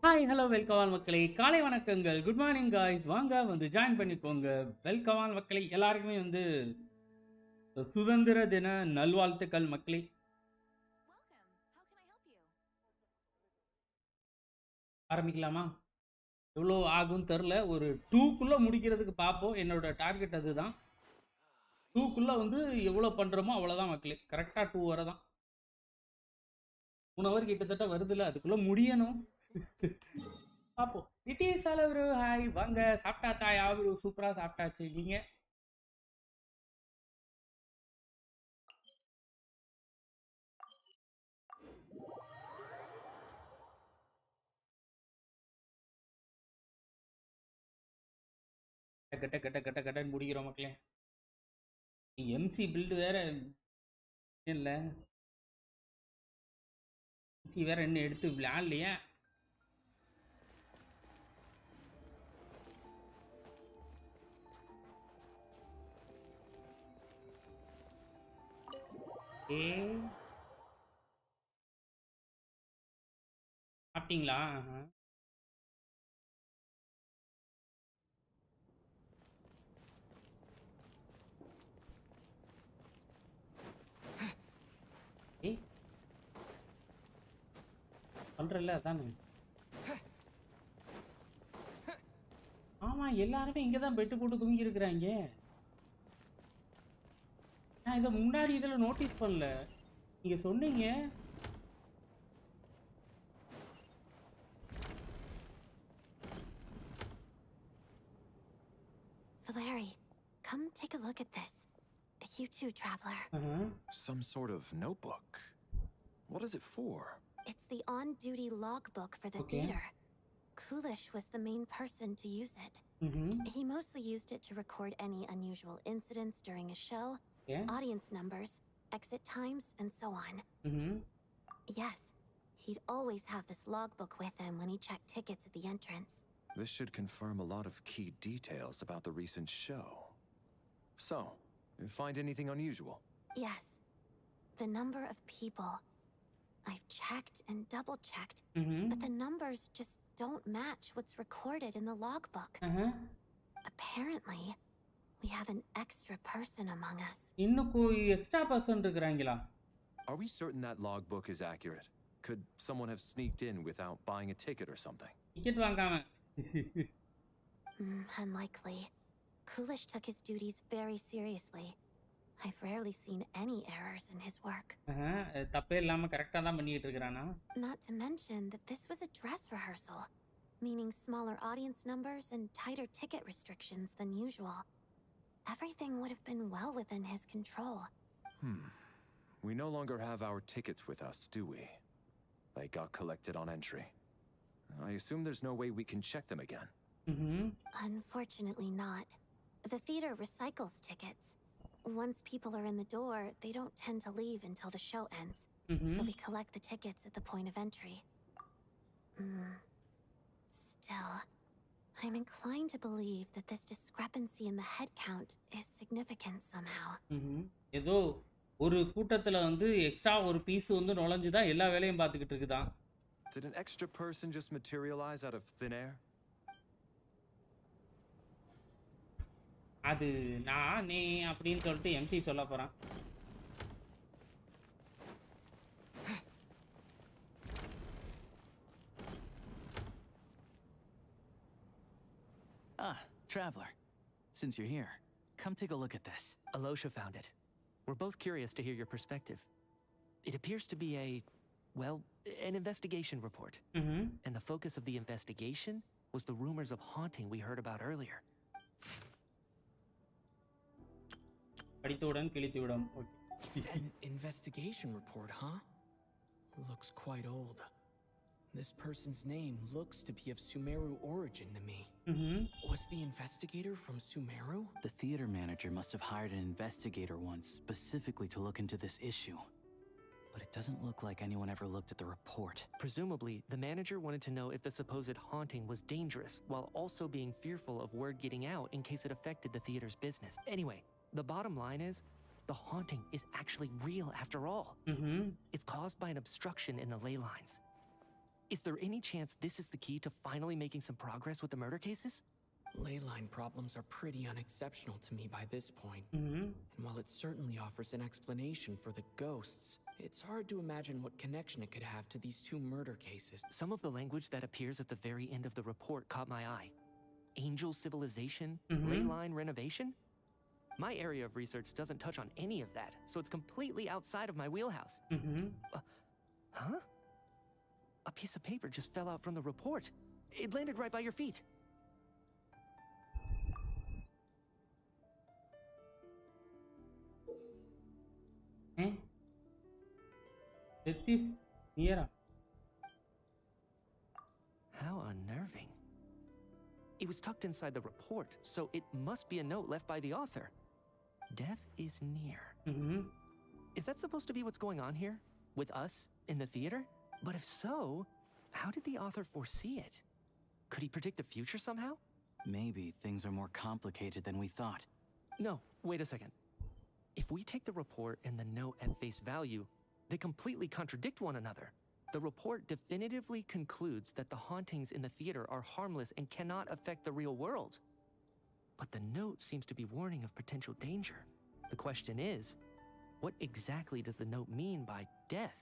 Hi hello welcome all மக்களே, காலை வணக்கங்கள், குட் மார்னிங் காய்ஸ். வாங்க வந்து ஜாயின் பண்ணிக்கோங்க. வெல்கம் ஆல் மக்களே, எல்லாருக்குமே வந்து சுதந்திர தின நல்வாழ்த்துக்கள் மக்களே. ஆரம்பிக்கலாமா? எவ்வளோ ஆகும்னு தெரில, ஒரு 2க்குள்ளே முடிக்கிறதுக்கு பார்ப்போம். என்னோட டார்கெட் அதுதான். 2க்குள்ளே வந்து எவ்வளோ பண்ணுறோமோ அவ்வளோதான் மக்களே. கரெக்டாக 2 வரை தான். 3 ஹவர் கிட்டத்தட்ட வருதுல்ல, அதுக்குள்ளே முடியணும். பார்ப்போம். இட் இஸ் அளவு. ஹாய் வாங்க, சாப்பிட்டாச்சா? யாரும் சூப்பராக சாப்பிட்டாச்சு. நீங்கள் கட்ட கட்ட கட்ட கட்டன்னு முடிக்கிறோம் மக்களே. எம்சி பில்டு வேற இல்லை, எம்சி வேற என்ன எடுத்து விளையாடலையே. ஏ சாப்பிட்டீங்களா? ஏய் சொல்றல அதானே. ஆமா, எல்லாருமே இங்க தான் பெட்டு போட்டு தூங்கி இருக்கிறாங்க. நான் இதை முன்னாடி இதில் நோட்டீஸ் பண்ணல, நீங்க சொன்னீங்க. Valeri, come take a look at this. You too, traveler. Some sort of notebook. What is it for? It's the on-duty logbook for the theater. Kulish was the main person to use it. He mostly used it to record any unusual incidents during a show, audience numbers, exit times, and so on. Yes, he'd always have this logbook with him when he checked tickets at the entrance. This should confirm a lot of key details about the recent show. So, you find anything unusual? Yes. The number of people. I've checked and double-checked, but the numbers just don't match what's recorded in the logbook. Apparently, we have an extra person among us. இன்னும் extra person இருக்கிறாங்களா? Are we certain that logbook is accurate? Could someone have sneaked in without buying a ticket or something? Ticket வாங்காம. Unlikely. Kulish took his duties very seriously. I've rarely seen any errors in his work. தப்பே இல்லாம கரெக்டா தான் பண்ணிட்டு இருக்கானா? Not to mention that this was a dress rehearsal, meaning smaller audience numbers and tighter ticket restrictions than usual. Everything would have been well within his control. We no longer have our tickets with us, do we? They got collected on entry. I assume there's no way we can check them again. Unfortunately not. The theater recycles tickets. Once people are in the door, they don't tend to leave until the show ends. So we collect the tickets at the point of entry. Still, I'm inclined to believe that this discrepancy in the head count is significant somehow. ஏதோ ஒரு கூட்டத்துல வந்து extra ஒரு piece வந்து நுழைஞ்சு தான் எல்லா வேலையும் பார்த்துக்கிட்டு இருக்குதான். Did an extra person just materialize out of thin air? அது நான் நீ அப்படின்னு சொல்லிட்டு எம்சி சொல்ல போறான். Traveler, since you're here, come take a look at this. Alosha found it. We're both curious to hear your perspective. It appears to be an investigation report. And the focus of the investigation was the rumors of haunting we heard about earlier. An investigation report, huh? Looks quite old. This person's name looks to be of Sumeru origin to me. Was the investigator from Sumeru? The theater manager must have hired an investigator once specifically to look into this issue. But it doesn't look like anyone ever looked at the report. Presumably, the manager wanted to know if the supposed haunting was dangerous, while also being fearful of word getting out in case it affected the theater's business. Anyway, the bottom line is, the haunting is actually real after all. It's caused by an obstruction in the ley lines. Is there any chance this is the key to finally making some progress with the murder cases? Leyline problems are pretty unexceptional to me by this point. Mm-hmm. And while it certainly offers an explanation for the ghosts, it's hard to imagine what connection it could have to these two murder cases. Some of the language that appears at the very end of the report caught my eye. Angel civilization, leyline renovation? My area of research doesn't touch on any of that, so it's completely outside of my wheelhouse. Huh? A piece of paper just fell out from the report. It landed right by your feet. Death is near. How unnerving. It was tucked inside the report, so it must be a note left by the author. Death is near. Is that supposed to be what's going on here? With us in the theater? But if so, how did the author foresee it? Could he predict the future somehow? Maybe things are more complicated than we thought. No, wait a second. If we take the report and the note at face value, they completely contradict one another. The report definitively concludes that the hauntings in the theater are harmless and cannot affect the real world. But the note seems to be warning of potential danger. The question is, what exactly does the note mean by death?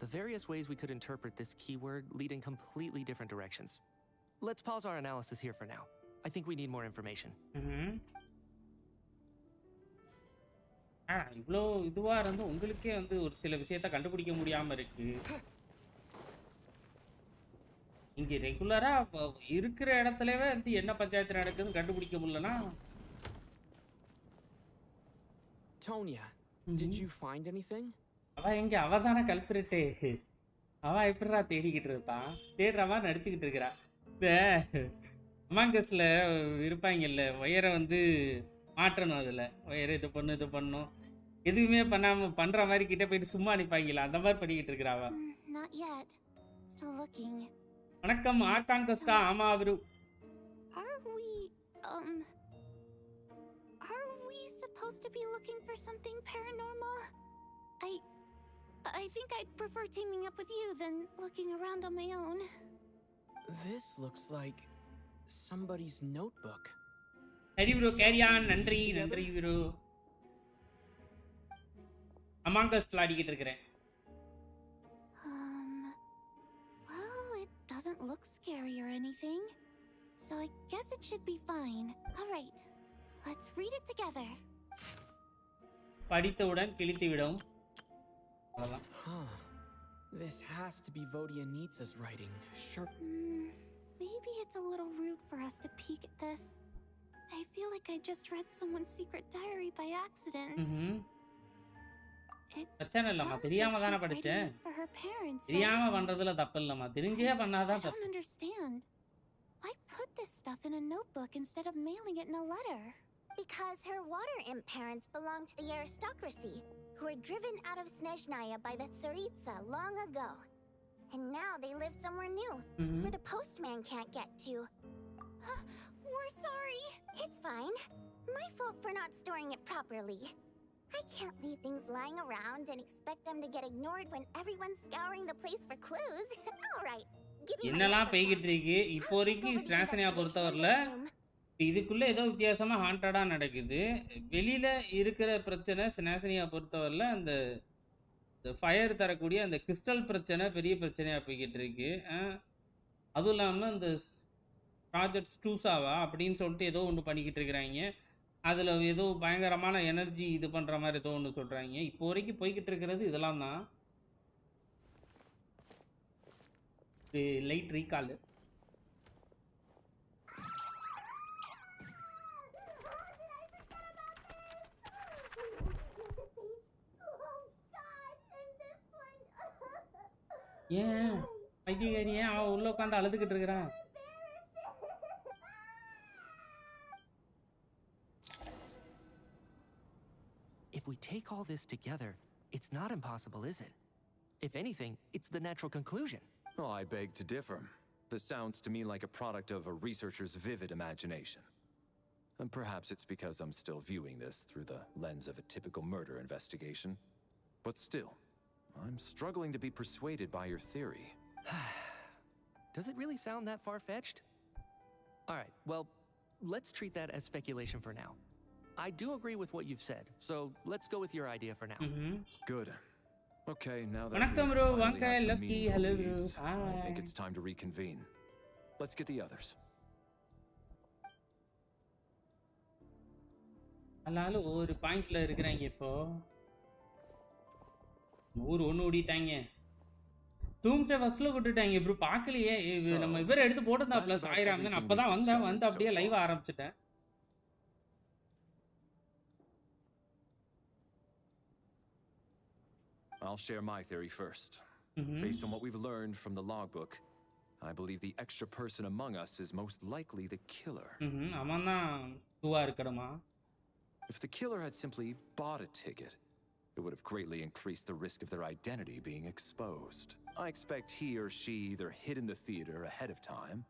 The various ways we could interpret this keyword lead in completely different directions. Let's pause our analysis here for now. I think we need more information. இவ்வளோ இதுவா இருந்து உங்களுக்கே வந்து ஒரு சில விஷயத்தை கண்டுபிடிக்க முடியாம இருக்கு. இங்க ரெகுலரா இருக்கிற இடத்துலவே வந்து என்ன பஞ்சாயத்து நடக்குதுன்னு கண்டுபிடிக்க முடியலனா Tonya, did you find anything? அவ தான கல்பிரிட்டே. அவ எப்படிடா தேடிக்கிட்டு இருப்பான்? தேடுறவா நடிச்சுக்கிட்டு இருக்கறா. இந்த அமாங்கஸ்ல இருப்பாங்கல்ல, வயரை வந்து மாற்றணும், அதுல வயரை இது பண்ணும், எதுவுமே பண்ணாம பண்ற மாதிரி கிட்ட போயிட்டு சும்மா நிப்பாங்கல, அந்த மாதிரி பண்ணிக்கிட்டு இருக்கறாவ. Not yet. Still looking. வணக்கம் ஆகாங்கஸ்டா. ஆமா அவரு. Are we supposed to be looking for something paranormal? I think I'd prefer teaming up with you than looking around on my own. This looks like somebody's notebook. Hari bro, carry on. நன்றி bro. அமாங்கஸ் விளையாடிக்கிட்டு இருக்கறேன். Well, it doesn't look scary or anything. So I guess it should be fine. All right. Let's read it together. படித்தவுடன் கிழித்து விடும். Huh. This has to be Vodianitsa's writing. Sure. Maybe it's a little rude for us to peek at this. I feel like I just read someone's secret diary by accident. பிரச்சனை இல்லம்மா, தெரியாம தான படிச்சேன். தெரியாம பண்றதுல தப்பு இல்லம்மா, தெரிஞ்சே பண்ணாதான் தப்பு. I don't understand. Why put this stuff in a notebook instead of mailing it in a letter? Because her water imp parents belong to the aristocracy, who were driven out of SNEZHNAYA by the Tsaritsa long ago. And now they live somewhere new, where the postman can't get to. We're sorry. It's fine. My fault for not storing it properly. I can't leave things lying around and expect them to get ignored when everyone's scouring the place for clues. All right. என்னலாம் பேய்கிட்டு இருக்கு இப்போதைக்கு ஸ்னேசனியா பொறுத்தவரையில. இதுக்குள்ள ஏதோ வித்தியாசமா ஹாண்டடா நடக்குது. வெளியில இருக்கிற பிரச்சனை ஸ்னேசனியா பொறுத்தவரையில அந்த ஃபயர் தரக்கூடிய அந்த கிறிஸ்டல் பிரச்சனை பெரிய பிரச்சனையா போய்கிட்டு இருக்கு. அதுவும் இல்லாமல் இந்த ப்ராஜெக்ட் ஸ்டூசாவா அப்படின்னு சொல்லிட்டு ஏதோ ஒன்று பண்ணிக்கிட்டு இருக்கிறாங்க. அதில் ஏதோ பயங்கரமான எனர்ஜி இது பண்ணுற மாதிரி ஏதோ ஒன்று சொல்கிறாங்க. இப்போ வரைக்கும் போய்கிட்டு இருக்கிறது இதெல்லாம் தான். Light recall. ஏன் பைத்தியக்காரி, ஏன் அவன் உள்ள உட்காந்து அழுதுகிட்டு இருக்கிறான்? If we take all this together, it's not impossible, is it? If anything, it's the natural conclusion. Oh, I beg to differ. This sounds to me like a product of a researcher's vivid imagination. And perhaps it's because I'm still viewing this through the lens of a typical murder investigation. But still, I'm struggling to be persuaded by your theory. Does it really sound that far-fetched? Alright, well, let's treat that as speculation for now. I do agree with what you've said, so let's go with your idea for now. Good. Okay, now that Vanakkam we bro, finally Vanka, have some Lucky, meaningful hello bro. leads, I think Hi. it's time to reconvene. Let's get the others. ஆனாலும் ஒரு பாயிண்ட்ல இருக்கிறாங்க இப்போ. ஒன்னு ஓடிட்டாங்க. தூம்சே ஃபர்ஸ்ட்ல விட்டுட்டாங்க bro. பார்க்கலையே. நம்ம இவரை எடுத்து போட்டுதான் ப்ளஸ் ஆயிராம். அப்பதான் வந்து அப்படியே லைவ் ஆரம்பிச்சிட்டேன். I'll share my theory first. Based on what we've learned from the logbook, I believe the extra person among us is most likely the killer. If the killer had simply bought a ticket, it would have greatly increased the risk of their identity being exposed. I expect he or she either hid in the theater ahead of time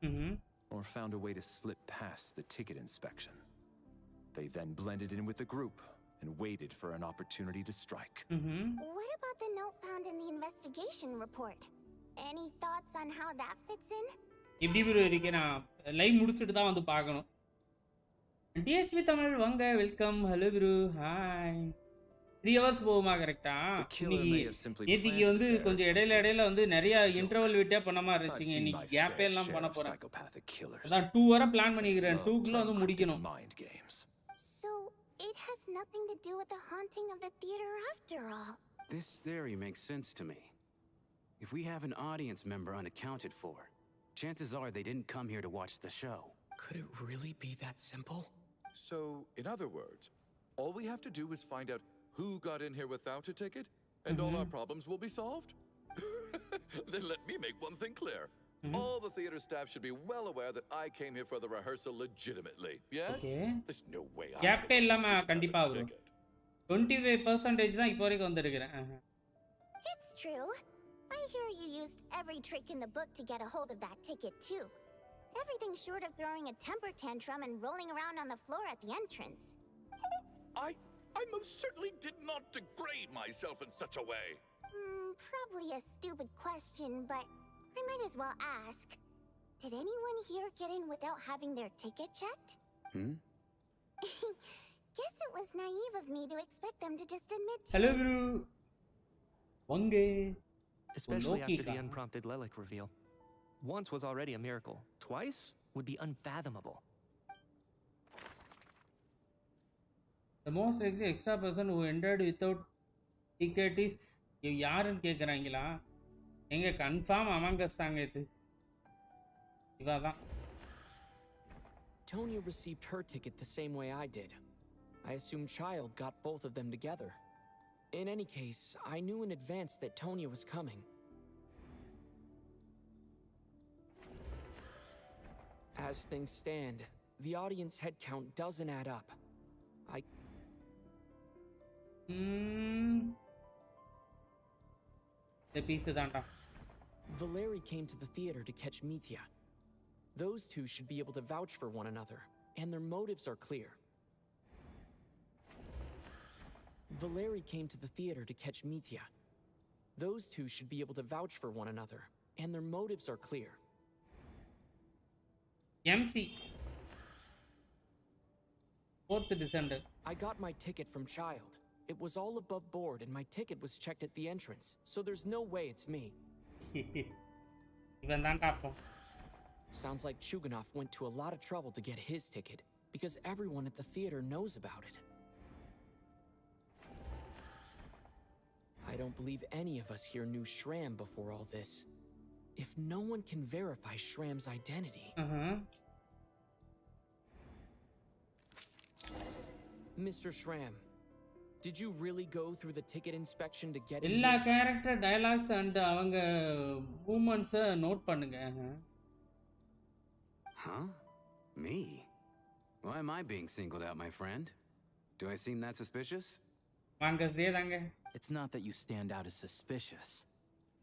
or found a way to slip past the ticket inspection. They then blended in with the group and waited for an opportunity to strike. What about the note found in the investigation report? Any thoughts on how that fits in? எப்படி bro இருக்கே நான் live முடிச்சிட்டு தான் வந்து பார்க்கணும். டிஎஸ்வி தமிழ் வாங்க welcome. Hello bro hi. 3 hours போகுமா கரெக்ட்டா? இன்னைக்கு வந்து கொஞ்சம் இடையில வந்து நிறைய இன்டர்வல் விட்டே பண்ண மாதிரி இருந்துச்சுங்க. இன்னைக்கு கேப்பே எல்லாம் பண்ண போறேன். அதான் 2 hour பிளான் பண்ணிக்கிறேன். 2 குள்ள வந்து முடிக்கணும். So it has nothing to do with the haunting of the theater after all. This theory makes sense to me. If we have an audience member unaccounted for, chances are they didn't come here to watch the show. Could it really be that simple? So, in other words, all we have to do is find out who got in here without a ticket, and all our problems will be solved? Then let me make one thing clear. All the theater staff should be well aware that I came here for the rehearsal legitimately. Yes? Okay. There's no way I கேப்பே இல்லாம கண்டிப்பா வரும். 25% தான் இப்போ வரைக்கும் வந்திருக்கிறேன். It's true. I hear you used every trick in the book to get a hold of that ticket too. Everything short of throwing a temper tantrum and rolling around on the floor at the entrance. I most certainly did not degrade myself in such a way. Probably a stupid question, but I might as well ask. Did anyone here get in without having their ticket checked? Guess it was naive of me to expect them to just admit to Hello it. bro. Wange. Especially after the unprompted Lelik reveal. Once was already a miracle. Twice would be unfathomable. The most extra person who entered without ticket is யாருன்னு கேக்குறாங்களா? எங்க confirm among us தாங்க இது. இவாதான். Tonya received her ticket the same way I did. I assume Child got both of them together. In any case, I knew in advance that Tonya was coming. As things stand, the audience head count doesn't add up. The piece தான்டா. Valeri came to the theater to catch Mitya. Those two should be able to vouch for one another, and their motives are clear. Valeri came to the theater to catch Mitya. Those two should be able to vouch for one another, and their motives are clear. MC. 4th December. I got my ticket from Child. It was all above board, and my ticket was checked at the entrance, so there's no way it's me. இவன் தான்டா அப்போ. Sounds like Chuganov went to a lot of trouble to get his ticket, because everyone at the theater knows about it. I don't believe any of us here knew Shram before all this. If no one can verify Shram's identity... Mr. Shram, did you really go through the ticket inspection to get in எல்லா here? character dialogues and அவங்க movements note பண்ணுங்க. Huh? Me? Why am I being singled out, my friend? Do I seem that suspicious? வாங்க சேதாங்க. It's not that you stand out as suspicious,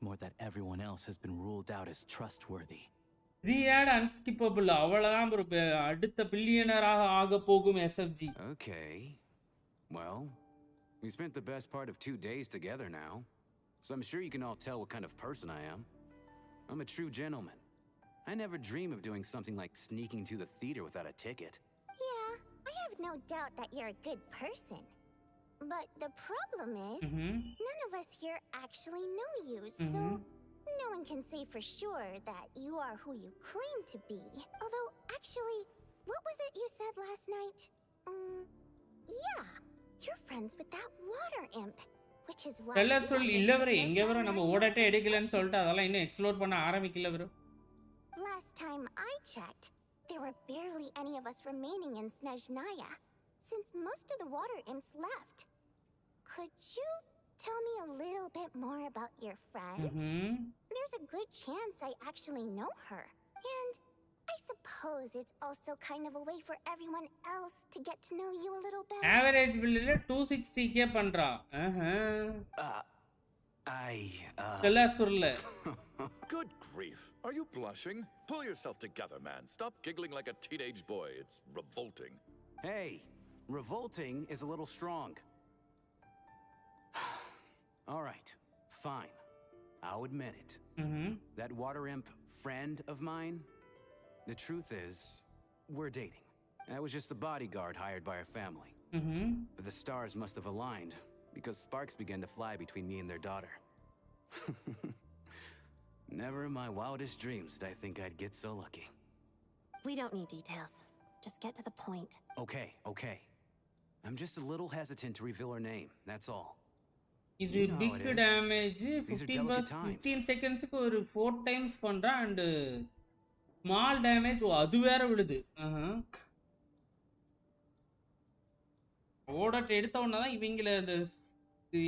more that everyone else has been ruled out as trustworthy. Re-add unskippable. அவ்வளவுதான் bro. அடுத்த பில்லியனராக ஆக போகும் SFG. Okay. Well, we spent the best part of 2 days together now. so I'm sure you can all tell what kind of person I am. I'm a true gentleman. I never dream of doing something like sneaking to the theater without a ticket. Yeah, I have no doubt that you're a good person. But the problem is, none of us here actually know you, so no one can say for sure that you are who you claim to be. Although, actually, what was it you said last night? Yeah, you're friends with that water imp, which is why இல்ல bro எங்க bro நம்ம ஓடட்டே எடுக்கலன்னு சொல்லிட்டு அதெல்லாம் இன்னும் explore பண்ண ஆரம்பிக்கல bro. Last time I checked, there were barely any of us remaining in SNEZHNAYA, since most of the water imps left. Could you tell me a little bit more about your friend? There's a good chance I actually know her. And I suppose it's also kind of a way for everyone else to get to know you a little better. Average bill 260k பண்றா. Good grief. Are you blushing? Pull yourself together, man. Stop giggling like a teenage boy. It's revolting. Hey, revolting is a little strong. All right, fine. I'll admit it. That water imp friend of mine, the truth is, we're dating. I was just the bodyguard hired by our family. But the stars must have aligned, because sparks began to fly between me and their daughter. Never in my wildest dreams did I think I'd get so lucky. We don't need details. Just get to the point. Okay. I'm just a little hesitant to reveal her name, that's all. இது big damage 15 secondsக்கு ஒரு 4 times பண்றா and small damage அது வேற விடுது. ஓடட் எடுத்த உடனே தான் இவங்கள இந்த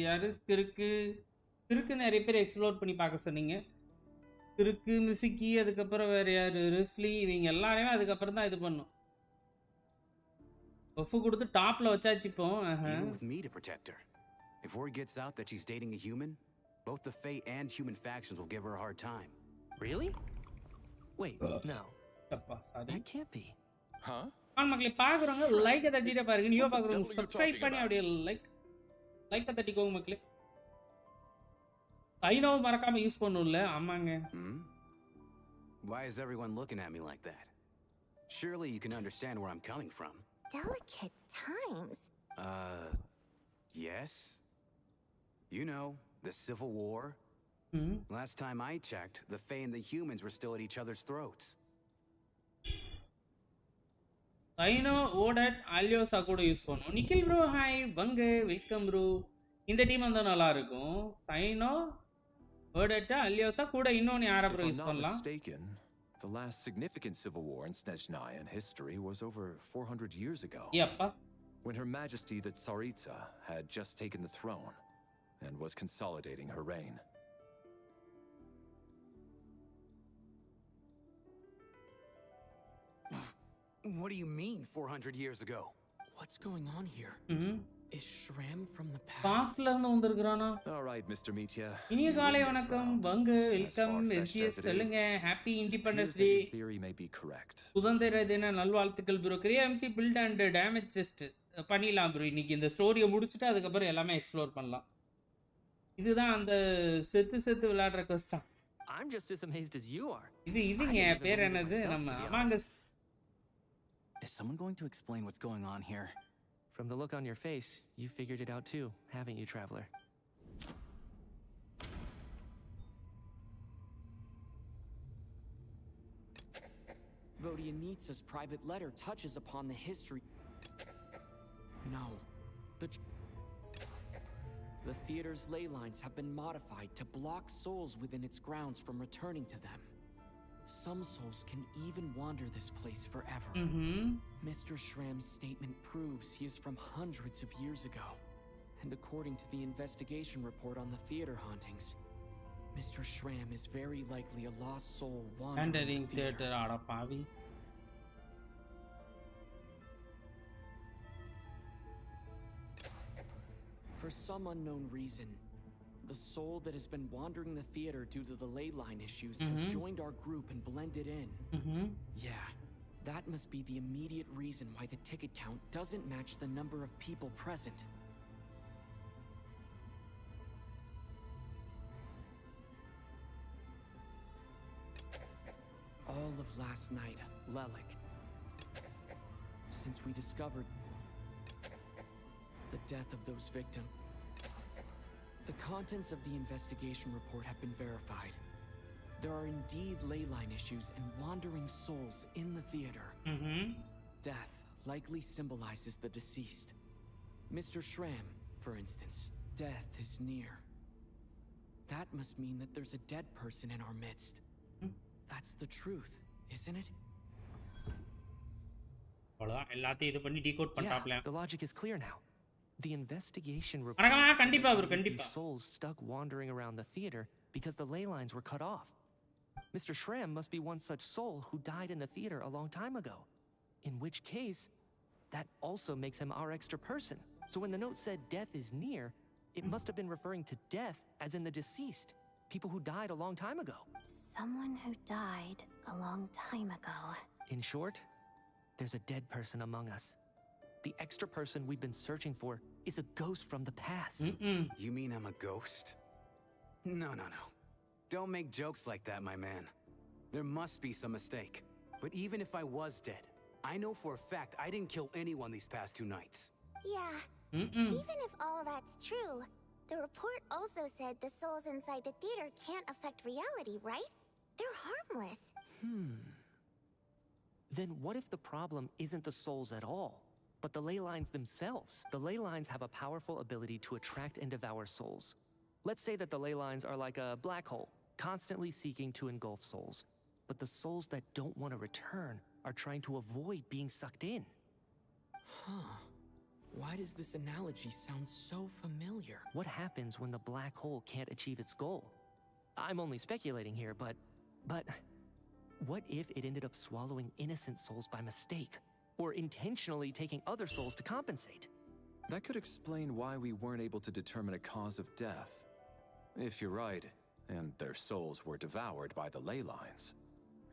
யாரு திருக்கு நிறைய பேர் எக்ஸ்ப்ளோர் பண்ணி பார்க்க சொன்னீங்க. திருக்கு மிசுக்கி அதுக்கப்புறம் வேற யாரு ரிஸ்லி இவங்க எல்லாரையுமே அதுக்கப்புறம் தான் இது பண்ணும். பஃப் கொடுத்து டாப்ல வச்சாச்சு இப்போ. Even with me to protect her. If word gets out that she's dating a human, both the Fae and human factions will give her a hard time. Really? Wait, no. That can't be. Huh? மக்களே பாக்குறவங்க like தட்டிட்டே பாருங்க. நீங்க பாக்குறவங்க subscribe பண்ணி அப்படியே like தட்டிக்கோங்க மக்களே. ஐனோ மறக்காம use பண்ணுல்ல. ஆமாங்க. Why is everyone looking at me like that? Surely you can understand where I'm coming from. Delicate times. Yes. You know, the Civil War. Last time I checked, the Fae and the humans were still at each other's throats. ஐனோ ஓடட் அலியோசா கூட use பண்ணும். Nikhil bro hi பங்க welcome bro. இந்த team வந்தா நல்லா இருக்கும். Cyano ஓடட் அலியோசா கூட இன்னொன்னு யாரை ப்ரோ யூஸ் பண்ணலாம்? The last significant civil war in SNEZHNAYA in history was over 400 years ago. Yep. When Her Majesty the Tsaritsa had just taken the throne and was consolidating her reign. What do you mean 400 years ago? What's going on here? Is Shram from the past? பாஸ்ட்ல இருந்து வந்திருக்கானா? All right, Mr. Metia. இனிய காலை வணக்கம். பங்க welcome. SGS சொல்லுங்க. Happy independence day. Theory may be correct. சுதந்திர தின நல்வாழ்த்துக்கள் bro. கிரியம்சி பில்ட் அண்ட் டேமேஜ் டெஸ்ட் பண்ணிடலாம் ப்ரோ. இன்னைக்கு இந்த ஸ்டோரியை முடிச்சுட்டு அதுக்கப்புறம் எல்லாமே எக்ஸ்ப்ளோர் பண்ணலாம். இதுதான் அந்த செத்து விளையாடுற question. I'm just as amazed as you are. இதுங்க பேர் என்னது? நம்ம அமாங்கஸ். Is someone going to explain what's going on here? From the look on your face, you figured it out too, haven't you, traveler? Vodianitsa's private letter touches upon the history. No. The theater's ley lines have been modified to block souls within its grounds from returning to them. Some souls can even wander this place forever. Mr. Shram's statement proves he is from hundreds of years ago. And according to the investigation report on the theater hauntings, Mr. Shram is very likely a lost soul wandering the theater. For some unknown reason, the soul that has been wandering the theater due to the ley line issues has joined our group and blended in. Yeah, that must be the immediate reason why the ticket count doesn't match the number of people present. of last night, Lelik. Since we discovered the death of those victims, the contents of the investigation report have been verified. There are indeed leyline issues and wandering souls in the theater. Death likely symbolizes the deceased. Mr. Schramm, for instance, death is near. That must mean that there's a dead person in our midst. That's the truth, isn't it? Yeah, the logic is clear now. The investigation report said that these souls stuck wandering around the theater because the ley lines were cut off. Mr. Schramm must be one such soul who died in the theater a long time ago. In which case, that also makes him our extra person. So when the note said death is near, it must have been referring to death as in the deceased. People who died a long time ago. Someone who died a long time ago. In short, there's a dead person among us. The extra person we've been searching for is a ghost from the past. You mean I'm a ghost? No. Don't make jokes like that, my man. There must be some mistake. But even if I was dead, I know for a fact I didn't kill anyone these past 2 nights. Yeah. Even if all that's true, the report also said the souls inside the theater can't affect reality, right? They're harmless. Then what if the problem isn't the souls at all, but the ley lines themselves? The ley lines have a powerful ability to attract and devour souls. Let's say that the ley lines are like a black hole, constantly seeking to engulf souls. But the souls that don't want to return are trying to avoid being sucked in. Why does this analogy sound so familiar? What happens when the black hole can't achieve its goal? I'm only speculating here, but what if it ended up swallowing innocent souls by mistake? Or intentionally taking other souls to compensate? That could explain why we weren't able to determine a cause of death. If you're right, and their souls were devoured by the ley lines,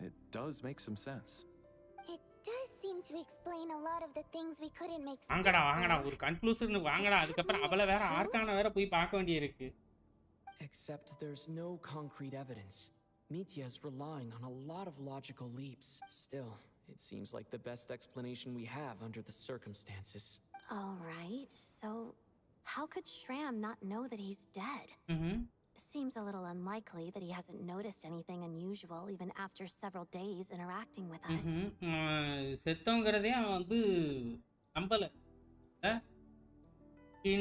it does make some sense. It does seem to explain a lot of the things we couldn't make sense வாங்கடா of. ஒரு conclusion வாங்கடா அதுக்கப்புறம் அவளை வேற ஆர்கான வேற போய் பார்க்க வேண்டியிருக்கு. Except there's no concrete evidence. Mitya is relying on a lot of logical leaps. Still, it seems like the best explanation we have under the circumstances. All right, so how could Schramm not know that he's dead? Seems a little unlikely that he hasn't noticed anything unusual even after several days interacting with us. செத்தோங்கிறதே அவன் வந்து நம்பல.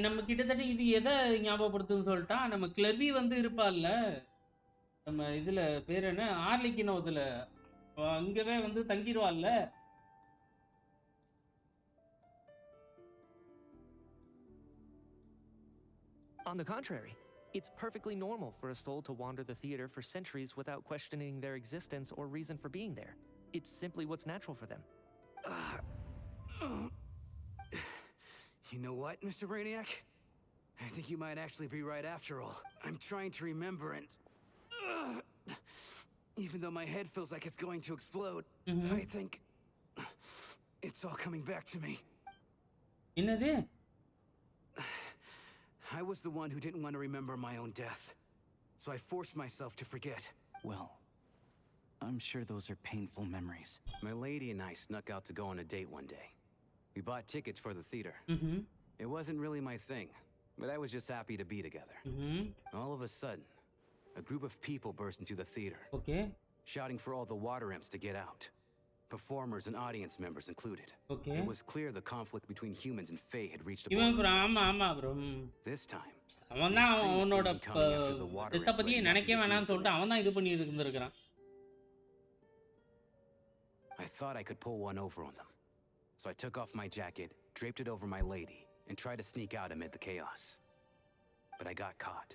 நம்ம கிட்டத்தட்ட இது எதை ஞாபகப்படுத்துன்னு சொல்லிட்டா, நம்ம கிளவி வந்து இருப்பால்ல, நம்ம இதுல பேர் என்ன, ஆர்லிக்கினோதுல அங்கவே வந்து தங்கிடுவாள்ல. On the contrary, it's perfectly normal for a soul to wander the theater for centuries without questioning their existence or reason for being there. It's simply what's natural for them. You know what, Mr. Brainiac? I think you might actually be right after all. I'm trying to remember and... even though my head feels like it's going to explode, I think... it's all coming back to me. என்னது? I was the one who didn't want to remember my own death. So I forced myself to forget. Well, I'm sure those are painful memories. My lady and I snuck out to go on a date one day. We bought tickets for the theater. It wasn't really my thing, but I was just happy to be together. All of a sudden, a group of people burst into the theater. Shouting for all the water imps to get out. Performers and audience members included. It was clear the conflict between humans and Fae had reached a point. This time, அவன் தான் அவனோட செத்த பத்தி நினைக்க வேணாம்னு சொல்லிட்டு அவன் தான் இது பண்ணி இருந்திருக்கிறான். I thought I could pull one over on them. So I took off my jacket, draped it over my lady, and tried to sneak out amid the chaos. But I got caught.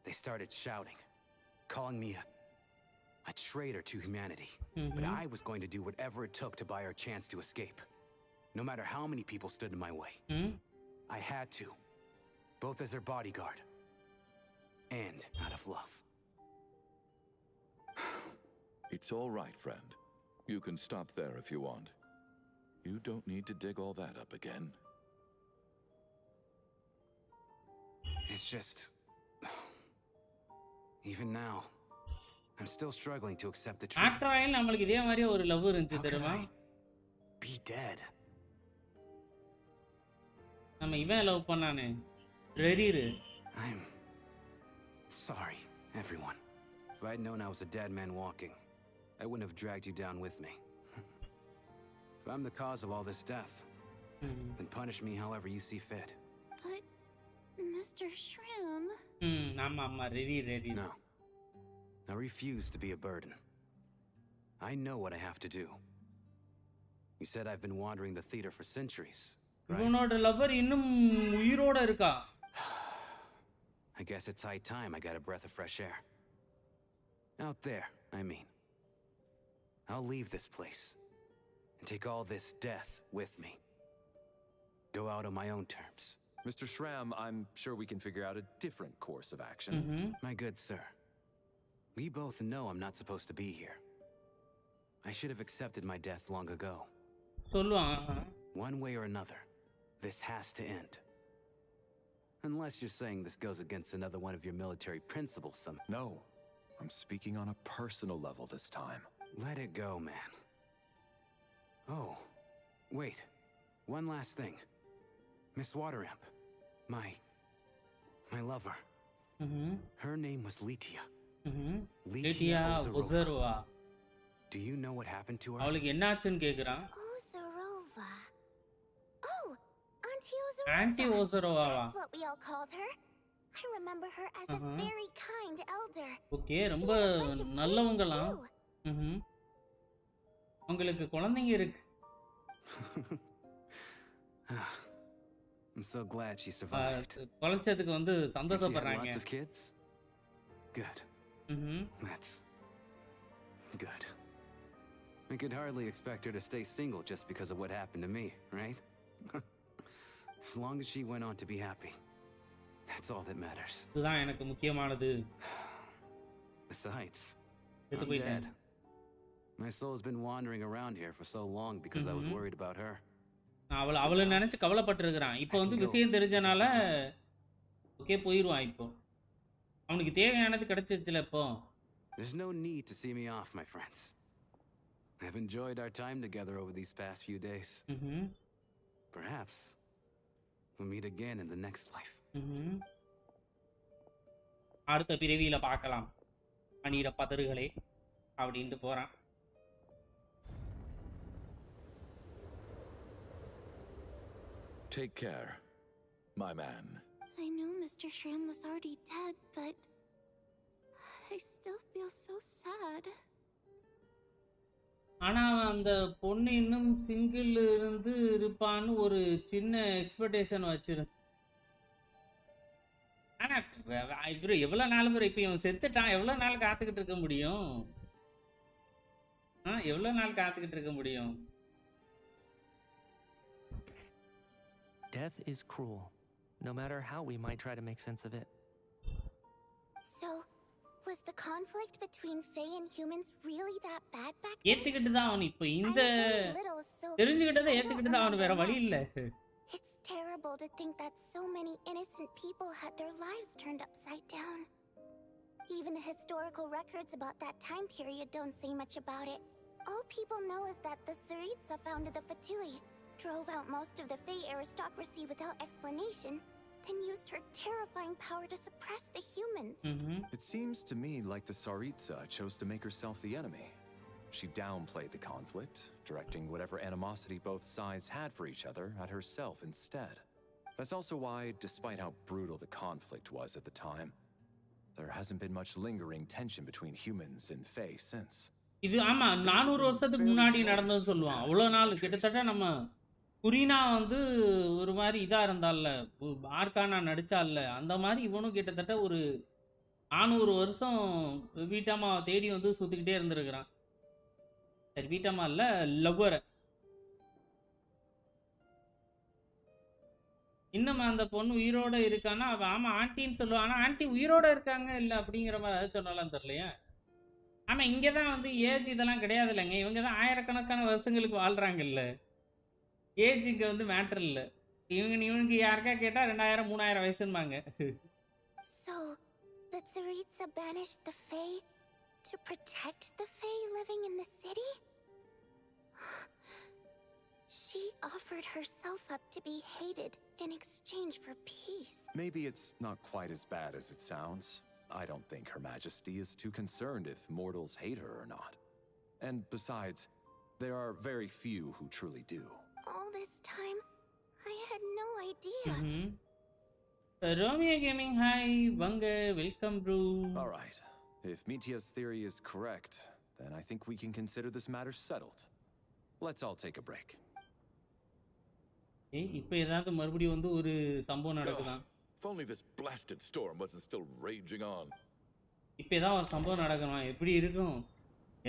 They started shouting, calling me a traitor to humanity. But I was going to do whatever it took to buy our chance to escape. No matter how many people stood in my way. I had to. Both as their bodyguard. And out of love. It's all right, friend. You can stop there if you want. You don't need to dig all that up again. It's just... even now, I'm still struggling to accept the truth. After all நமக்கு இதே மாதிரி ஒரு love இருந்துச்சு தெரியுமா? Be dead. நம்ம இவன் love பண்ணானே ரெரீரு. I'm sorry, everyone. If I'd known I was a dead man walking, I wouldn't have dragged you down with me. If I'm the cause of all this death, then punish me however you see fit. But, Mr. Shrim... ஆமா, ரெரீர். No. I refuse to be a burden. I know what I have to do. You said I've been wandering the theater for centuries, right? இவனோட lower இன்னும் உயிரோட இருக்கா. I guess it's high time I got a breath of fresh air. Out there, I mean. I'll leave this place and take all this death with me. Go out on my own terms. Mr. Shram, I'm sure we can figure out a different course of action. My good sir, we both know I'm not supposed to be here. I should have accepted my death long ago. One way or another, this has to end. Unless you're saying this goes against another one of your military principles some... No, I'm speaking on a personal level this time. Let it go, man. Oh, wait. One last thing. Miss Wateramp, my lover. Her name was Lytia. Lytia Ozerova. Do you know what happened to her? அவளுக்கு என்னாச்சுன்னு கேக்குறான். Ozerova. Oh, Auntie Ozerova. Auntie Ozerova. That's what we all called her. I remember her as a very kind elder. Okay, ரொம்ப நல்லவங்கலாம். உங்களுக்கு குழந்தைங்க இருக்கு. I'm so glad she survived. குழந்தைக்கு வந்து சந்தோஷப்படுறாங்க. Lots of kids? Good. That's good. I could hardly expect her to stay single just because of what happened to me, right? As long as she went on to be happy. That's all that matters. இதுதான் எனக்கு முக்கியமானது. Besides, I'm dead. My soul has been wandering around here for so long because I was worried about her. அவளை நினைச்சு கவலைப்பட்டிருக்கிறான். இப்போ வந்து விஷயம் தெரிஞ்சனால okay போயிடுவான். இப்போ அவனுக்கு தேவையானது கிடைச்சிருச்சுல. இப்போ There's no need to see me off, my friends. I've enjoyed our time together over these past few days. Perhaps we'll meet again in the next life. அடுத்த பிறவியில பார்க்கலாம் அணியிற பதறுகளே அப்படின்ட்டு போறான். Take care, my man. I knew Mr. Shram was already dead, but I still feel so sad. ஆனா அந்த பொண்ணு இன்னும் single இருந்து இருப்பான்னு ஒரு சின்ன எக்ஸ்பெக்டேஷன் வச்சிருந்தேன். ஆனா இவரு எவ்வளவு நாள் வரை இப்ப இவன் செத்துட்டான், எவ்வளவு நாள் காத்துக்கிட்டு இருக்க முடியும்? எவ்வளவு நாள் காத்துக்கிட்டு இருக்க முடியும்? Death is cruel, no matter how we might try to make sense of it. So, was the conflict between Fae and humans really that bad back then? ஏத்துக்கிட்டு தான் அவன் இப்ப இந்த தெரிஞ்சுக்கிட்டதை ஏத்துக்கிட்டு தான் அவன் வேற வழி இல்ல. It's terrible to think that so many innocent people had their lives turned upside down. Even the historical records about that time period don't say much about it. All people know is that the Tsaritsa founded the Fatui, drove out most of the Fae aristocracy without explanation, then used her terrifying power to suppress the humans. It seems to me like the Tsaritsa chose to make herself the enemy. She downplayed the conflict, directing whatever animosity both sides had for each other at herself instead. That's also why, despite how brutal the conflict was at the time, there hasn't been much lingering tension between humans and Fae since. இது ஆமா 400 வருஷத்துக்கு முன்னாடி நடந்தது சொல்லுவான். அவ்வளவு நாள் கிட்டத்தட்ட நம்ம குரீனா வந்து ஒரு மாதிரி இதா இருந்தால, ஆர்கானா நடிச்சால, அந்த மாதிரி இவனும் கிட்டத்தட்ட ஒரு 400 வருஷம் வீட்டம்மா தேடி வந்து சுத்திக்கிட்டே இருந்திருக்கிறான். சரி வீட்டம்மா இல்ல லவ்வர. இன்னும் அந்த பொண்ணு உயிரோட இருக்கானா? அவ ஆமா ஆண்டின்னு சொல்லுவான். ஆனா ஆண்டி உயிரோட இருக்காங்க இல்ல அப்படிங்கிற மாதிரி அதை சொன்னாலும் தெரியலையா? ஆமா இங்கதான் வந்து ஏஜ் இதெல்லாம் கிடையாது இல்லைங்க. இவங்க தான் ஆயிரக்கணக்கான வருஷங்களுக்கு வாழ்றாங்க இல்ல. ஏஜ் இங்க வந்து மேட்டர் இல்ல. இவனுக்கு யாருக்கா கேட்டா 2000 3000 வயசுன்பாங்க. So, the Tsaritsa banished the Fae, To protect the Fae living in the city? She offered herself up to be hated in exchange for peace. Maybe it's not quite as bad as it sounds. I don't think Her Majesty is too concerned if mortals hate her or not. And besides, there are very few who truly do. All this time, I had no idea. Romeo Gaming, hi, Vanga, welcome bro. Alright, if Mitya's theory is correct, then I think we can consider this matter settled. Let's all take a break. இப்போ ஏதாவது மறுபடியும் வந்து ஒரு சம்பவம் நடக்குதான். If only this blasted storm wasn't still raging on. இப்போ ஏதாவது ஒரு சம்பவம் நடக்கணும். எப்படி இருக்கும்?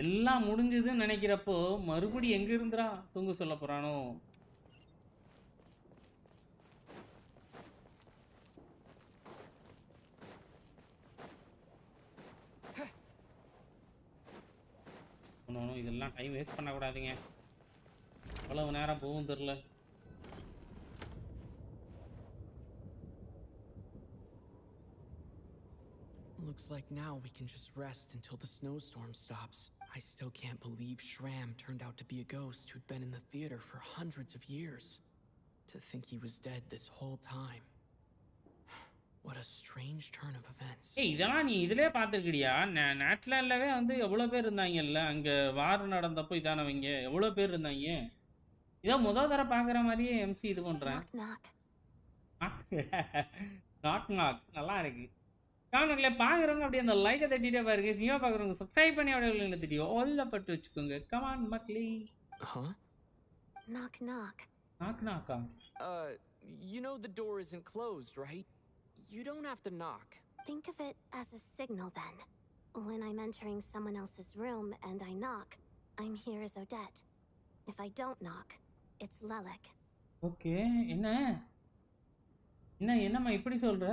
எல்லாம் முடிஞ்சதுன்னு நினைக்கிறப்போ மறுபடியும் எங்க இருந்துடா தூங்க சொல்ல போறானோ? இதெல்லாம் டைம் வேஸ்ட் பண்ணக்கூடாதுங்க. எவ்வளவு நேரம் போகும் தெரியல. Looks like now we can just rest until the snowstorm stops. I still can't believe Shram turned out to be a ghost who'd been in the theater for hundreds of years. To think he was dead this whole time. What a strange turn of events. இதெல்லாம் நீ இதிலே பார்த்துருக்கிறியா? நேட்லாண்டவே வந்து எவ்வளோ பேர் இருந்தாங்கல்ல அங்கே வார் நடந்தப்போ இதானவங்க எவ்வளோ பேர் இருந்தாங்க. இதோ முதல் தர பார்க்குற மாதிரியே எம்சி இது பண்ணுறேன். நாக் நாக் நல்லா இருக்கு. காரணங்களே பார்க்குறவங்க அப்படியே அந்த லைக்கை தட்டிட்டே பாருங்க. சினிமா பார்க்குறவங்க சப்ஸ்கிரைப் பண்ணி அப்படியே தெரியும் ஓல்ல பட்டு வச்சுக்கோங்க. கமான் மக்களே. Knock knock. Knock knock. You know the door isn't closed, right? You don't have to knock. Think of it as a signal then. When I'm entering someone else's room and I knock, I'm here as Odette. If I don't knock, it's Lelik. Okay, என்னம்மா இப்படி சொல்ற?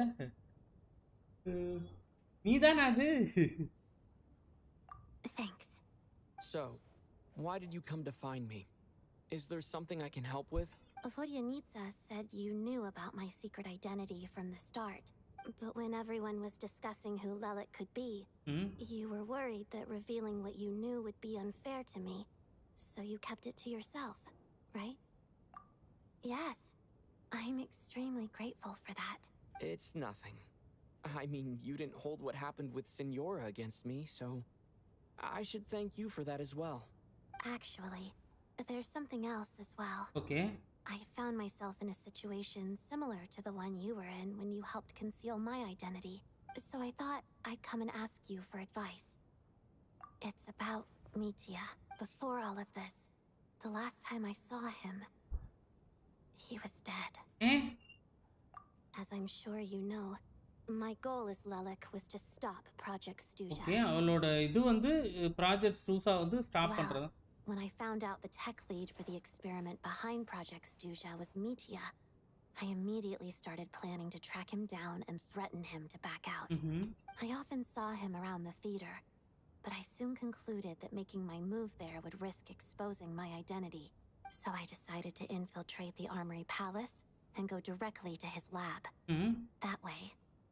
நீதானா அது? Thanks. So, why did you come to find me? Is there something I can help with? Vodyanitsa said you knew about my secret identity from the start. But when everyone was discussing who Lelik could be, you were worried that revealing what you knew would be unfair to me. So you kept it to yourself, right? Yes. I'm extremely grateful for that. It's nothing. I mean, you didn't hold what happened with Senora against me, so I should thank you for that as well. Actually, there's something else as well. Okay. I found myself in a situation similar to the one you were in when you helped conceal my identity. So I thought I'd come and ask you for advice. It's about Mitya. Before all of this, the last time I saw him, he was dead. As I'm sure you know, my goal as Lelik was to stop Project Stuja. Okay, அவளோட இது வந்து Project Stuja வந்து stop பண்றது. When I found out the tech lead for the experiment behind Project Stuja was Mitya, I immediately started planning to track him down and threaten him to back out. I often saw him around the theater, but I soon concluded that making my move there would risk exposing my identity. So I decided to infiltrate the Armory Palace and go directly to his lab. That way,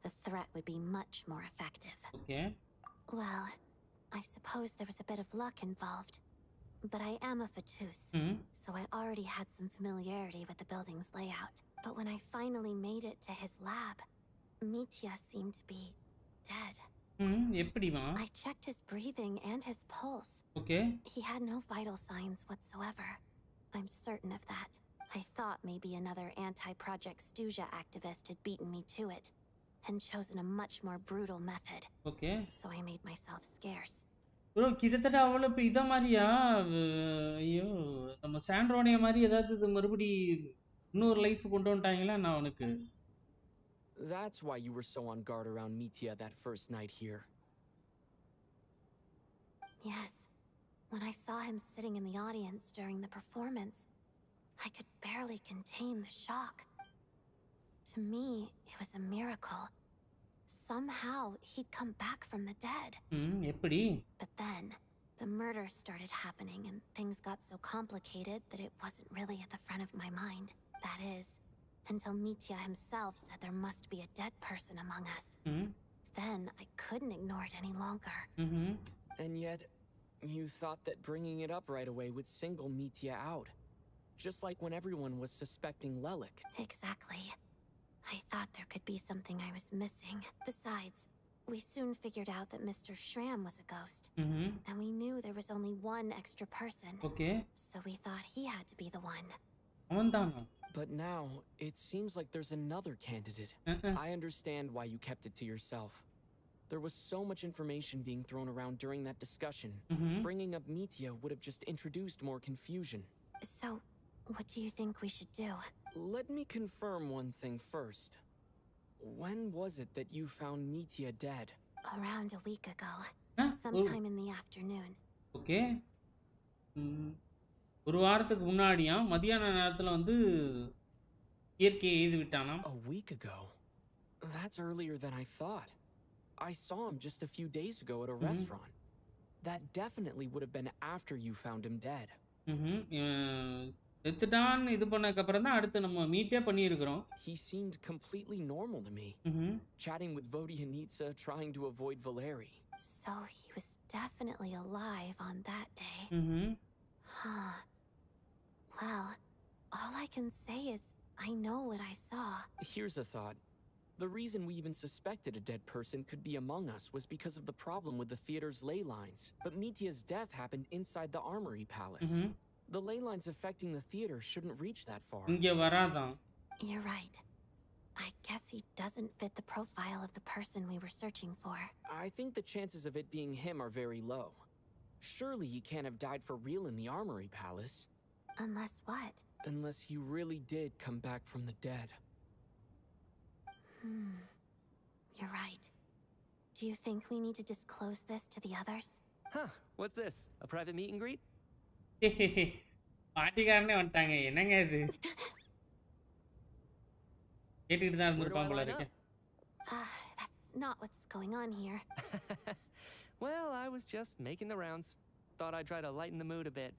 the threat would be much more effective. Okay. Well, I suppose there was a bit of luck involved. But I am a Fatus, so I already had some familiarity with the building's layout. But when I finally made it to his lab, Mitya seemed to be dead. I checked his breathing and his pulse. Okay. He had no vital signs whatsoever. I'm certain of that. I thought maybe another anti-Project Stuja activist had beaten me to it and chosen a much more brutal method. Okay. So I made myself scarce. Bro கிட்டத்தட்ட அவ்வளோ இப்போ இதை மாதிரியா? ஐயோ, நம்ம சாண்ட்ரோனியா மாதிரி ஏதாவது இது மறுபடி இன்னொரு லைஃப் கொண்டு வந்துட்டாங்களா நான் அவனுக்கு? That's why you were so on guard around Mitya that first night here. Yes. When I saw him sitting in the audience during the performance, I could barely contain the shock. To me, it was a miracle. Somehow, he'd come back from the dead. எப்படி? But then, the murder started happening and things got so complicated that it wasn't really at the front of my mind. That is, until Mitya himself said there must be a dead person among us. Then, I couldn't ignore it any longer. And yet, you thought that bringing it up right away would single Mitya out. Just like when everyone was suspecting Lelik. Exactly. I thought there could be something I was missing. Besides, we soon figured out that Mr. Shram was a ghost. And we knew there was only one extra person. Okay. So we thought he had to be the one. But now, it seems like there's another candidate. I understand why you kept it to yourself. There was so much information being thrown around during that discussion. Bringing up Mitya would have just introduced more confusion. So, what do you think we should do? Let me confirm one thing first. When was it that you found Mitya dead? Around a week ago. Sometime in the afternoon. Okay. ஒரு வாரத்துக்கு முன்னாடியா மதியான நேரத்துல வந்து இயற்கையை எய்து விட்டானாம். A week ago? That's earlier than I thought. I saw him just a few days ago at a restaurant. That definitely would have been after you found him dead. செத்துட்டான்னு இது பண்ணதுக்கு அப்புறம் தான் அடுத்து நம்ம மீட்டே பண்ணியிருக்கிறோம். He seemed completely normal to me. Chatting with Vodyanitsa, trying to avoid Valeri. So he was definitely alive on that day. Huh. Well, all I can say is I know what I saw. Here's a thought. The reason we even suspected a dead person could be among us was because of the problem with the theater's ley lines. But Mitya's death happened inside the Armory Palace. The ley lines affecting the theater shouldn't reach that far. You're right. I guess he doesn't fit the profile of the person we were searching for. I think the chances of it being him are very low. Surely he can't have died for real in the Armory Palace. Unless what? Unless he really did come back from the dead. You're right. Do you think we need to disclose this to the others? Huh, what's this? A private meet and greet? பாட்டிக்காரனே வந்துட்டாங்க. என்னங்க இது? கேட்டுக்கிட்டு தான் இருந்திருப்பான் போல இருக்கு. That's not what's going on here. Well, I was just making the rounds. Thought I'd try to lighten the mood a bit.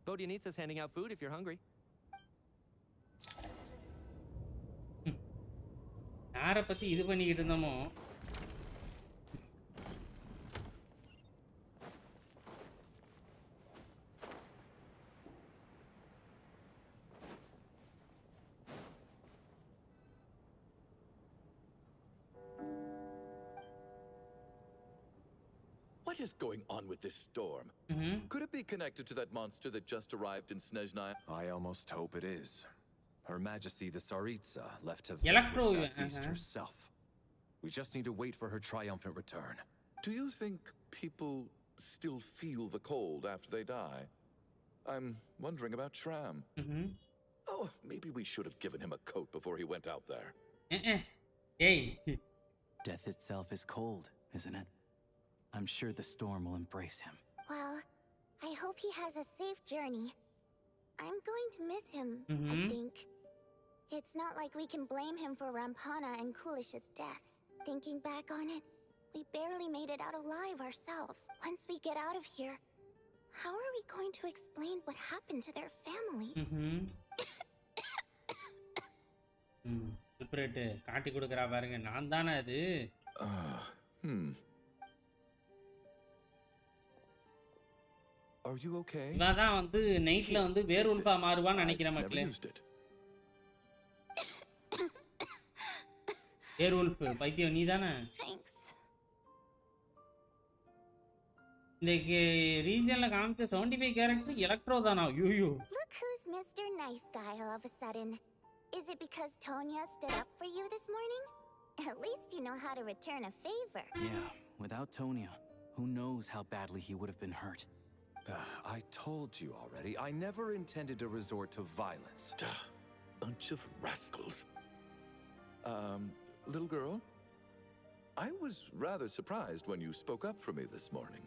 Vodyanitsa's handing out food if you're hungry. யாரை பத்தி இது பண்ணிக்கிட்டு இருந்தோமோ What is going on with this storm? Could it be connected to that monster that just arrived in SNEZHNAYA? I almost hope it is. Her Majesty the Tsaritsa left to vanquish that beast herself. We just need to wait for her triumphant return. Do you think people still feel the cold after they die? I'm wondering about Shram. Oh, maybe we should have given him a coat before he went out there. Hey. Death itself is cold, isn't it? I'm sure the storm will embrace him. Well, I hope he has a safe journey. I'm going to miss him, I think. It's not like we can blame him for Rampana and Kulish's deaths. Thinking back on it, we barely made it out alive ourselves. Once we get out of here, how are we going to explain what happened to their families? காட்டி கொடுக்கறா பாருங்க. நான் தானே அது. Are you okay? இவதான் வந்து நைட்ல வந்து வேர்வுல்ஃபா மாறுவான்னு நினைக்கிறேன் மக்களே. வேர்வுல்ஃப் பைத்தியம் நீதானே? Thanks. இந்த ரீஜன்ல காமிச்ச 75 கேரக்டர் எலக்ட்ரோ தானா? ஐயோ. Look who's Mr. Nice Guy all of a sudden. Is it because Tonya stood up for you this morning? At least you know how to return a favor. Yeah, without Tonya, who knows how badly he would have been hurt. I told you already, I never intended to resort to violence. Bunch of rascals. Little girl, I was rather surprised when you spoke up for me this morning.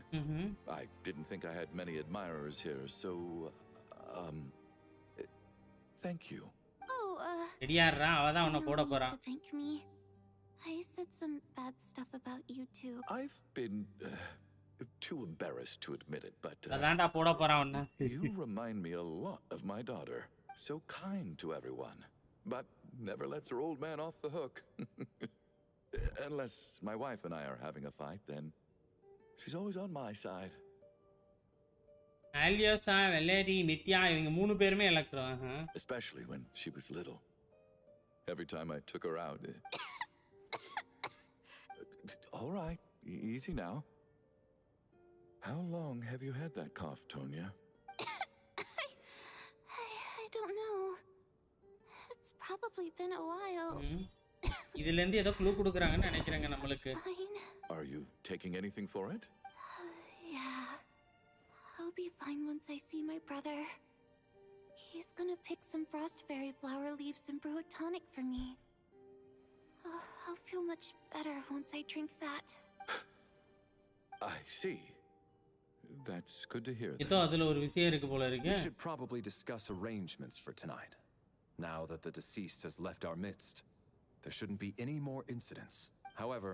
I didn't think I had many admirers here, so, thank you. ரெடியாறா அவதான் உன்னை போட போறான். Thank me. I said some bad stuff about you too. I've been too embarrassed to admit it, but அதான்டா போட போறான் உன்னை. You remind me a lot of my daughter. So kind to everyone, but never lets her old man off the hook. Unless my wife and I are having a fight, then She's always on my side. Aliosa, Valerie, Mitya, இவங்க மூணு பேருமே electro. Especially when she was little. Every time I took her out. All right, easy now. How long have you had that cough, Tonya? I don't know. It's probably been a while. இதுல இருந்து ஏதோ clue கொடுக்கறாங்கன்னு நினைக்கிறேங்க நம்மளுக்கு. Fine. Are you taking anything for it? Yeah. I'll be fine once I see my brother. He's gonna pick some frost fairy flower leaves and brew a tonic for me. I'll feel much better once I drink that. I see. That's good to hear. இதோ அதுல ஒரு விஷயம் இருக்கு போல இருக்கு. We should probably discuss arrangements for tonight. Now that the deceased has left our midst, there shouldn't be any more incidents. However,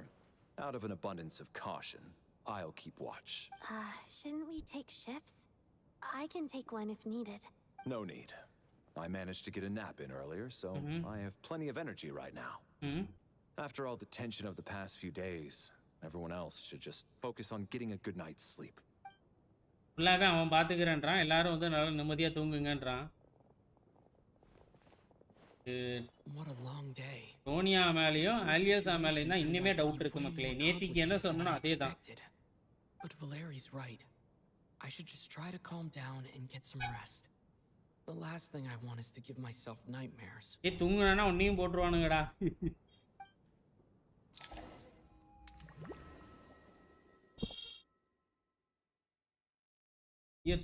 out of an abundance of caution, I'll keep watch. Shouldn't we take shifts? I can take one if needed. No need. I managed to get a nap in earlier, so I have plenty of energy right now. After all the tension of the past few days, everyone else should just focus on getting a good night's sleep. ஃபுல்லாவே அவன் பாத்துக்கறேன்றான். எல்லாரும் வந்து நல்லா நிம்மதியா தூங்குங்கன்றான். What a long day. Sonia மேலயும் ஆலியாசா மேலயும் தான் இன்னுமே டவுட் இருக்கு மக்களே. நேத்திக்கு என்ன சொன்னனோ அதேதான். But Valeri's right. I should just try to calm down and get some rest. The last thing I want is to give myself nightmares. தூங்குனானா உன்னையும் போட்டுருவானுங்கடா.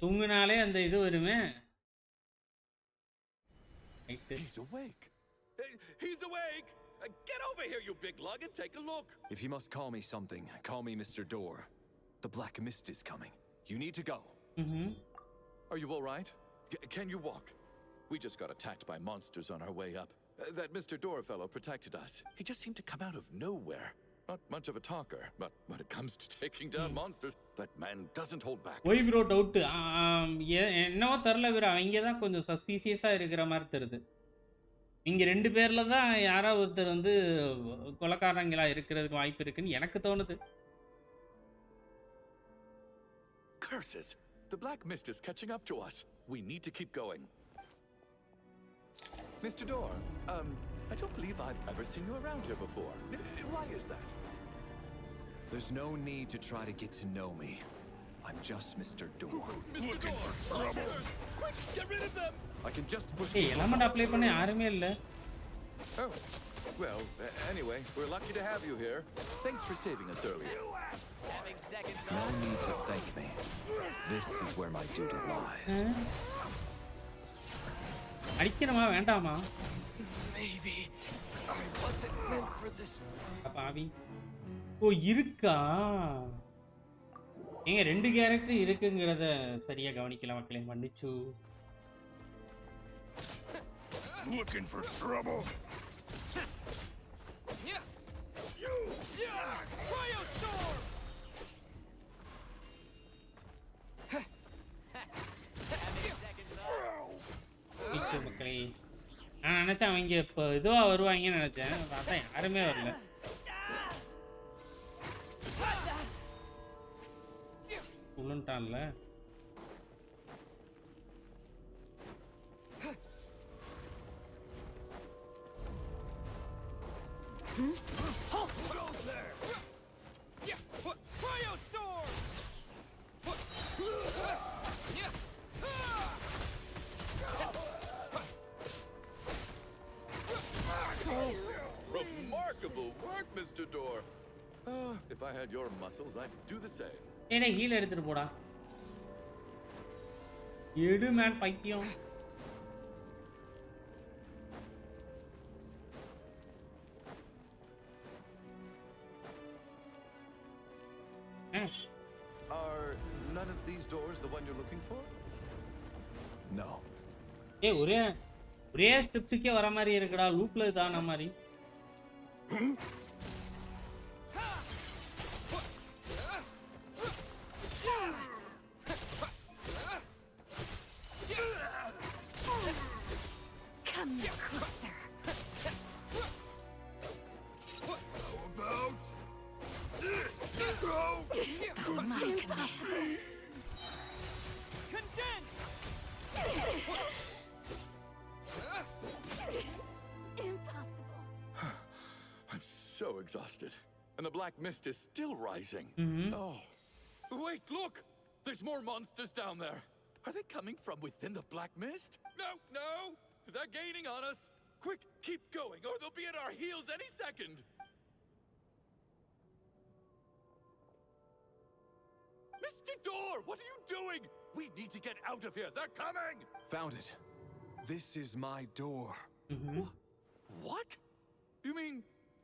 தூங்குனாலே அந்த இது வருமே. He's awake. He's awake. Get over here, you big lug, and take a look. If you must call me something, call me Mr. Door. The black mist is coming. You need to go. Are you all right? Can you walk? We just got attacked by monsters on our way up. That Mr. Door fellow protected us. He just seemed to come out of nowhere. Not much of a talker, but when it comes to taking down monsters, that man doesn't hold back. Why bro doubt? என்னவோ தெரியல bro. அவங்க தான் கொஞ்சம் சஸ்பீசியஸா இருக்கிற மாதிரி தெரியுது. இங்க ரெண்டு பேர்ல தான் யாரோ ஒருத்தர் வந்து கொலைகாரங்களா இருக்கிறதுக்கு வாய்ப்பு இருக்குன்னு எனக்கு தோணுது. Curses! The black mist is catching up to us. We need to keep going. Mr. Door, I don't believe I've ever seen you around here before. Why is that? There's no need to try to get to know me. I'm just Mr. Door. Mr. Door! Monsters! Quick, get rid of them! I can just push Hey, element apply பண்ண யாருமே இல்ல. Oh, well, anyway, we're lucky to have you here. Thanks for saving us earlier. No need to thank me. This is where my duty lies. அடிக்கணுமா வேண்டாமா? Maybe I wasn't meant for this. பாவி. ஓ இருக்கா? ஏங்க ரெண்டு character இருக்குங்கறத சரியா கவனிக்கல மக்களே, மன்னிச்சு. Looking for trouble? மக்களே நான் நினைச்சேன் அவங்க இப்போ இதுவா வருவாங்கன்னு நினைச்சேன். பார்த்தா யாருமே வரல. சொல்லுட்டான்ல. Remarkable work, Mr. Door. If I had your muscles, I'd do the same. ஏடா ஹீல் எடுத்துட்டு போடா. எடு மேன் பைத்தியம். Are none of these doors the one you're looking for? No. ஏய் ஒரே ஸ்டெப்ஸ்க்கே வர மாதிரி இருக்குடா. லூப்ல தான மாதிரி. Come closer. How about this? I'm so exhausted. And the black mist is still rising. Oh. Wait, look! There's more monsters down there. Are they coming from within the black mist? No! They're gaining on us. Quick, keep going, or they'll be at our heels any second. Mr. Door, what are you doing? We need to get out of here. They're coming! Found it. This is my door. What? You mean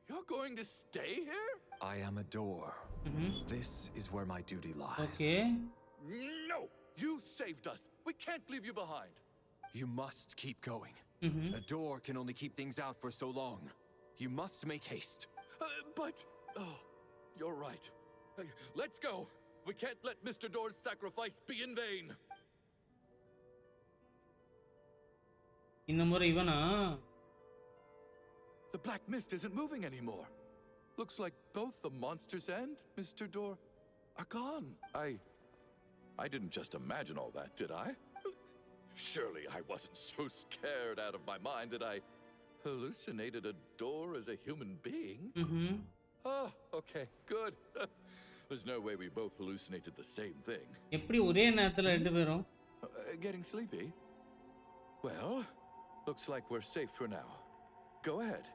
you're going to stay here? I am a door. This is where my duty lies. Okay. No! You saved us. We can't leave you behind. You must keep going. A door can only keep things out for so long. You must make haste. Oh, you're right. Let's go. We can't let Mr. Door's sacrifice be in vain. The black mist isn't moving anymore. Looks like both the monsters and Mr. Door are gone. I didn't just imagine all that, did I? Surely I wasn't so scared out of my mind that I hallucinated a door as a human being. Oh, okay, good. There's no way we both hallucinated the same thing. Getting sleepy? Well, looks like we're safe for now. Go ahead.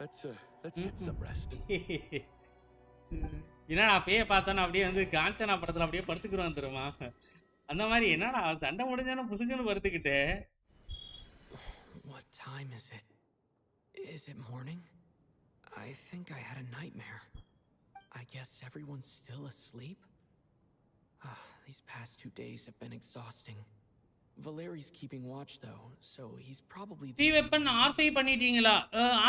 Let's get some rest. என்னடா பேய பார்த்தோன்னா அப்படியே வந்து காஞ்சனா படத்துல அப்படியே படுத்துக்குறோம் தெரியுமா அந்த மாதிரி என்னடா சண்டை முடிஞ்சானே புசுக்குன்னு படுத்துக்கிட்டு What time is it? Is it morning? I think I had a nightmare. I guess everyone's still asleep? These past 2 days have been exhausting. Valeri's keeping watch though, so he's probably three weapon R5 பண்ணிட்டீங்களா?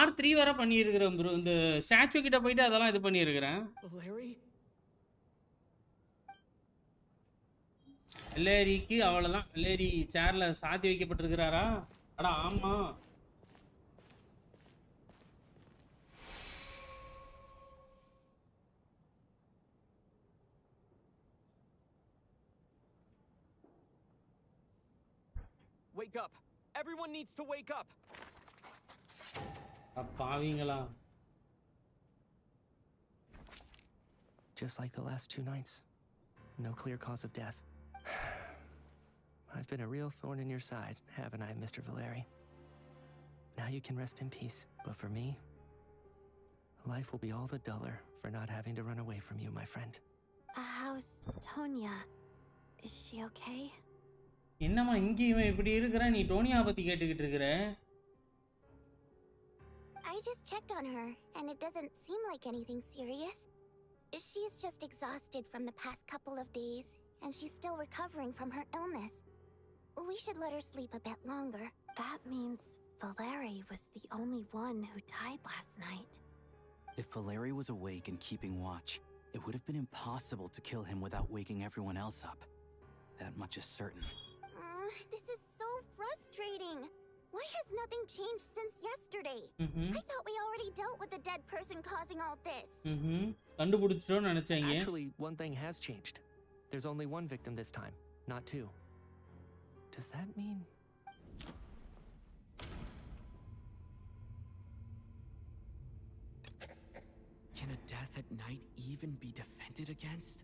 R3 வர பண்ணியிருக்கிறேன் bro. இந்த statue கிட்ட போயிட்டு அதெல்லாம் இது பண்ணியிருக்கிறேன். Valeri? வெலேரிக்கு அவ்வளவுதான். வெலேரி சேர்ல சாத்தி வைக்கப்பட்டிருக்கிறாரா? அட ஆமா. Wake up! Everyone needs to wake up! பாவீங்களா. Just like the last 2 nights. No clear cause of death. I've been a real thorn in your side, haven't I, Mr. Valeri? Now you can rest in peace. But for me, life will be all the duller for not having to run away from you, my friend. How's Tonya? Is she okay? என்னம்மா இங்க இவன் இப்படி இருக்கற நீ டோனியா பத்தி கேட்டுக்கிட்டு இருக்கற I just checked on her and it doesn't seem like anything serious. She's just exhausted from the past couple of days and she's still recovering from her illness. We should let her sleep a bit longer. That means Valeri was the only one who died last night. If Valeri was awake and keeping watch, it would have been impossible to kill him without waking everyone else up. That much is certain. This is so frustrating. Why has nothing changed since yesterday? I thought we already dealt with the dead person causing all this. கண்டுபிடிச்சிட்டோம் நினைச்சீங்க. Actually, one thing has changed. There's only one victim this time, not 2. Does that mean... Can a death at night even be defended against?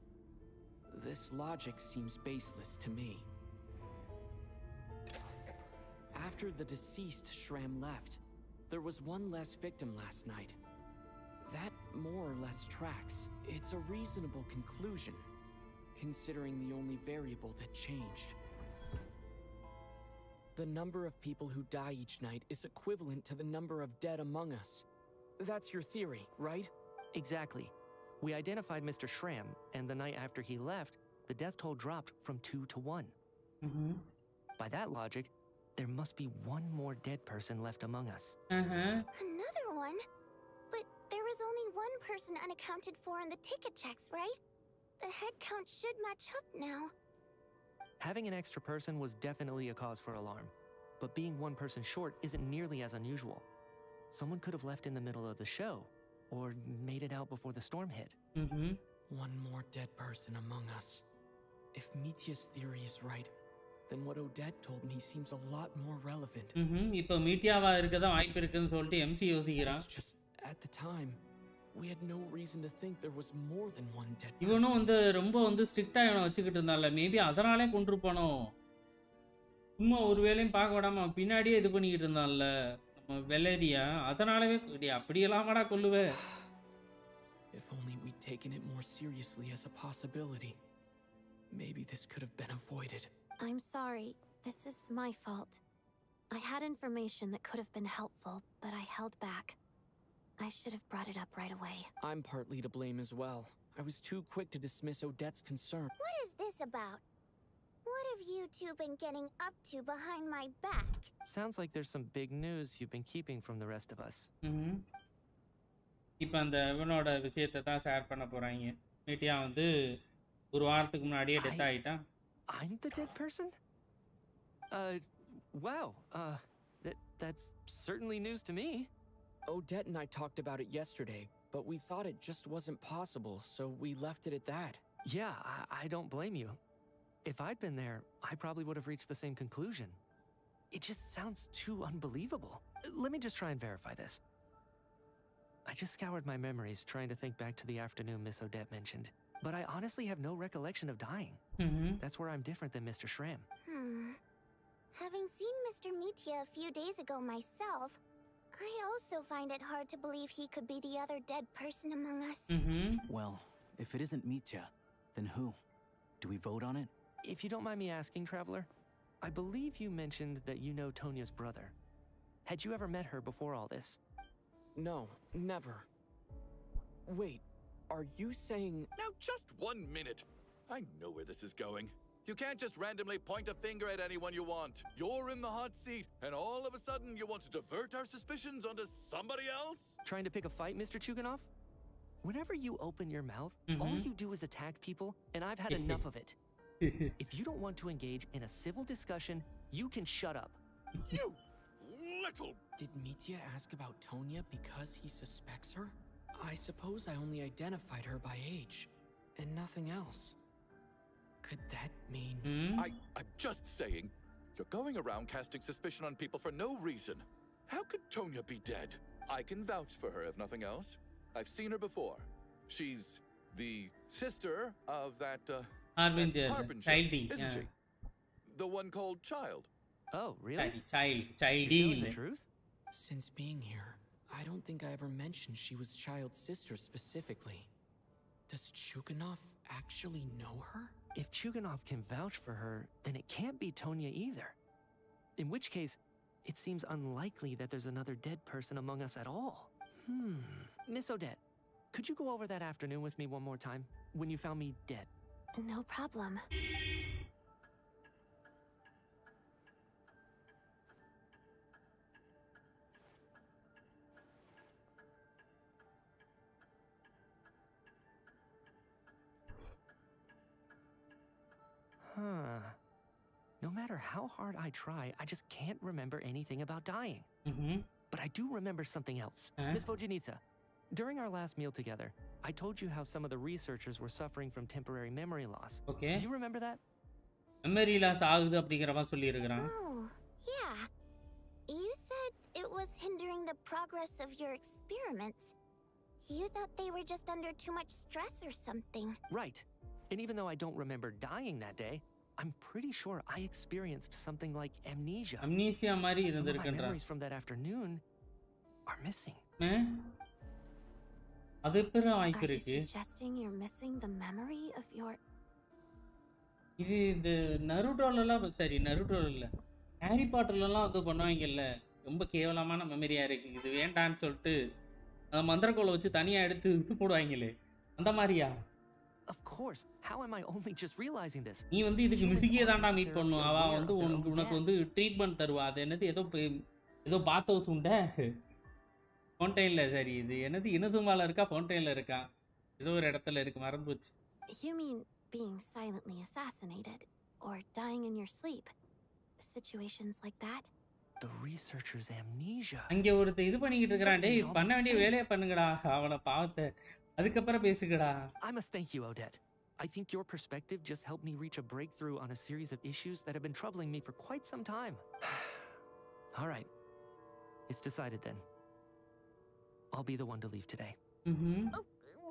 This logic seems baseless to me. After the deceased Shram left, there was one less victim last night. That more or less tracks. It's a reasonable conclusion, considering the only variable that changed. The number of people who die each night is equivalent to the number of dead among us. That's your theory, right? Exactly. We identified Mr. Shram, and the night after he left, the death toll dropped from 2 to 1. By that logic, there must be one more dead person left among us. Another one? But there was only one person unaccounted for in the ticket checks, right? The head count should match up now. Having an extra person was definitely a cause for alarm, but being one person short isn't nearly as unusual. Someone could have left in the middle of the show, or made it out before the storm hit. One more dead person among us. If Mitya's theory is right, then what Odette told me seems a lot more relevant. இப்போ மீட்டியாவா இருக்க தான் வாய்ப்பு இருக்குன்னு சொல்லிட்டு MC யோசிக்கிறான். It's just at the time we had no reason to think there was more than one dead person. இவனும் வந்து ரொம்ப வந்து ஸ்ட்ரிக்ட்டா இவனை வச்சுக்கிட்டு இருந்தான்ல. மேபி அதனாலே கொன்றுப்பானோ. சும்மா ஒரு வேளையும் பார்க்க விடாம பின்னாடியே இது பண்ணிக்கிட்டு இருந்தான்ல. நம்ம வெலேரியா அதனாலவே அப்படியெல்லாமாடா கொல்லுவே. If only we'd taken it more seriously as a possibility. Maybe this could have been avoided. I'm sorry. This is my fault. I had information that could have been helpful, but I held back. I should have brought it up right away. I'm partly to blame as well. I was too quick to dismiss Odette's concern. What is this about? What have you two been getting up to behind my back? Sounds like there's some big news you've been keeping from the rest of us. இப்போ அந்த இவனோட விஷயத்தை தான் share பண்ண போறாங்க. மீட்டியா வந்து ஒரு வாரத்துக்கு முன்னாடியே டெத் ஆயிட்டான். I'm the dead person? Wow. That's certainly news to me. Odette and I talked about it yesterday, but we thought it just wasn't possible, so we left it at that. Yeah, I don't blame you. If I'd been there, I probably would have reached the same conclusion. It just sounds too unbelievable. Let me just try and verify this. I just scoured my memories trying to think back to the afternoon Miss Odette mentioned, but I honestly have no recollection of dying. That's where I'm different than Mr. Shram. Having seen Mr. Mitya a few days ago myself, I also find it hard to believe he could be the other dead person among us. Well, if it isn't Mitya, then who? Do we vote on it? If you don't mind me asking, Traveler, I believe you mentioned that you know Tonya's brother. Had you ever met her before all this? No, never. Wait, are you saying... Now just 1 minute. I know where this is going. You can't just randomly point a finger at anyone you want. You're in the hot seat, and all of a sudden you want to divert our suspicions onto somebody else? Trying to pick a fight, Mr. Chuganov? Whenever you open your mouth, all you do is attack people, and I've had enough of it. If you don't want to engage in a civil discussion, you can shut up. You little... Did Mitya ask about Tonya because he suspects her? I suppose I only identified her by age, and nothing else. Could that mean... I'm just saying, you're going around casting suspicion on people for no reason. How could Tonya be dead? I can vouch for her, if nothing else. I've seen her before. She's the sister of that Harbinger, isn't she? The one called Child. Oh, really? Child. You're telling the truth? Since being here, I don't think I ever mentioned she was Child's sister specifically. Does Chuganov actually know her? If Chuganov can vouch for her, then it can't be Tonya either. In which case, it seems unlikely that there's another dead person among us at all. Miss Odette, could you go over that afternoon with me one more time, when you found me dead? No problem. No matter how hard I try, I just can't remember anything about dying. But I do remember something else. Miss Vojanitsa, during our last meal together, I told you how some of the researchers were suffering from temporary memory loss. Okay. Do you remember that? Memory loss ஆகுது அப்படிங்கறவா சொல்லி இருக்கான். Oh, yeah. You said it was hindering the progress of your experiments. You thought they were just under too much stress or something. Right. And even though I don't remember dying that day, I'm pretty sure I experienced something like amnesia. Amnesia மாதிரி Some of my இருந்திருக்குன்றா. memories from that afternoon are missing. அது எப்பற வாய்ப்பு Are you இருக்கு? suggesting you're missing the memory of your... இது இந்த நருட்டோலலாம் சரி நருட்டோல இல்ல. Harry பாட்டர்லலாம் அது பண்ணுவாங்கல்ல. ரொம்ப கேவலமான மெமரியா இருக்கு. இது வேண்டாம்னு சொல்லிட்டு அந்த மந்திரக்கோலை வச்சு தனியா எடுத்து இது போடுவாங்களே. அந்த மாதிரியா? Of course. How am I only just realizing this? நீ வந்து இதுக்கு மிசிகியே தான்டா மீட் பண்ணும். அவ வந்து உனக்கு வந்து ட்ரீட்மென்ட் தருவா. அது என்னது ஏதோ பாத் ஹவுஸ் உண்ட ஃபவுண்டைன்ல சரி இது என்னது இனசுமால இருக்கா ஃபவுண்டைன்ல இருக்கா ஏதோ ஒரு இடத்துல இருக்கு மறந்து போச்சு. You mean being silently assassinated or dying in your sleep? Situations like that? The researcher's amnesia. அங்க ஒருத்த இது பண்ணிக்கிட்டு இருக்கறான். டேய் பண்ண வேண்டிய வேலையை பண்ணுங்கடா. அவன பாவத்தை அதுக்கப்புறம் பேசுங்கடா. I must thank you, Odette. I think your perspective just helped me reach a breakthrough on a series of issues that have been troubling me for quite some time. All right. It's decided then. I'll be the one to leave today. Oh,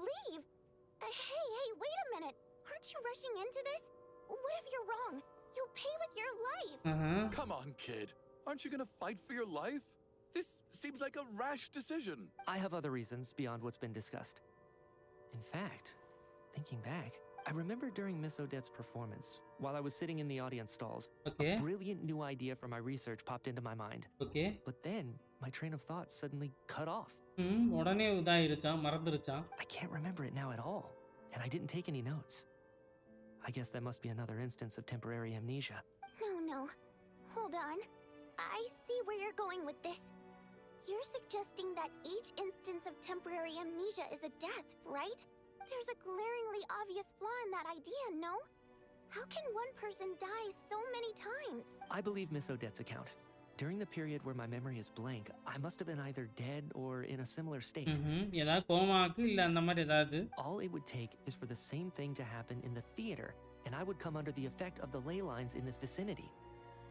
leave? Hey, wait a minute. Aren't you rushing into this? What if you're wrong? You'll pay with your life. Come on, kid. Aren't you gonna fight for your life? This seems like a rash decision. I have other reasons beyond what's been discussed. In fact, thinking back, I remember during Miss Odette's performance, while I was sitting in the audience stalls, Okay. a brilliant new idea from my research popped into my mind. Okay. But then, my train of thought suddenly cut off. உடனே இதாயிருச்சான், மறந்துருச்சான். I can't remember it now at all, and I didn't take any notes. I guess that must be another instance of temporary amnesia. No. Hold on. I see where you're going with this. You're suggesting that each instance of temporary amnesia is a death, right? There's a glaringly obvious flaw in that idea, no? How can one person die so many times? I believe Miss Odette's account. During the period where my memory is blank, I must have been either dead or in a similar state. ஏதாவது கோமாக்கு இல்ல அந்த மாதிரி ஏதாவது. All it would take is for the same thing to happen in the theater, and I would come under the effect of the ley lines in this vicinity.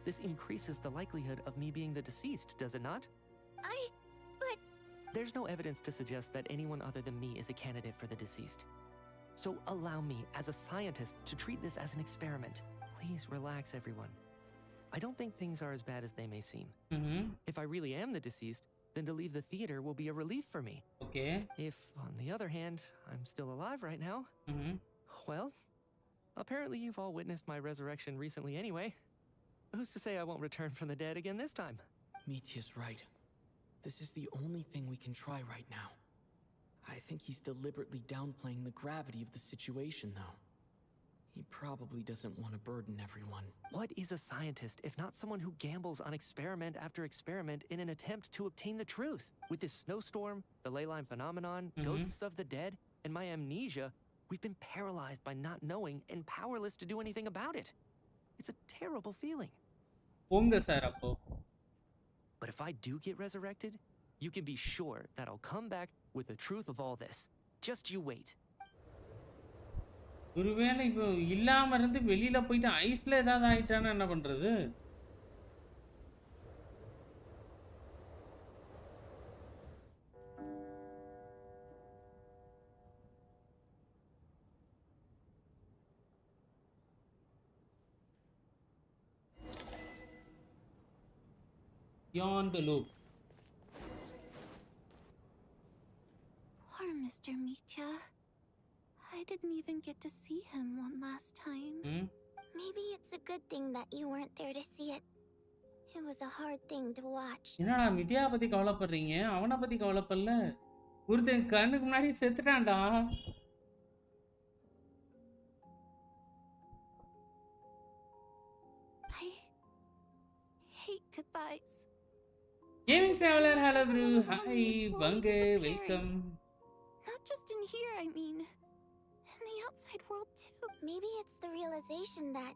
This increases the likelihood of me being the deceased, does it not? But... There's no evidence to suggest that anyone other than me is a candidate for the deceased. So allow me, as a scientist, to treat this as an experiment. Please relax, everyone. I don't think things are as bad as they may seem. If I really am the deceased, then to leave the theater will be a relief for me. Okay. If, on the other hand, I'm still alive right now, well, apparently you've all witnessed my resurrection recently anyway. Who's to say I won't return from the dead again this time? Mitya's right. This is the only thing we can try right now. I think he's deliberately downplaying the gravity of the situation, though. He probably doesn't want to burden everyone. What is a scientist if not someone who gambles on experiment after experiment in an attempt to obtain the truth? With this snowstorm, the ley line phenomenon, ghosts of the dead, and my amnesia, we've been paralyzed by not knowing and powerless to do anything about it. It's a terrible feeling. But if I do get resurrected, you can be sure that I'll come back with the truth of all this. Just you wait. ஒருவேளை இப்போ இல்லாம இருந்து வெளியில போயிட்டு ஐஸ்ல ஏதாவது ஆயிட்டானா என்ன பண்றது? Beyond the loop. Poor Mr. Mitya. I didn't even get to see him one last time. Maybe it's a good thing that you weren't there to see it. It was a hard thing to watch. என்னடா media பத்தி கவலைப்படுறீங்க? அவனை பத்தி கவலைப்படல. ஒருத்தன் கண்ணுக்கு முன்னாடி செத்துட்டான்டா. I hate goodbyes. Gaming Traveler, hello bro. Hi, Benq, welcome. Not just in here, I mean. In the outside world too. Maybe it's the realization that,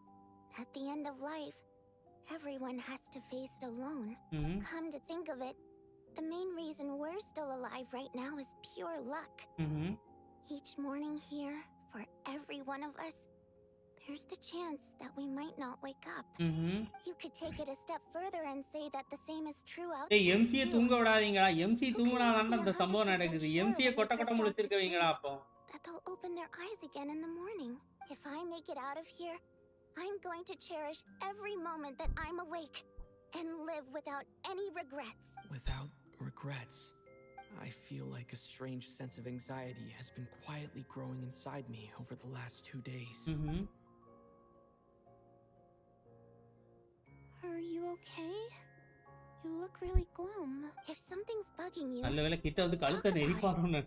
at the end of life, everyone has to face it alone. Come to think of it, the main reason we're still alive right now is pure luck. Each morning here, for every one of us, there's the chance that we might not wake up. You could take it a step further and say that the same is true out there. MC தூங்க விடாதீங்கடா. MC தூங்குனாதான் அந்த சம்பவம் நடக்குது. MC கொட்ட கொட்ட முழிச்சிருக்கவீங்களா அப்போ? That they'll open their eyes again in the morning. If I make it out of here, I'm going to cherish every moment that I'm awake and live without any regrets. Without regrets? I feel like a strange sense of anxiety has been quietly growing inside me over the last 2 days. Are you okay? You look really glum. If something's bugging you, நல்ல வேளை கிட்ட வந்து கழுத்தை நெரிப்பாரோன்னு.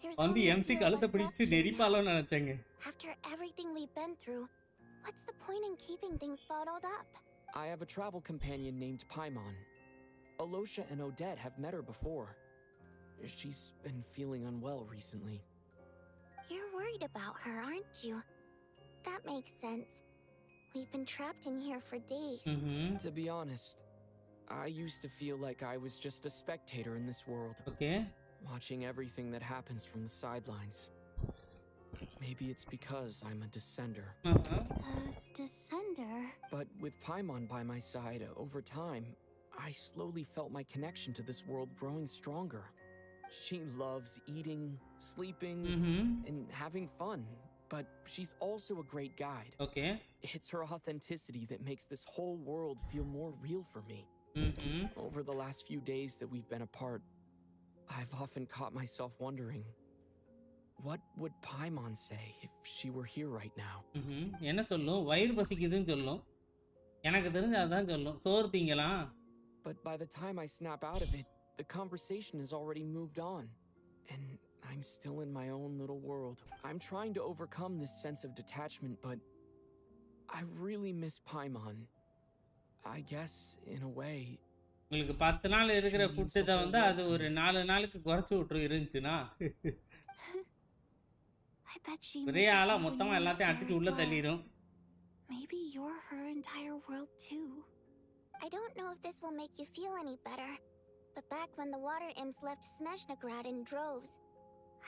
there's வந்து only a MC few of கழுத்தை us பிடிச்சு left here நெரிப்பாலோன்னு நினைச்சேங்க. now. After everything we've been through, what's the point in keeping things bottled up? I have a travel companion named Paimon. Alosha and Odette have met her before. She's been feeling unwell recently. You're worried about her, aren't you? That makes sense. We've been trapped in here for days. To be honest, I used to feel like I was just a spectator in this world. Okay. Watching everything that happens from the sidelines. Maybe it's because I'm a descender. A descender? But with Paimon by my side, over time, I slowly felt my connection to this world growing stronger. She loves eating, sleeping, and having fun, but she's also a great guide. Okay. It's her authenticity that makes this whole world feel more real for me. Over the last few days that we've been apart, I've often caught myself wondering, what would Paimon say if she were here right now? என்ன சொல்லும்? வயிறு பசிக்குதுன்னு சொல்லும். எனக்கு தெரிஞ்ச அதான் சொல்லும். சோறு திங்கலாம். But by the time I snap out of it, the conversation has already moved on, and I'm still in my own little world. I'm trying to overcome this sense of detachment, but I really miss Paimon. I guess, in a way, உங்களுக்கு 10 நாள் இருக்கிற food தான் வந்து அது ஒரு 4 நாளுக்கு குறைச்சு விட்டுரு இருந்துச்சுனா I bet she ஒரே ஆளா மொத்தமா எல்லாத்தையும் அடிச்சு உள்ள தள்ளிரும். Maybe you're her entire world too. I don't know if this will make you feel any better, but back when the water imps left Snezhnagrad in droves,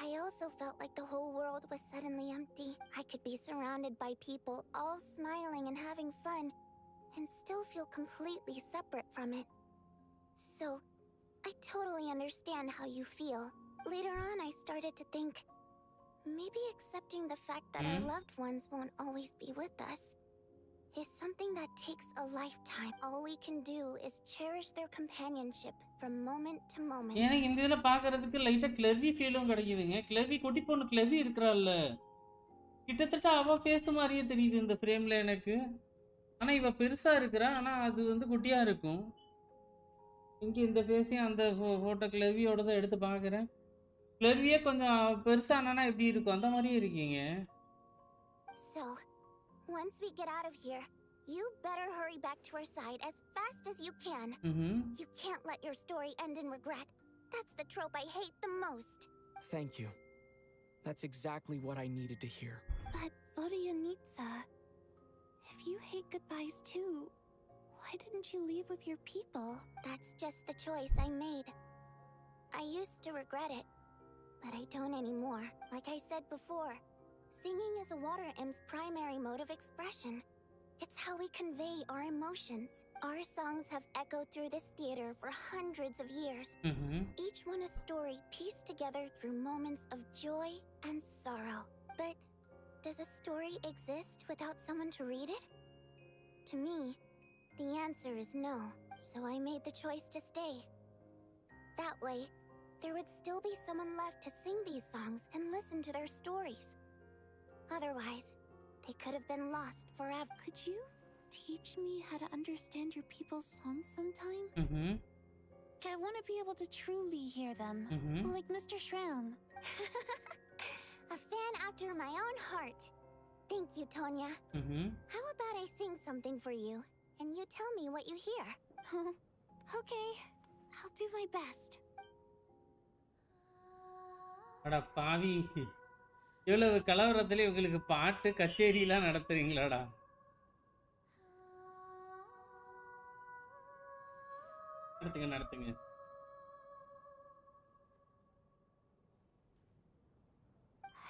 I also felt like the whole world was suddenly empty. I could be surrounded by people, all smiling and having fun, and still feel completely separate from it. So, I totally understand how you feel. Later on, I started to think, maybe accepting the fact that our loved ones won't always be with us is something that takes a lifetime. All we can do is cherish their companionship from moment to moment. எனக்கு இந்த இதெல்லாம் பார்க்கிறதுக்கு லைட்டா கிளர்வி ஃபீலும் கிடைக்குதுங்க. கிளர்வி குட்டி பொண்ணு கிளர்வி இருக்கறாள்ல. கிட்டத்தட்ட அவ ஃபேஸ் மாதிரியே தெரியுது இந்த ஃப்ரேம்ல எனக்கு. ஆனா இவ பெருசா இருக்கறா. ஆனா அது வந்து குட்டியா இருக்கும். இங்க இந்த ஃபேஸையும் அந்த போட்டோ கிளர்வியோட தான் எடுத்து பார்க்கறேன். கிளர்வியே கொஞ்சம் பெருசானா எப்படி இருக்கும் அந்த மாதிரியே இருக்கீங்க. So, once we get out of here, you better hurry back to our side as fast as you can. You can't let your story end in regret. That's the trope I hate the most. Thank you. That's exactly what I needed to hear. But Vodyanitsa, if you hate goodbyes too, why didn't you leave with your people? That's just the choice I made. I used to regret it, but I don't anymore. Like I said before, singing is a water imp's primary mode of expression. It's how we convey our emotions. Our songs have echoed through this theater for hundreds of years. Each one a story pieced together through moments of joy and sorrow. But does a story exist without someone to read it? To me, the answer is no. So I made the choice to stay. That way, there would still be someone left to sing these songs and listen to their stories. Otherwise, they could have been lost forever. Could you teach me how to understand your people's songs sometime? I want to be able to truly hear them, like Mr. Shram. A fan after my own heart. Thank you, Tonya. How about I sing something for you, and you tell me what you hear? Okay, I'll do my best. அட பாவி, இவ்வளவு கலவரத்துல உங்களுக்கு பாட்டு கச்சேரிலாம் நடத்துறீங்களாடா? நடத்துங்க.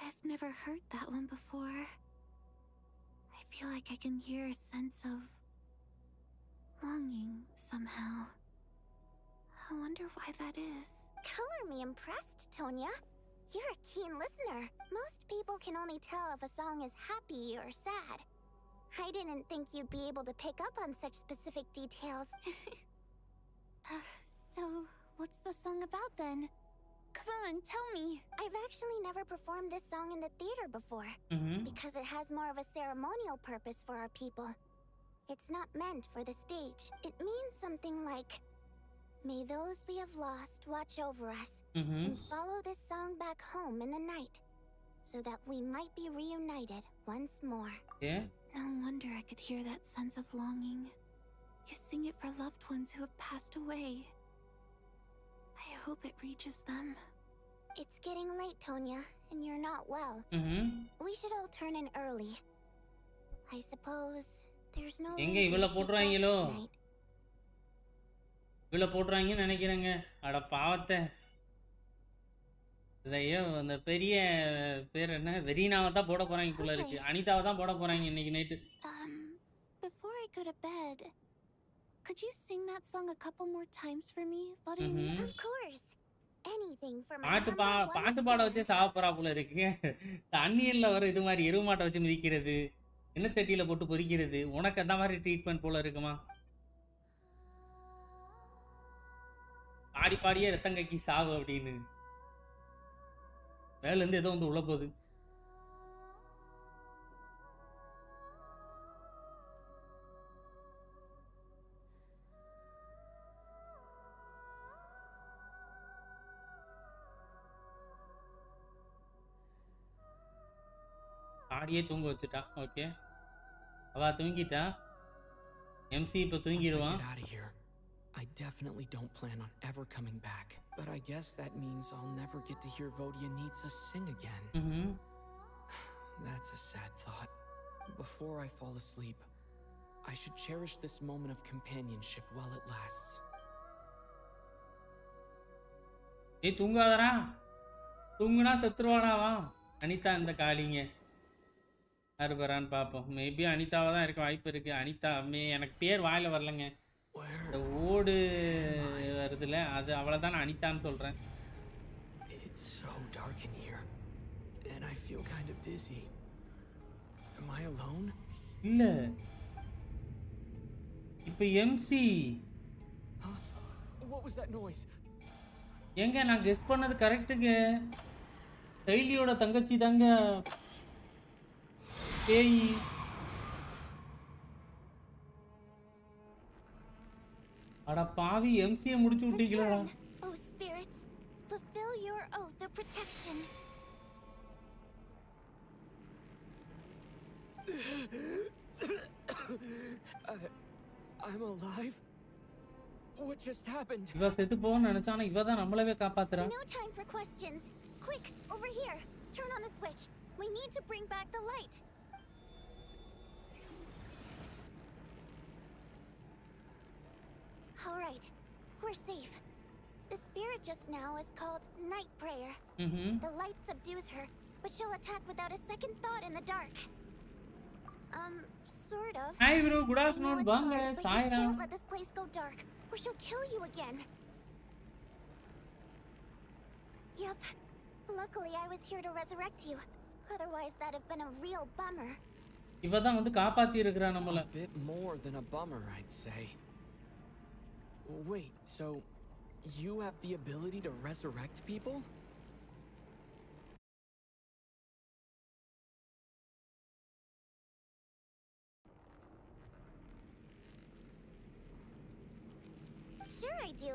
I've never heard that one before. I feel like I can hear a sense of longing somehow. I wonder why that is. Color me impressed, Tonya. You're a keen listener. Most people can only tell if a song is happy or sad. I didn't think you'd be able to pick up on such specific details. So, what's the song about then? Come on, tell me. I've actually never performed this song in the theater before, because it has more of a ceremonial purpose for our people. It's not meant for the stage. It means something like, may those we have lost watch over us, and follow this song back home in the night, so that we might be reunited once more. Yeah. No wonder I could hear that sense of longing. You sing it for loved ones who have passed away. I hope it reaches them. It's getting late, Tonya, and you're not well. We should all turn in early. I suppose there's no reason to keep watch tonight. இவ்வளோ போட்டுறாங்கன்னு நினைக்கிறேங்க. அட பாவத்தை. இதையே அந்த பெரிய பேர் என்ன வெரீனாவை தான் போட போறாங்க போல இருக்கு. அனிதாவை தான் போட போறாங்க இன்னைக்கு night. Before I go to bed, could you sing that song a couple more times for me? What do you mean? Of course. Anything for my பாட்டு பாட வச்சே சாவ போறா போல இருக்கு. தண்ணியல்ல வர இது மாதிரி எருவு மாட்டை வச்சு மிதிக்கிறது, எண்ணெய் சட்டியில போட்டு பொரிக்கிறது, உனக்கு அந்த மாதிரி ட்ரீட்மெண்ட் போல இருக்குமா? பாடி பாடியே ரத்தம் கக்கி சாவு அப்படின்னு மேல இருந்து ஏதோ வந்து உள்ள போகுது. ஆடியே தூங்க வச்சுட்டா. ஓகே, அவ தூங்கிட்டா. எம்சி இப்ப தூங்கிடுவான். I definitely don't plan on ever coming back, but I guess that means I'll never get to hear Vodia needs us sing again. That's a sad thought. Before I fall asleep, I should cherish this moment of companionship while it lasts. ஏய் தூங்காதடா, தூங்குனா செத்துருவானாவா அனிதா இந்த காலிங்க. யாரு வரான்னு பார்ப்போம். Maybe அனிதாவா தான் இருக்க வாய்ப்பு இருக்கு. அனிதா எனக்கு பேர் வாயில வரலங்க. இந்த ஓடு வருதுல அது அவளதான் அனிதான்னு சொல்றேன். It's so dark in here and I feel kind of dizzy. Am I alone? இல்ல இப்போ MC. What was that noise? எங்க நான் கெஸ் பண்ணது கரெக்ட்டுங்க. கைலியோட தங்கச்சி தாங்க பேய். அட பாவி, எம்சியை முடிச்சு விட்டீங்களா? Oh spirits, fulfill your oath of protection. I'm alive. What just happened? இவ செத்து போன்னு நினைச்சானா இவ தான் நம்மளவே காப்பாத்துறா. No time for questions. Quick, over here. Turn on the switch. We need to bring back the light. All right, we're safe. The spirit just now is called Night Prayer. The light subdues her, but she'll attack without a second thought in the dark. Sort of. Hi bro, good afternoon. வாங்க Saira. Can't let this place go dark, or she'll kill you again. Yep. Luckily, I was here to resurrect you. Otherwise, that'd have been a real bummer. இவ தான் வந்து காப்பாத்தி இருக்கறா நம்மள. A bit more than a bummer, I'd say. Wait, so you have the ability to resurrect people? Sure I do.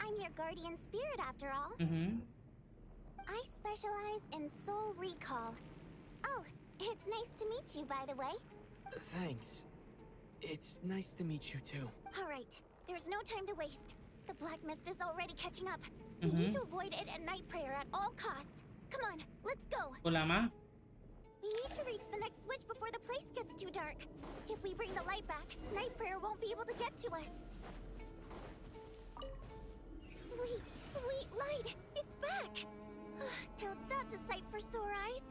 I'm your guardian spirit after all. I specialize in soul recall. Oh, it's nice to meet you, by the way. Thanks. It's nice to meet you too. All right. There's no time to waste. The black mist is already catching up. We need to avoid it at Night Prayer at all costs. Come on, let's go. போலாமா? We need to reach the next switch before the place gets too dark. If we bring the light back, Night Prayer won't be able to get to us. Sweet, sweet light! It's back! Now that's a sight for sore eyes.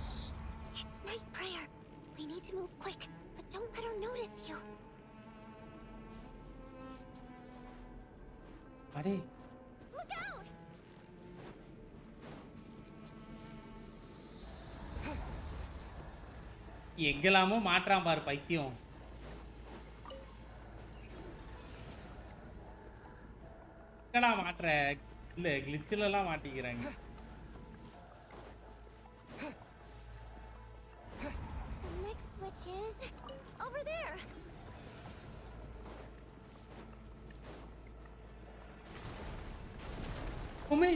Shh! It's Night Prayer. We need to move quick, but don't let her notice you. அடே Look out! எங்கலாமோ மாட்றான் பாரு பைத்தியம். எங்கடா மாட்ற? இல்ல கிளிட்ச்ல எல்லாம் மாட்டிக்கிறாங்க. The next switch is over there. உமே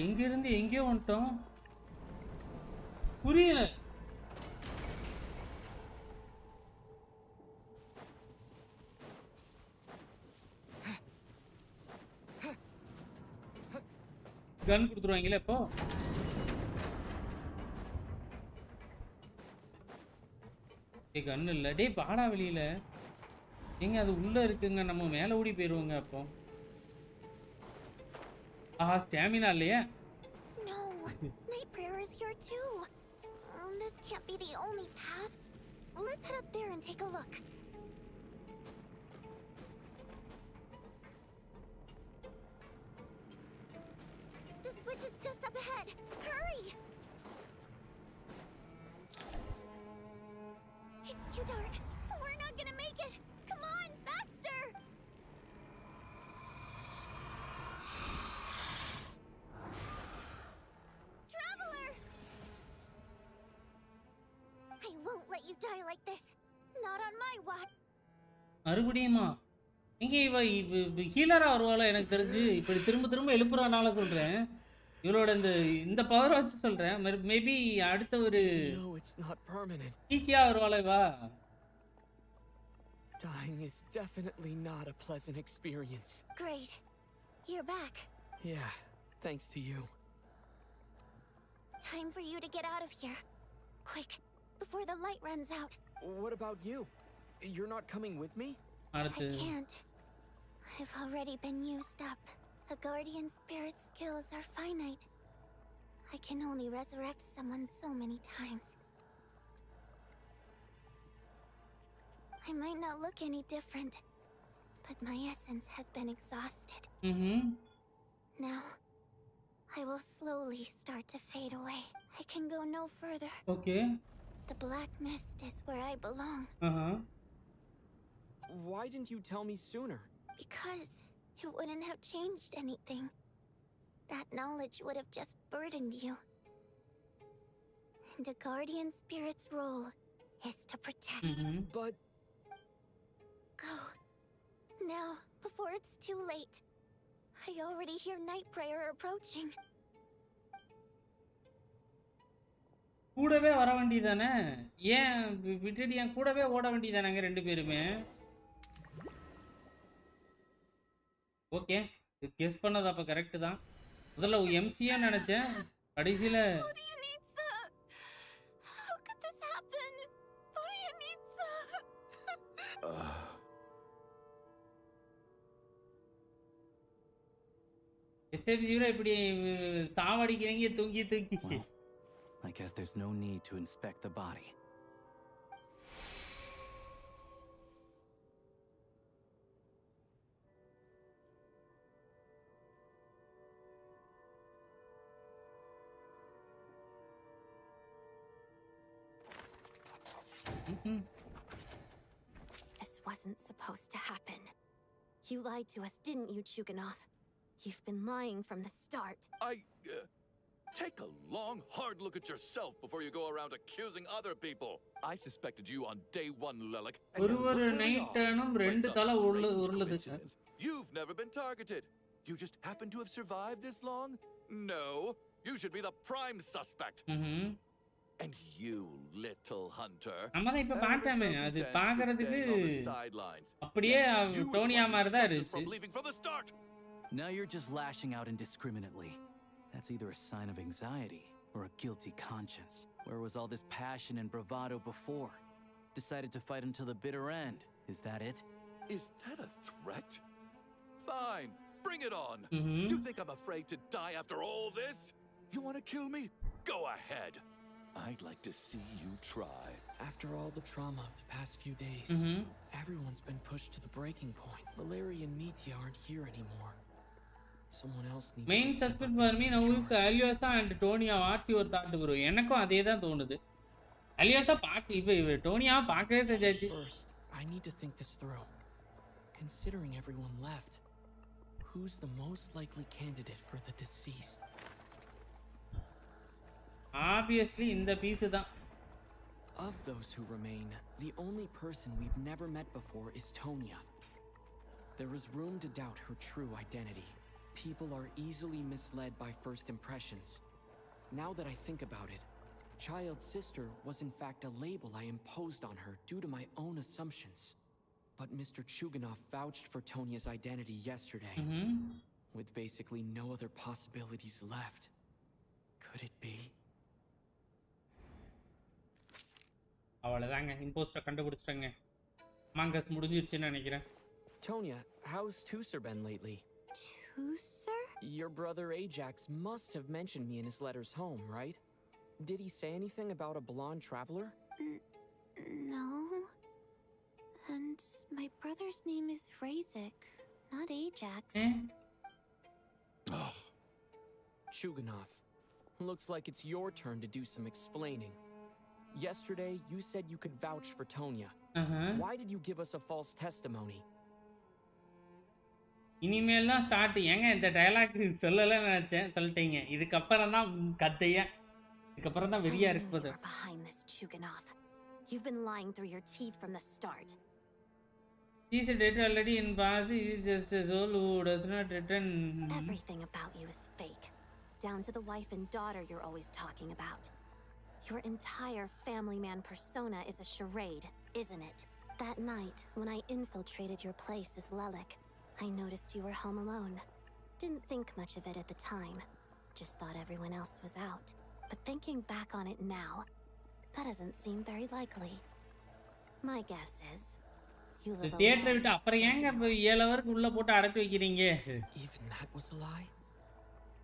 எங்க இருந்து எங்கேயோ வந்துட்டோம். புரியல. கன் கொடுத்துருவாங்களே இப்போ. கன் இல்ல. டேய் பாடா வெளியில. ஏங்க அது உள்ள இருக்குங்க. நம்ம மேல ஓடி போயிருவோங்க அப்போ. ஆஹா ஸ்டாமினா இல்லையா? No, Night Prayer is here too. This can't be the only path. Let's head up there and take a look. The switch is just up ahead. Hurry! It's too dark. We're not gonna make it. Come on, faster! Traveler! I won't let you die like this. Not on my watch. மறுபடியுமா? எங்க இவ ஹீலரா வருவாளா எனக்கு தெரிஞ்சு. இப்படி திரும்ப திரும்ப எழுப்புறனால சொல்றேன். இவளோட இந்த பவர் வச்சு சொல்றேன். மேபி அடுத்த ஒரு டீச்சியா வருவாளா இவா? Dying is definitely not a pleasant experience. Great. You're back. Yeah, thanks to you. Time for you to get out of here. Quick, before the light runs out. What about you? You're not coming with me? I can't. I've already been used up. A guardian spirit's skills are finite. I can only resurrect someone so many times. I might not look any different, but my essence has been exhausted. Now, I will slowly start to fade away. I can go no further. Okay. The black mist is where I belong. Why didn't you tell me sooner? Because it wouldn't have changed anything. That knowledge would have just burdened you. And a guardian spirit's role is to protect. But... Go. Now, before it's too late. I already hear Night Prayer approaching. கூடவே வர வேண்டியதானே? ஏன் விட்டுட்டு ஏன் கூடவே ஓட வேண்டியதானங்க ரெண்டு பேருமே? ஓகே, கெஸ் பண்ணது அப்ப கரெக்ட் தான். முதல்ல எம்சியா நினைச்சேன், கடைசியில எஸ்ஏபிஜில இப்படி சாவடிக்கிறீங்க தூக்கி தூக்கி. I guess there's no need to inspect the body. This wasn't supposed to happen. You lied to us, didn't you, Chuganov? You've been lying from the start. Take a long, hard look at yourself before you go around accusing other people. I suspected you on day one, Lelik. You've never been targeted. You just happen to have survived this long? No, you should be the prime suspect. And you, little hunter. நம்மதான் இப்ப பார்த்தமே, அது பார்க்கிறதுக்கு அப்படியே டோனியா மாதிரி தான் இருக்கு. Now you're just lashing out indiscriminately. That's either a sign of anxiety or a guilty conscience. Where was all this passion and bravado before? Decided to fight until the bitter end. Is that it? Is that a threat? Fine, bring it on. You think I'm afraid to die after all this? You want to kill me? Go ahead. I'd like to see you try. After all the trauma of the past few days, everyone's been pushed to the breaking point. Valeria and Mitya aren't here anymore. Someone else needs main suspect for me now is Alyosha and Tonya. What's your thought, bro? எனக்கும் அதே தான் தோணுது. அலியோசா பாக்க இவ டோனியா பார்க்கவே செஞ்சாச்சு. First, I need to think this through. Considering everyone left, who's the most likely candidate for the deceased? Obviously இந்த piece தான். Of those who remain, the only person we've never met before is Tonya. There is room to doubt her true identity. People are easily misled by first impressions. Now that I think about it, Child's sister was in fact a label I imposed on her due to my own assumptions. But Mr. Chuganov vouched for Tonya's identity yesterday. with basically no other possibilities left. Could it be? அவ்வளவுதாங்க, impostor கண்டுபிடிச்சிட்டங்க. Mongers முடிஞ்சிருச்சுன்னு நினைக்கிறேன். Tonya, how's Tusser been lately? Tusser? Your brother Ajax must have mentioned me in his letters home, right? Did he say anything about a blonde traveler? No. And my brother's name is Razik, not Ajax. Chuganov. Looks like it's your turn to do some explaining. Yesterday, you said you could vouch for Tonya. Why did you give us a false testimony? இனிமேல்லாம் start ஏங்க இந்த dialogue சொல்லல நினைச்சேன், சொல்லிட்டீங்க. இதுக்கப்புறம் தான் கதையா, இதுக்கப்புறம் தான் வெறியா இருக்கு போது. Behind this Chuganov. You've been lying through your teeth from the start. He's dead already in past. He's just a soul who does not return. Everything about you is fake. Down to the wife and daughter you're always talking about. Your entire family man persona is a charade, isn't it? That night, when I infiltrated your place as Lelik, I noticed you were home alone. Didn't think much of it at the time. Just thought everyone else was out. But thinking back on it now, that doesn't seem very likely. My guess is, you live alone. தியேட்டரை விட்டு அப்புறம் ஏங்க 7 ஹவருக்கு உள்ள போட்டு அடைச்சு வைக்கிறீங்க? Even that was a lie.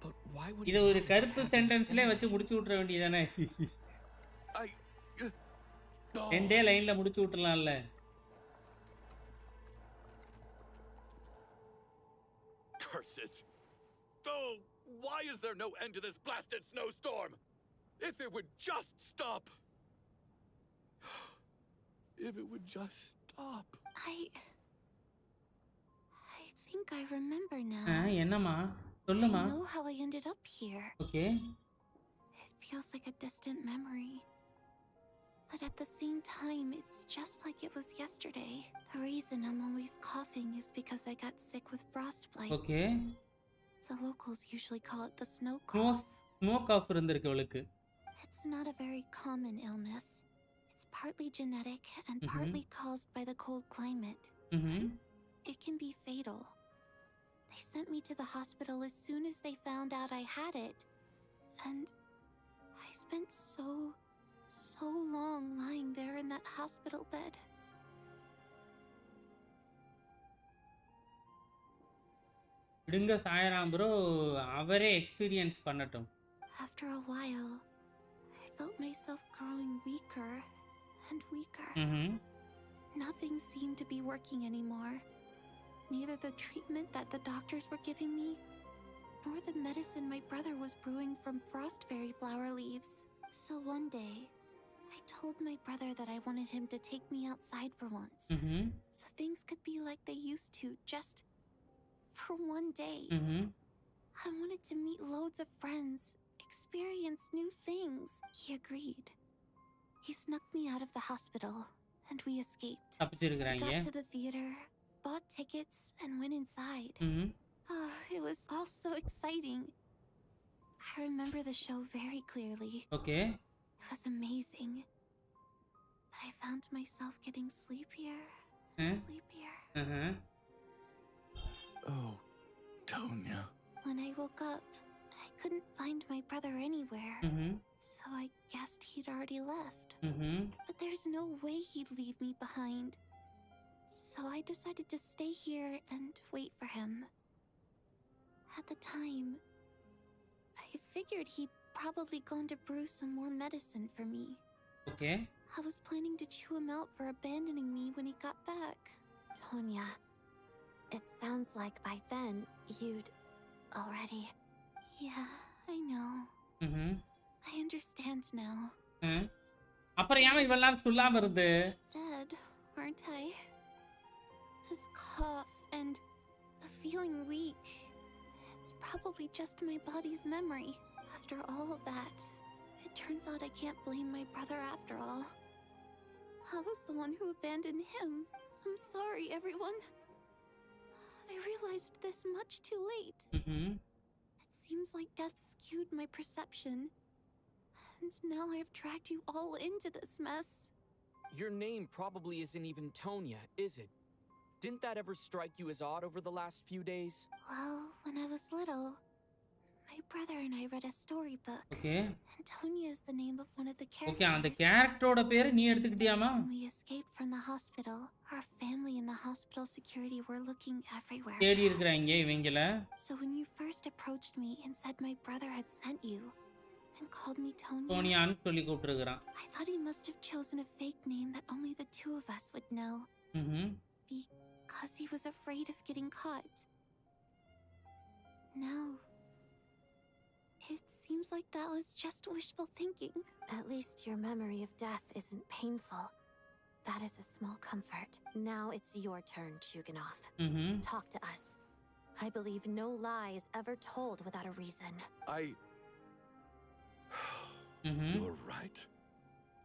But why would இத ஒரு கருப்பு சென்டென்ஸ்லயே வச்சு முடிச்சு விட்டுற வேண்டியதானே? ரெண்டே லைன்ல முடிச்சு விட்டுறலாம்ல. Curses! Oh, why is there no end to this blasted snowstorm? If it would just stop! If it would just stop! I think I remember now. என்னம்மா? சொல்லுமா? I know how I ended up here. Okay. It feels like a distant memory. But at the same time, it's just like it was yesterday. The reason I'm always coughing is because I got sick with frostbite. Okay. The locals usually call it the snow cough. Snow cough இருந்திருக்கு அவளுக்கு. It's not a very common illness. It's partly genetic and partly caused by the cold climate. It can be fatal. They sent me to the hospital as soon as they found out I had it. And I spent so long lying there in that hospital bed. விடுங்க Sairam bro, அவரே experience பண்ணட்டும். After a while, I felt myself growing weaker and weaker. Nothing seemed to be working anymore. Neither the treatment that the doctors were giving me, nor the medicine my brother was brewing from frost fairy flower leaves. So one day, I told my brother that I wanted him to take me outside for once. So things could be like they used to, just for one day. I wanted to meet loads of friends, experience new things. He agreed. He snuck me out of the hospital, and we escaped. We got to the theater, bought tickets, and went inside. It was all so exciting. I remember the show very clearly. Okay. It was amazing. But I found myself getting sleepier and sleepier. Oh, Tonya. When I woke up, I couldn't find my brother anywhere. So I guessed he'd already left. But there's no way he'd leave me behind. So I decided to stay here and wait for him. At the time, I figured he'd probably gone to brew some more medicine for me. Okay. I was planning to chew him out for abandoning me when he got back. Tonya, it sounds like by then you'd already... Yeah, I know. I understand now. அப்புறம் ஏன் இவ்வளவு நேரம் சொல்லாம இருந்து? Dead, aren't I? His cough and the feeling weak. It's probably just my body's memory. After all of that, it turns out I can't blame my brother after all. I was the one who abandoned him. I'm sorry, everyone. I realized this much too late. It seems like death skewed my perception. And now I've dragged you all into this mess. Your name probably isn't even Tonya, is it? Didn't that ever strike you as odd over the last few days? Well, when I was little, my brother and I read a storybook. Okay. Antonia is the name of one of the characters. Okay, அந்த கேரக்டரோட பேரு நீ எடுத்துக்கிட்டியாமா? When we escaped from the hospital, our family and the hospital security were looking everywhere. தேடி இருக்கறாங்க இவங்கள. So when you first approached me and said my brother had sent you and called me Tonya, சோனியான்னு சொல்லி கூப்பிட்டுருக்கான். I thought he must have chosen a fake name that only the two of us would know. Because he was afraid of getting caught. No. It seems like that was just wishful thinking. At least your memory of death isn't painful. That is a small comfort. Now it's your turn, Chuganov. Talk to us. I believe no lie is ever told without a reason. You're right.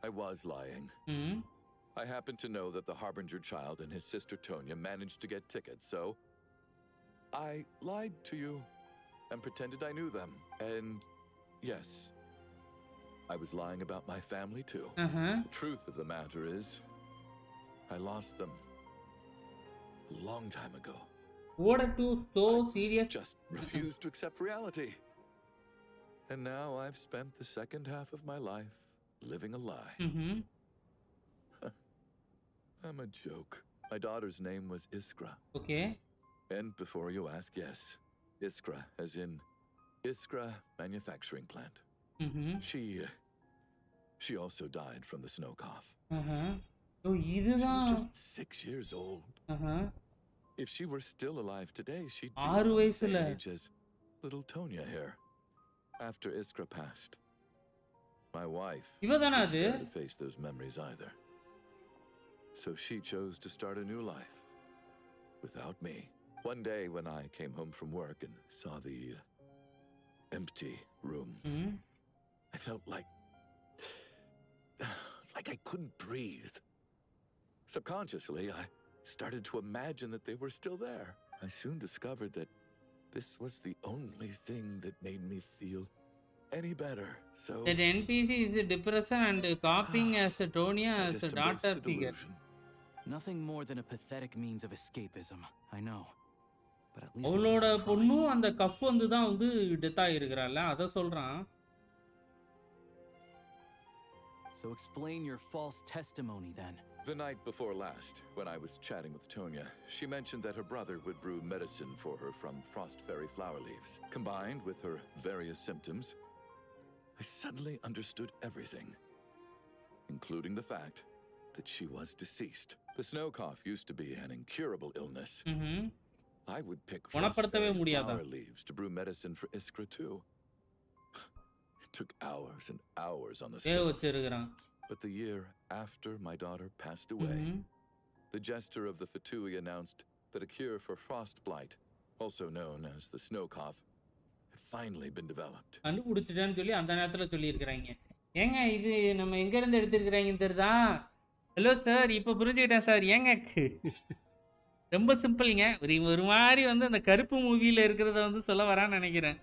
I was lying. I happen to know that the Harbinger child and his sister Tonya managed to get tickets, so I lied to you and pretended I knew them. And yes, I was lying about my family too. The truth of the matter is, I lost them a long time ago. What are you so serious? Just refused to accept reality. And now I've spent the second half of my life living a lie. I'm a joke. My daughter's name was Iskra. Okay. And before you ask, yes, Iskra, as in Iskra Manufacturing Plant. She also died from the snow cough. So she was just 6 years old. If she were still alive today, she'd be the same age as little Tonya here. After Iskra passed, my wife couldn't bear to face those memories either. So she chose to start a new life without me. One day when I came home from work and saw the empty room, I felt like I couldn't breathe. Subconsciously, I started to imagine that they were still there. I soon discovered that this was the only thing that made me feel any better. So that NPC is a depression and copying as a Tonya as a daughter figure. Nothing more than a pathetic means of escapism. I know. But at least அவளோட பொண்ணு அந்த cuff வந்து தான் வந்து death ஆயிருக்கறால அத சொல்றான். So explain your false testimony then. The night before last, when I was chatting with Tonya, she mentioned that her brother would brew medicine for her from frost fairy flower leaves. Combined with her various symptoms, I suddenly understood everything, including the fact that she was deceased. The snow cough used to be an incurable illness. I would pick frost fairy flower leaves to brew medicine for Iskra too. It took hours and hours on the stove. But the year after my daughter passed away, the jester of the Fatui announced that a cure for frost blight, also known as the snow cough, had finally been developed. கண்டுபிடிச்சிட்டேன்னு சொல்லி அந்த நேரத்துல சொல்லி இருக்காங்க. ஏங்க இது நம்ம எங்க இருந்து எடுத்துக்கறாங்க தெரியுதா? ஹலோ சார், இப்போ புரிஞ்சுக்கிட்டேன் சார். ஏங்க ரொம்ப சிம்பிள்ங்க. ஒரு மாதிரி வந்து அந்த கருப்பு மூவில இருக்கிறத வந்து சொல்ல வரான்னு நினைக்கிறேன்.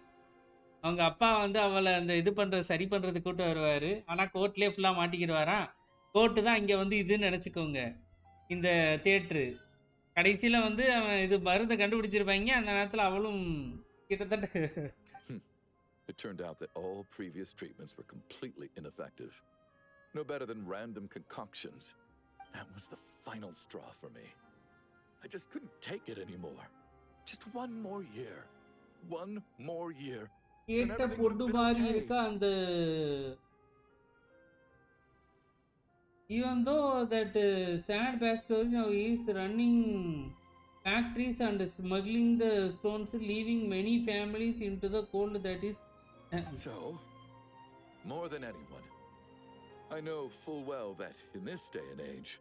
அவங்க அப்பா வந்து அவளை அந்த இது பண்றது சரி பண்றது கூட்டு வருவாரு. ஆனா கோர்ட்லயே ஃபுல்லா மாட்டிக்கிடுவாரா. கோர்ட்டு தான் இங்க வந்து இதுன்னு நினைச்சுக்கோங்க இந்த தியேட்டரு. கடைசியில வந்து அவன் இது மருந்தை கண்டுபிடிச்சிருப்பாங்க. அந்த நேரத்துல அவளும் கிட்டத்தட்ட It turned out that all previous treatments were completely ineffective. No better than random concoctions. That was the final straw for me. I just couldn't take it anymore. Just one more year. One more year. கேட்ட பொண்ணு மாதிரி இருக்கா அந்த. Even though that sad backstory now is running factories and smuggling the stones, leaving many families into the cold that is. So, more than anyone, I know full well that in this day and age,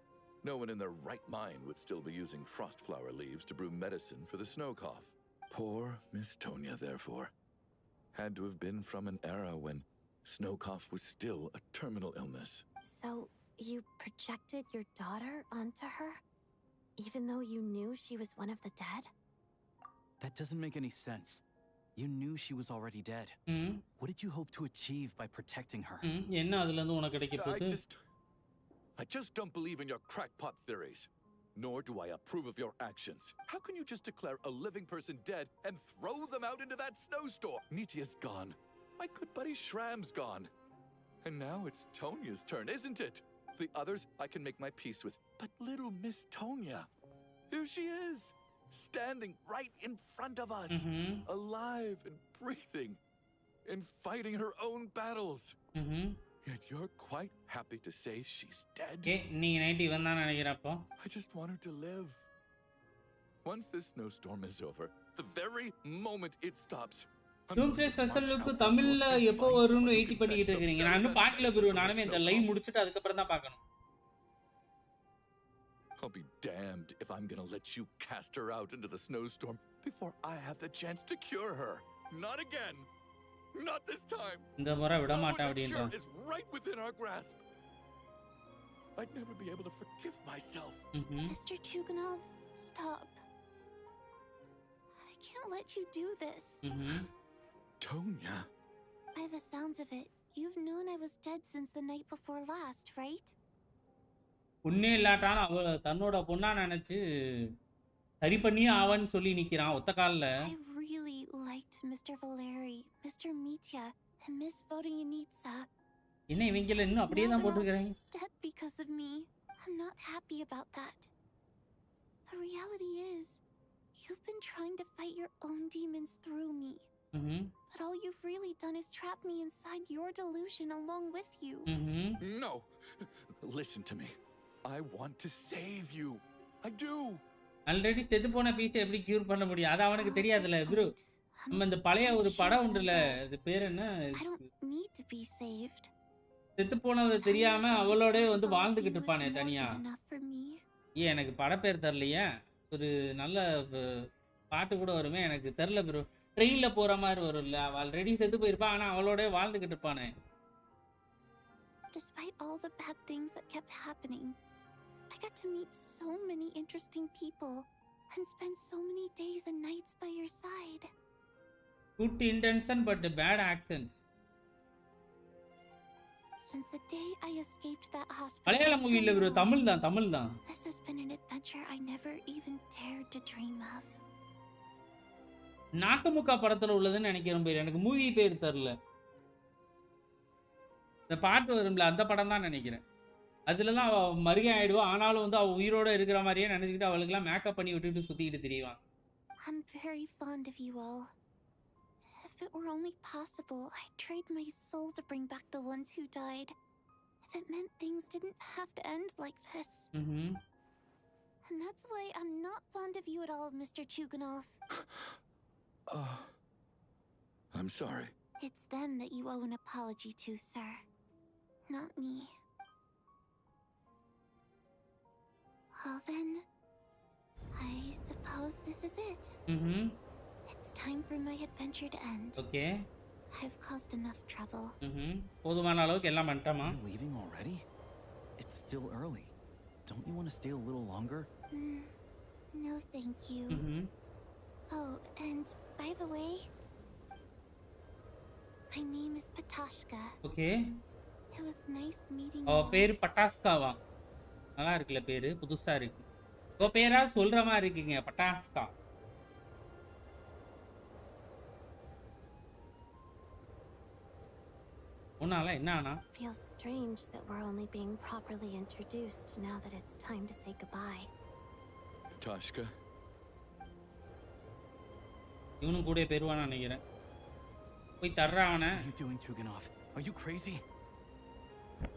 no one in their right mind would still be using frost flower leaves to brew medicine for the snow cough. Poor Miss Tonya, therefore, had to have been from an era when snow cough was still a terminal illness. So, you projected your daughter onto her? Even though you knew she was one of the dead? That doesn't make any sense. You knew she was already dead. What did you hope to achieve by protecting her? என்ன அதுல இருந்து உனக்கு கிடைக்க போகுது? I just don't believe in your crackpot theories. nor do I approve of your actions. How can you just declare a living person dead and throw them out into that snowstorm? Nitya's gone. My good buddy Shram's gone. And now it's Tonya's turn, isn't it? The others I can make my peace with. But little Miss Tonya, here she is, standing right in front of us, alive and breathing, and fighting her own battles. Yet you're quite happy to say she's dead. I just want her to live. Once this snowstorm is over, the very moment it stops, Doomsday special க்கு தமிழ்ல எப்போ வரும்னு wait பண்ணிட்டு இருக்கீங்க. நான் இன்னும் பார்க்கல bro. நானுமே இந்த லைவ் முடிச்சிட்டு அதுக்கு அப்புறம் தான் பார்க்கணும். I'll be damned if I'm gonna let you cast her out into the snowstorm before I have the chance to cure her. Not again. Not this time. இந்த முறை விட மாட்டேன் அப்படின்றான். It's right within our grasp. I'd never be able to forgive myself. Mr. Chuganov, stop. I can't let you do this. Tonya. By the sounds of it, you've known I was dead since the night before last, right? உன்னே இல்லாட்டாலும் அவ தன்னோட பொண்ணா நினைச்சு சரி பண்ணியே ஆவன்னு சொல்லி நிக்கிறான் ஒத்த கால்ல. I really liked Mr. Valeri, Mr. Mitya, and Miss Vodyanitsa. என்ன இவங்கள இன்னும் அப்படியே தான் போட்டுக்கறாங்க. Dead because of me. I'm not happy about that. The reality is, you've been trying to fight your own demons through me. But all you've really done is trap me inside your delusion along with you. No. Listen to me. I want to save you. I do. Already செத்து போன piece எப்படி cure பண்ண முடியும்? அது அவனுக்கு தெரியாதுல bro. நம்ம இந்த பழைய ஒரு படம் உண்டுல, அது பேர் என்ன? I don't need to be saved. செத்து போனது தெரியாம அவளோட வந்து வாழ்ந்துகிட்டு இருப்பானே தனியா. ஏன் எனக்கு பட பேர் தெரியலையே. ஒரு நல்ல பாட்டு கூட வருமே, எனக்கு தெரியல bro. ட்ரெயின்ல போற மாதிரி வரும்ல, அவ ஆல்ரெடி செத்து போயிருப்பா, ஆனா அவளோட வாழ்ந்துகிட்டு இருப்பானே. Despite all the bad things that kept happening, I got to meet so many interesting people and spend so many days and nights by your side. Good intention but bad actions. Since the day I escaped that hospital. மலையாள movie இல்ல bro, Tamil தான். This has been an adventure I never even dared to dream of. நாக்கமுக்கா படத்துல உள்ளதுன்னு நினைக்கிறேன் பேர், எனக்கு movie பேர் தெரியல. இந்த பாட்டு வரும்ல, அந்த படம் தான் நினைக்கிறேன். அதுல தான் அவ மறுகை ஆயிடுவா, ஆனாலும் வந்து அவ உயிரோட இருக்கிற மாதிரியே நினைச்சிட்டு அவளுக்குலாம் மேக்கப் பண்ணி விட்டுட்டு சுத்திட்டு திரிவான். I'm very fond of you all. If it were only possible, I'd trade my soul to bring back the ones who died. If it meant things didn't have to end like this. And that's why I'm not fond of you at all, Mr. Chuganov. I'm sorry. It's them that you owe an apology to, sir. Not me. Well then, I suppose this is it. It's time for my adventure to end. Okay. I've caused enough trouble. போதுமான அளவுக்கு எல்லாம் பண்ணிட்டமா? Leaving already? It's still early. Don't you want to stay a little longer? No, thank you. Oh, and by the way, my name is Patashka. Okay. It was nice meeting you. அவ பேரு பட்டாஸ்காவா? நல்லா இருக்குல பேரு, புதுசா இருக்கு. ஓ பேரா சொல்ற மாதிரி இருக்கீங்க, பட்டாஸ்கா. உன்னால என்ன ஆனா? Feels strange that we're only being properly introduced now that it's time to say goodbye. Tashka. இவனும் கூட பேருவானா நினைக்கிறேன். போய் தர்றா அவனை. What are you doing, Chuganov? Are you crazy?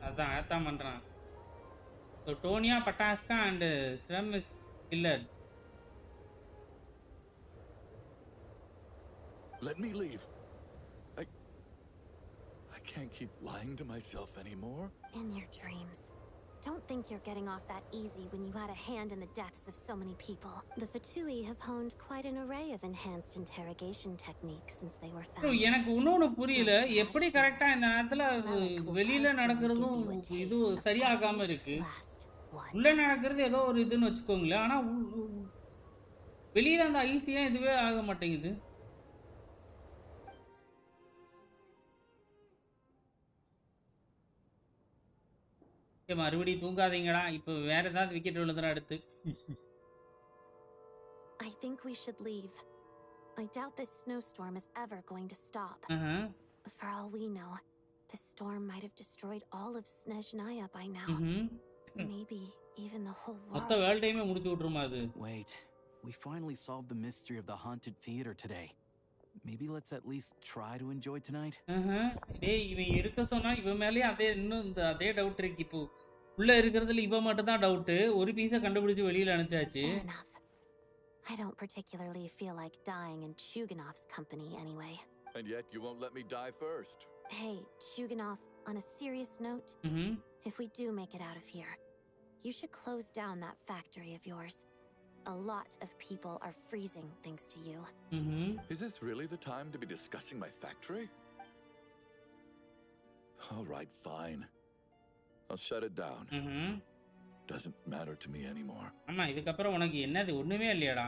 அதான் பண்றான். So Tonya, Pataska and Shram is killer. Let me leave. I can't keep lying to myself anymore. In your dreams. Don't think you're getting off that easy when you had a hand in the deaths of so many people. The Fatui have honed quite an array of enhanced interrogation techniques since they were found. எனக்கு இன்னொன்னு புரியல, எப்படி கரெக்ட்டா இந்த நேரத்துல வெளியில நடக்கிறதும் இது சரியாகாம இருக்கு. உள்ள நடக்கிறது ஏதோ ஒரு இதுன்னு வச்சுக்கோங்களேன், ஆனா வெளியில அந்த ஈஸியா இதுவே ஆக மாட்டேங்குது. ஏய் மறுபடியும் தூங்காதீங்கடா. இப்போ வேற ஏதாவது விக்கெட் விழுந்துறா அடுத்து. I think we should leave. I doubt this snowstorm is ever going to stop. For all we know, this storm might have destroyed all of SNEZHNAYA by now. Maybe even the whole world. மொத்த வேர்ல்டையுமே முடிச்சு விட்டுருமா அது? Wait, we finally solved the mystery of the haunted theater today. Maybe let's at least try to enjoy tonight. டேய் இவன் இருக்க சொன்னா இவன் மேலயே அதே டவுட் இருக்கு. இப்போ உள்ள இருக்கிறதுல இவன் மட்டும் தான் டவுட். ஒரு பீஸை கண்டுபிடிச்சு வெளியில அனுப்பிச்சாச்சு. Fair enough. I don't particularly feel like dying in Chuganov's company anyway. And yet you won't let me die first. Hey, Chuganov, on a serious note, if we do make it out of here, you should close down that factory of yours. A lot of people are freezing thanks to you. Is this really the time to be discussing my factory? All right, fine. I'll shut it down. Doesn't matter to me anymore. அம்மா இதுக்கு அப்புறம் உனக்கு என்னது ஒண்ணுமே இல்லையாடா?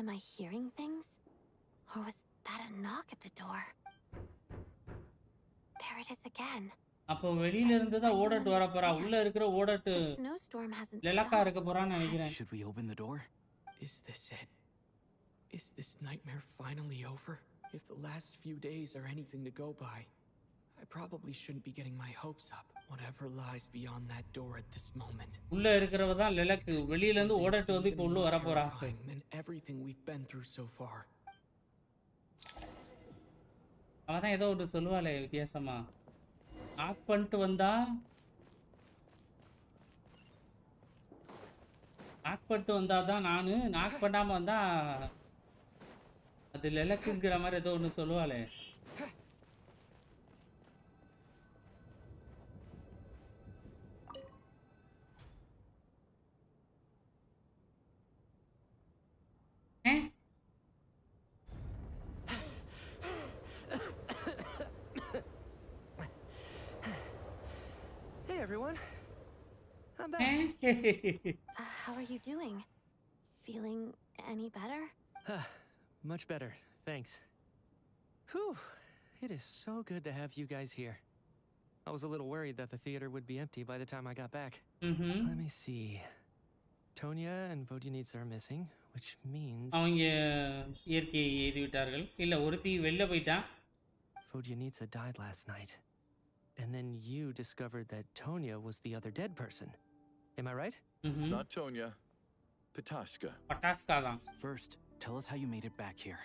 Am I hearing things? Or was that a knock at the door? There it is again. அப்போ வெளியில இருந்து தான் ஓடட்டு வர போறா. உள்ள இருக்கிற ஓடட்டு லெலக்கா இருக்க போறான்னு நினைக்கிறேன். Should we open the door? Is this it? Is this nightmare finally over? If the last few days are anything to go by, I probably shouldn't be getting my hopes up. Whatever lies beyond that door at this moment. உள்ள இருக்கிறவ தான் லெலக்கு. வெளியில இருந்து ஓடட்டு வந்து இப்போ உள்ள வர போறா. Than everything we've been through so far. அவதான் ஏதோ ஒன்று சொல்லுவாளே வித்தியாசமா. நாக் பண்ணிட்டு வந்தா தான் நானு, நாக் பண்ணாம வந்தா அது லெலக்குங்கிற மாதிரி ஏதோ ஒன்று சொல்லுவாளே. Hey everyone, I'm back. How are you doing? Feeling any better? Much better, thanks. Whew, it is so good to have you guys here. I was a little worried that the theater would be empty by the time I got back. Let me see. Tonya and Vodyanitsa are missing, which means... அவங்க இயற்கையை எய்து விட்டார்கள். இல்ல ஒருத்தி வெளில போயிட்டான். Vodyanitsa died last night. And then you discovered that Tonya was the other dead person. Am I right? Not Tonya. Patashka. Patashka தான். First, tell us how you made it back here.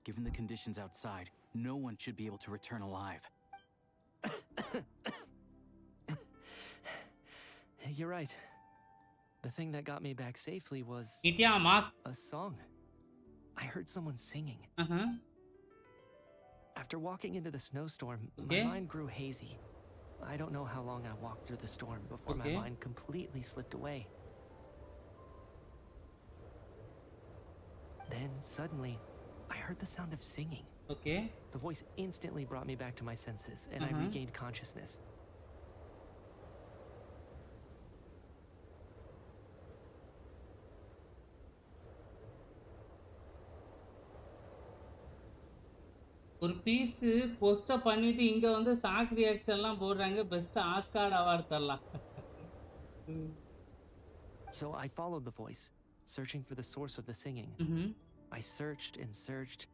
Given the conditions outside, no one should be able to return alive. You're right. The thing that got me back safely was a song. I heard someone singing. After walking into the snowstorm, my mind grew hazy. I don't know how long I walked through the storm before my mind completely slipped away. Then, suddenly, I heard the sound of singing. The voice instantly brought me back to my senses, and I regained consciousness. ஒரு piece post பண்ணிட்டு இங்க வந்து chalk reaction எல்லாம் போடுறாங்க. Best Oscar award தரலாம். So I followed the voice, searching for the source of the singing. I searched and searched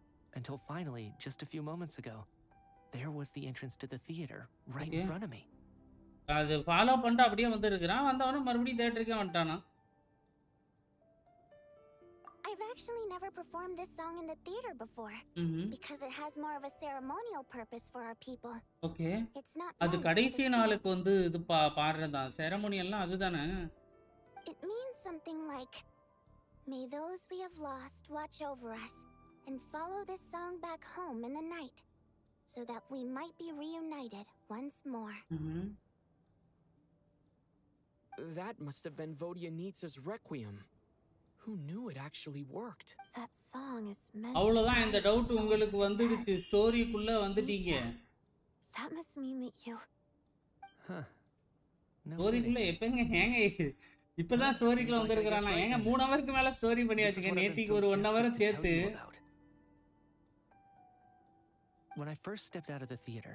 until finally, just a few moments ago, there was the entrance to the theater right in front of me. அது follow பண்ணிட்டு அப்படியே வந்திருக்கான். வந்தவன மறுபடியும் தியேட்டருக்கு வந்துட்டானா. I've actually never performed this song in the theater before because it has more of a ceremonial purpose for our people. Okay. It's not. அது கடைசி நாளுக்கு வந்து இது பாடுறதா செரமோனியல்லாம் அதுதானே. It means something like, may those we have lost watch over us and follow this song back home in the night so that we might be reunited once more. That must have been Vodyanitsa's Requiem. Who knew it actually worked? That song is meant. அவ்வளவுதான் இந்த doubt உங்களுக்கு வந்துடுச்சு. ஸ்டோரிக்குள்ள வந்துட்டீங்க. That must mean that you. ஸ்டோரிக்குள்ள எப்பங்க ஹேங்க இப்பதான் ஸ்டோரிக்குள்ள வந்திருக்கானா? ஏங்க 3 ஹவருக்கு மேல story பண்ணியாச்சுங்க. நேத்திக்கு ஒரு 1 ஹவர் சேர்த்து. When I first stepped out of the theater,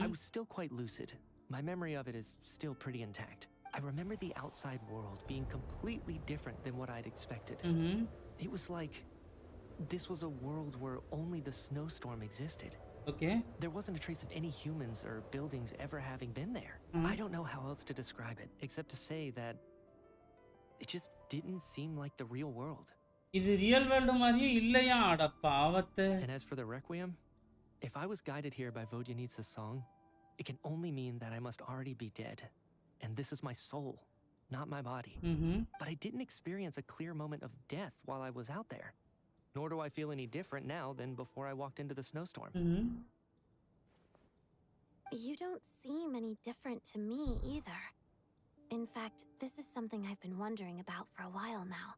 I was still quite lucid. My memory of it is still pretty intact. I remember the outside world being completely different than what I'd expected. It was like this was a world where only the snowstorm existed. Okay. There wasn't a trace of any humans or buildings ever having been there. I don't know how else to describe it, except to say that it just didn't seem like the real world. இது real world மாதிரியே இல்லையா அட பாவத்தை. And as for the Requiem, if I was guided here by Vodyanitsa's song, it can only mean that I must already be dead. And this is my soul, not my body. But I didn't experience a clear moment of death while I was out there. Nor do I feel any different now than before I walked into the snowstorm. You don't seem any different to me either. In fact, this is something I've been wondering about for a while now.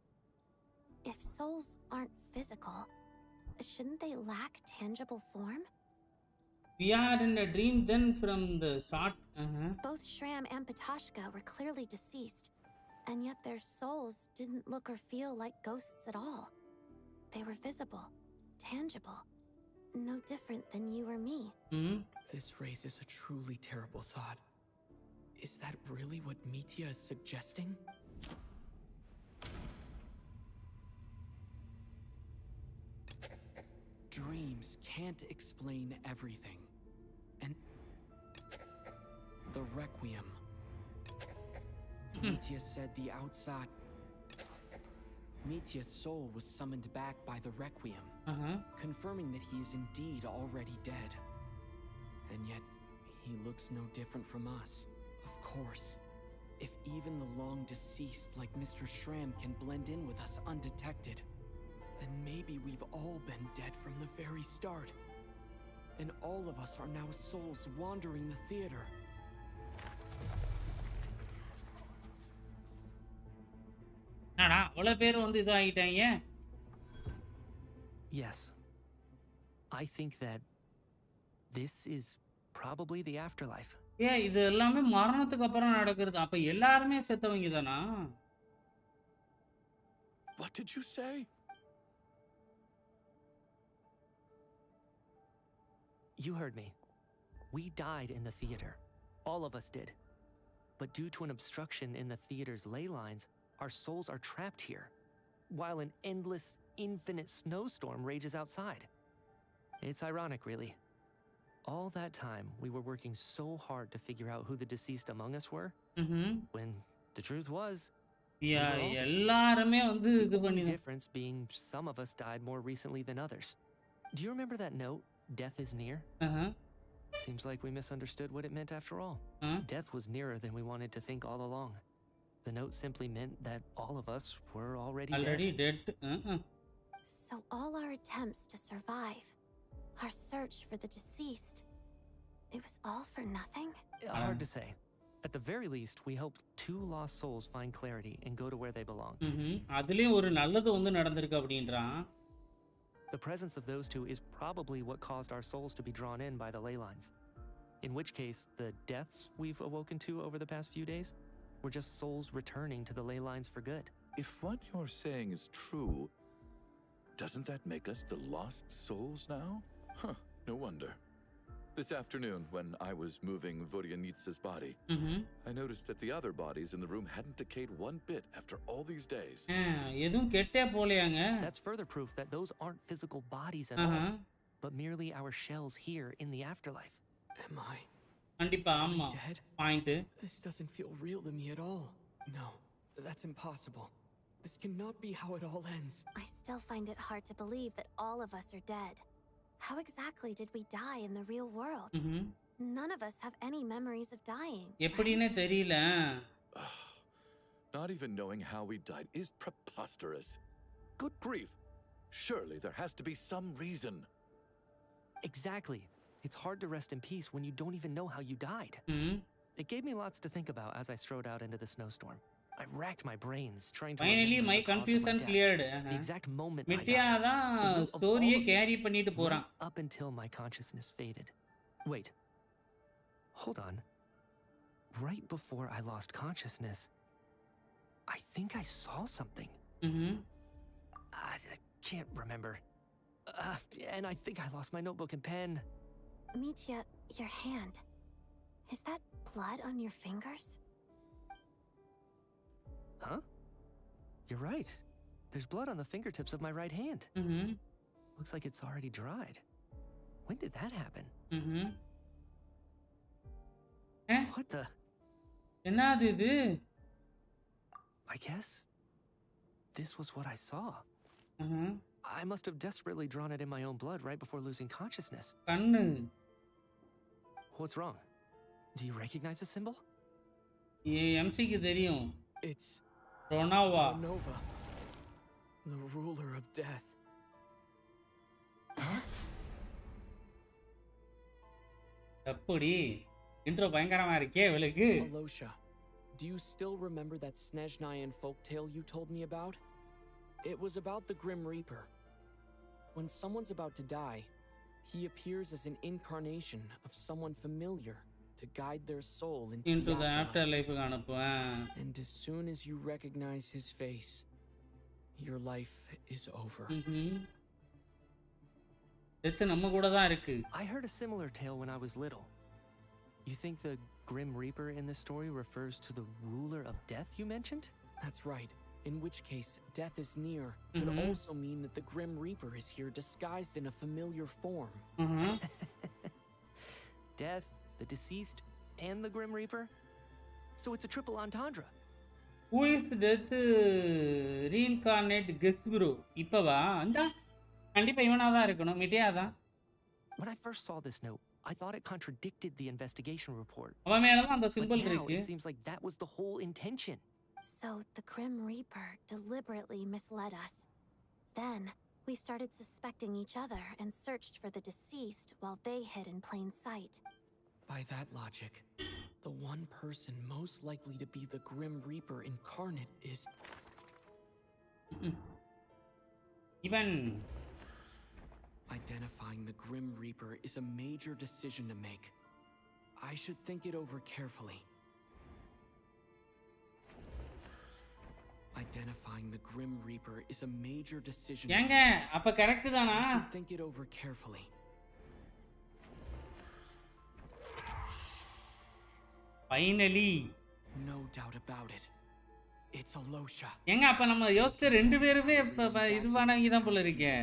If souls aren't physical, shouldn't they lack tangible form? We are in a dream then from the start. Both Shram and Patashka were clearly deceased, and yet their souls didn't look or feel like ghosts at all. They were visible, tangible, no different than you or me. This raises a truly terrible thought. Is that really what Mitya is suggesting? Dreams can't explain everything. And the Requiem. Mitya said the outside. Mitya's soul was summoned back by the Requiem, confirming that he is indeed already dead. And yet, he looks no different from us. Of course, if even the long deceased like Mr. Shram can blend in with us undetected, then maybe we've all been dead from the very start. And all of us are now souls wandering the theater. என்னடா அவ்வளவு பேர் வந்து இதாயிட்டாங்க. Yes. I think that this is probably the afterlife. இது எல்லாமே மரணத்துக்கு அப்புறம் நடக்கிறது. அப்ப எல்லாரும் செத்தவங்க தானா? What did you say? You heard me. We died in the theater. All of us did. But due to an obstruction in the theater's ley lines, our souls are trapped here, while an endless, infinite snowstorm rages outside. It's ironic, really. All that time, we were working so hard to figure out who the deceased among us were, when the truth was, எல்லாருமே வந்து இது the only பண்ணி difference being some of us died more recently than others. Do you remember that note, "Death is near"? Seems like we misunderstood what it meant after all. Death was nearer than we wanted to think all along. The note simply meant that all of us were already dead. So all our attempts to survive, our search for the deceased, it was all for nothing? Hard to say. At the very least, we helped 2 lost souls find clarity and go to where they belong. அதுலயும் ஒரு நல்லது வந்து நடந்திருக்கு அப்படின்றான். The presence of those 2 is probably what caused our souls to be drawn in by the ley lines. In which case, the deaths we've awoken to over the past few days were just souls returning to the ley lines for good. If what you're saying is true, doesn't that make us the lost souls now? Huh, no wonder. This afternoon, when I was moving Vodyanitsa's body, I noticed that the other bodies in the room hadn't decayed one bit after all these days. எதுவும் கெட்டே போலையாங்க. That's further proof that those aren't physical bodies at all, but merely our shells here in the afterlife. Am I கண்டிப்பா ஆமா. dead? Point. This doesn't feel real to me at all. No, that's impossible. This cannot be how it all ends. I still find it hard to believe that all of us are dead. How exactly did we die in the real world? None of us have any memories of dying. எப்படினே தெரியல. Not even knowing how we died is preposterous. Good grief. Surely there has to be some reason. Exactly. It's hard to rest in peace when you don't even know how you died. It gave me lots to think about as I strode out into the snowstorm. I racked my brains trying to Finally my confusion cleared. The exact moment மிட்டியா தான் ஸ்டோரியை carry பண்ணிட்டு போறான். Up until my consciousness faded. Wait. Hold on. Right before I lost consciousness, I think I saw something. I can't remember. And I think I lost my notebook and pen. Mitya, your hand. Is that blood on your fingers? Huh? You're right. There's blood on the fingertips of my right hand. Looks like it's already dried. When did that happen? What the? என்னது இது? I guess this was what I saw. I must have desperately drawn it in my own blood right before losing consciousness. கண்ணு. What's wrong? Do you recognize the symbol? எம்சிக்கு தெரியும். It's Ronova. Nova, the ruler of death. எப்படி? Intro பயங்கரமா இருக்கே இவளுக்கு. Alosha, do you still remember that SNEZHNAYA folktale you told me about? It was about the Grim Reaper. When someone's about to die, he appears as an incarnation of someone familiar to guide their soul into the afterlife. And as soon as you recognize his face, your life is over. I heard a similar tale when I was little. You think the Grim Reaper in this story refers to the ruler of death you mentioned? That's right. In which case, death is near could also mean that the Grim Reaper is here disguised in a familiar form. Death, the deceased, and the Grim Reaper? So it's a triple entendre. Who is the death reincarnate guest bro? இப்பவா? அந்தா கண்டிப்பா இவனா தான் இருக்கணும். மிட்டியா தான். When I first saw this note, I thought it contradicted the investigation report. அவன் மேல தான் அந்த symbol But now இருக்கு. it seems like that was the whole intention. So the Grim Reaper deliberately misled us. Then we started suspecting each other and searched for the deceased while they hid in plain sight. By that logic, the one person most likely to be the Grim Reaper incarnate is... Even identifying the Grim Reaper is a major decision to make. I should think it over carefully. Identifying the Grim Reaper is a major decision. ஏங்க அப்ப correct தானா? I should think it over carefully. Finally. No doubt about it. It's Alosha. ஏங்க அப்ப நம்ம யோசிச்ச ரெண்டு பேருமே இதுவானவங்க தான் போல இருக்கே.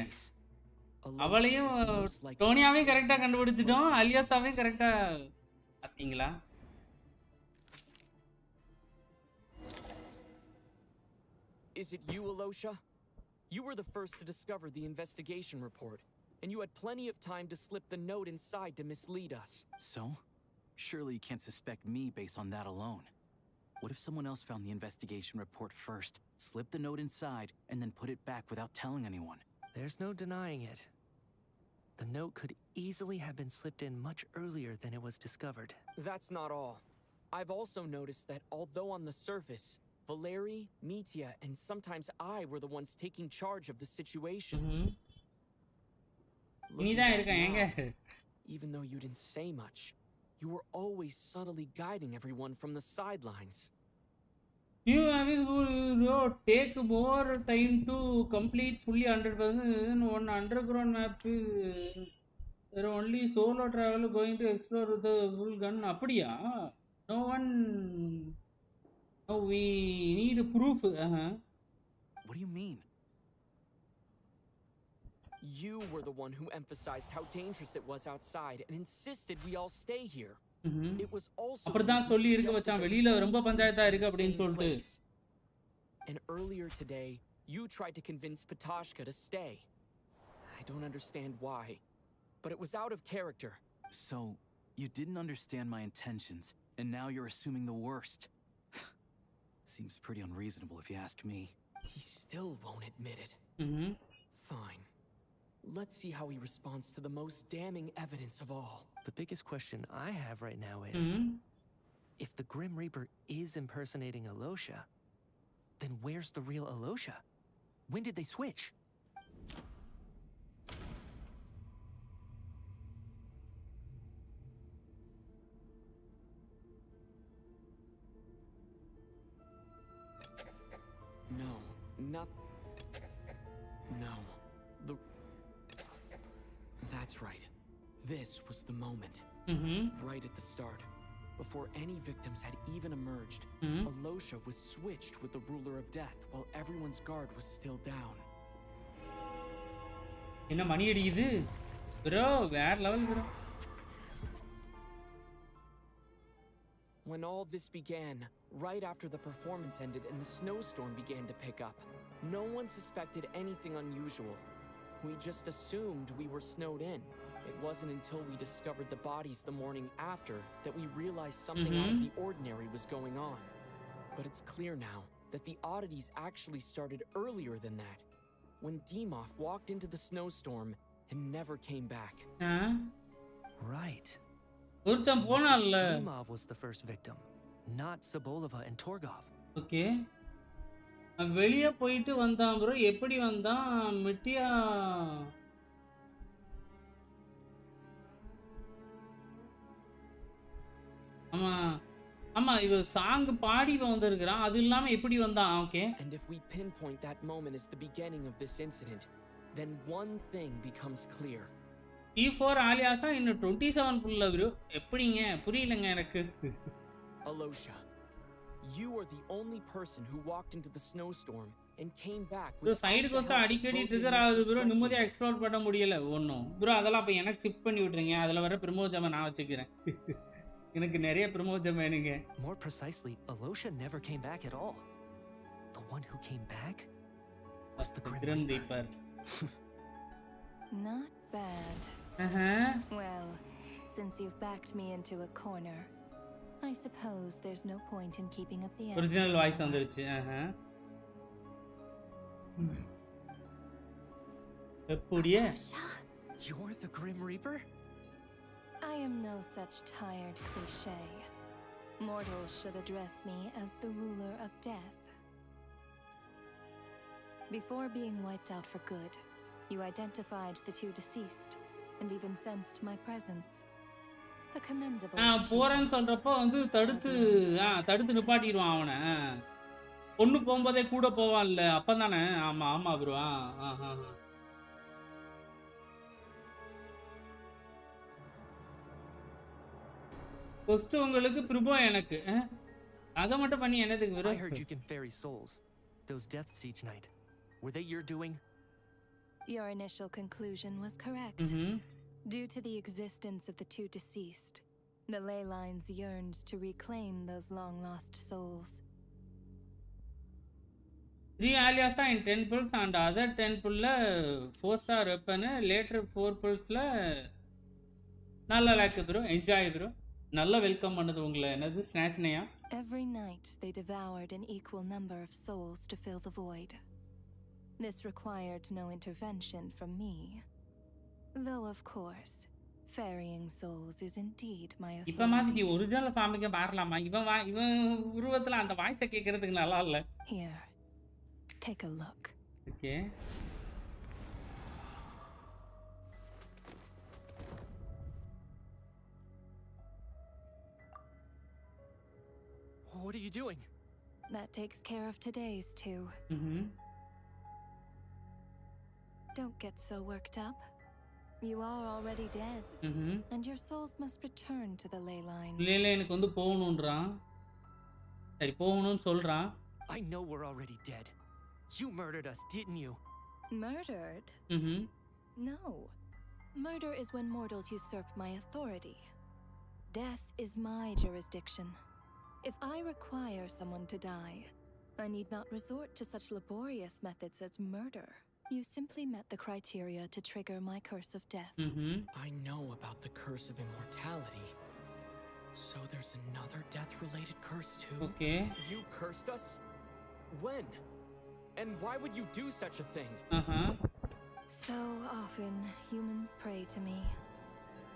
அவளையும் டோனியாவையும் கரெக்டா கண்டுபிடிச்சிட்டோம், அலியாசாவையும் கரெக்டா பாத்தீங்களா? Is it you, Alosha? You were the first to discover the investigation report, and you had plenty of time to slip the note inside to mislead us. So? Surely you can't suspect me based on that alone. What if someone else found the investigation report first, slipped the note inside, and then put it back without telling anyone? There's no denying it. The note could easily have been slipped in much earlier than it was discovered. That's not all. I've also noticed that although on the surface, Valeri, Mitya, and sometimes I were the ones taking charge of the situation. Even though you didn't say much, you were always subtly guiding everyone from the sidelines. You take more time to complete fully 100% one underground map. There are only solo travel going to explore with the full gun. அப்படியா? No one. No, we need proof. What do you mean? You were the one who emphasized how dangerous it was outside and insisted we all stay here. It was also அப்படிதான் சொல்லி இருக்க வச்சான், வெளியில ரொம்ப பஞ்சாயத்தா இருக்கு அப்படினு சொல்லிட்டு. And earlier today, you tried to convince Patashka to stay. I don't understand why, but it was out of character. So, you didn't understand my intentions, and now you're assuming the worst. Seems pretty unreasonable if you ask me. He still won't admit it. Fine. Let's see how he responds to the most damning evidence of all. The biggest question I have right now is, if the Grim Reaper is impersonating Alosha, then where's the real Alosha? When did they switch? No, not... No. That's right. This was the moment. Right at the start. Before any victims had even emerged, Alosha was switched with the ruler of death while everyone's guard was still down. என்ன மணி அடிக்குது bro வேற level bro. When all this began, right after the performance ended and the snowstorm began to pick up, no one suspected anything unusual. We just assumed we were snowed in. It wasn't until we discovered the bodies the morning after that we realized something out of the ordinary was going on. But it's clear now that the oddities actually started earlier than that, when Dimov walked into the snowstorm and never came back. Right. ஒருத்தன் போனான்ல. Dimov was the first victim, not Sobolova and Torgov. Okay. வெளிய போயிட்டு வந்தான் bro. எப்படி வந்தான்? மிட்டியா ஆமா ஆமா இவ song பாடி வந்திருக்கான். அது இல்லாம எப்படி வந்தான்? Okay. And if we pinpoint that moment as the beginning of this incident, then one thing becomes clear. T4 alias இன்னும் 27 புள்ள bro. எப்படிங்க? புரியலங்க எனக்கு. Alosha, you are the only person who walked into the snowstorm and came back bro side ghost அடிக்கடி trigger ஆகுது bro. நிம்மதியா explore பண்ண முடியல ஒண்ணும். bro அதெல்லாம் அப்ப எனக்கு ஷிஃப்ட் பண்ணி விட்டுருங்க. அதுல வர பிரமோஜமா நான் வச்சுக்கிறேன். எனக்கு நிறைய பிரமோஜம் வேணுங்க. More precisely, Alosha never came back at all. The one who came back was the Grim Reaper. Not bad. Well, since you've backed me into a corner, I suppose there's no point in keeping up the end. Original voice வந்துருச்சு. எப்படியே? You're the Grim Reaper? I am no such tired cliché. Mortals should address me as the ruler of death. Before being wiped out for good, you identified the two deceased and even sensed my presence. A commendable. போறேன்னு சொல்றப்ப வந்து தடுத்து நிப்பாட்டிடுவான் அவனை. பொண்ணு போகும்போதே கூட போவான்ல அப்பதானே? ஆமா ஆமா ப்ரோ. ஃபர்ஸ்ட் உங்களுக்கு ப்ரிபோ எனக்கு அத மட்டும் பண்ணி என்னதுக்கு bro? I heard you can ferry souls. Those deaths each night. Were they your doing? Your initial conclusion was correct. Due to the existence of the two deceased, the ley lines yearned to reclaim those long-lost souls. 3 alias in 10 pulls and other 10 pull 4-star weapon later 4 pulls நல்லா like bro. enjoy bro. நல்ல welcome பண்ணது உங்களை. என்னது SNEZHNAYA? Every night they devoured an equal number of souls to fill the void. This required no intervention from me. Though of course, ferrying souls is indeed my authority. இப்ப மாதிரி original ஃபார்முக்கு மாறலாமா? இவன் உருவத்துல அந்த வாய்ஸை கேட்கறதுக்கு நல்லா இல்ல. Here, take a look. Okay. What are you doing? That takes care of today's too. Don't get so worked up. You are already dead. And your souls must return to the ley lines. இல்ல எனக்கு வந்து போகணும்ன்றான். சரி போகணும்னு சொல்றான். I know we're already dead. You murdered us, didn't you? Murdered? No. Murder is when mortals usurp my authority. Death is my jurisdiction. If I require someone to die, I need not resort to such laborious methods as murder. You simply met the criteria to trigger my curse of death. I know about the curse of immortality. So there's another death-related curse too? Okay. You cursed us? When? And why would you do such a thing? So often, humans pray to me,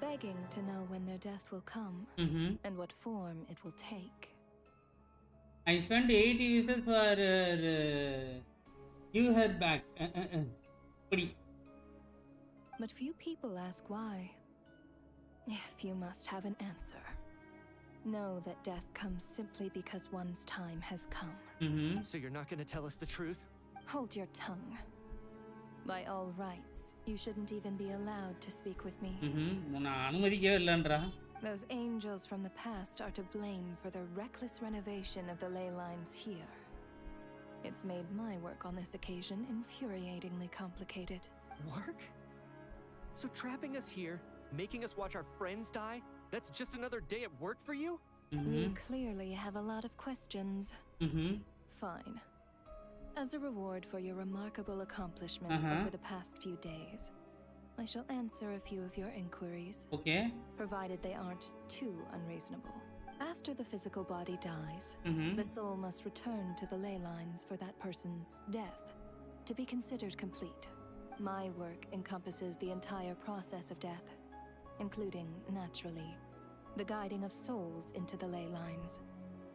begging to know when their death will come and what form it will take. I spent 80 visas for give her back. But few people ask why. If you must have an answer, know that death comes simply because one's time has come. So you're not going to tell us the truth? Hold your tongue. By all rights, you shouldn't even be allowed to speak with me. நான் அனுமதிக்கவே இல்லன்றா. Those angels from the past are to blame for the reckless renovation of the ley lines here. It's made my work on this occasion infuriatingly complicated. Work? So trapping us here, making us watch our friends die, that's just another day at work for you? You clearly have a lot of questions. Fine. As a reward for your remarkable accomplishments over the past few days, I shall answer a few of your inquiries. Okay. Provided they aren't too unreasonable. After the physical body dies, the soul must return to the ley lines for that person's death to be considered complete. My work encompasses the entire process of death, including, naturally, the guiding of souls into the ley lines,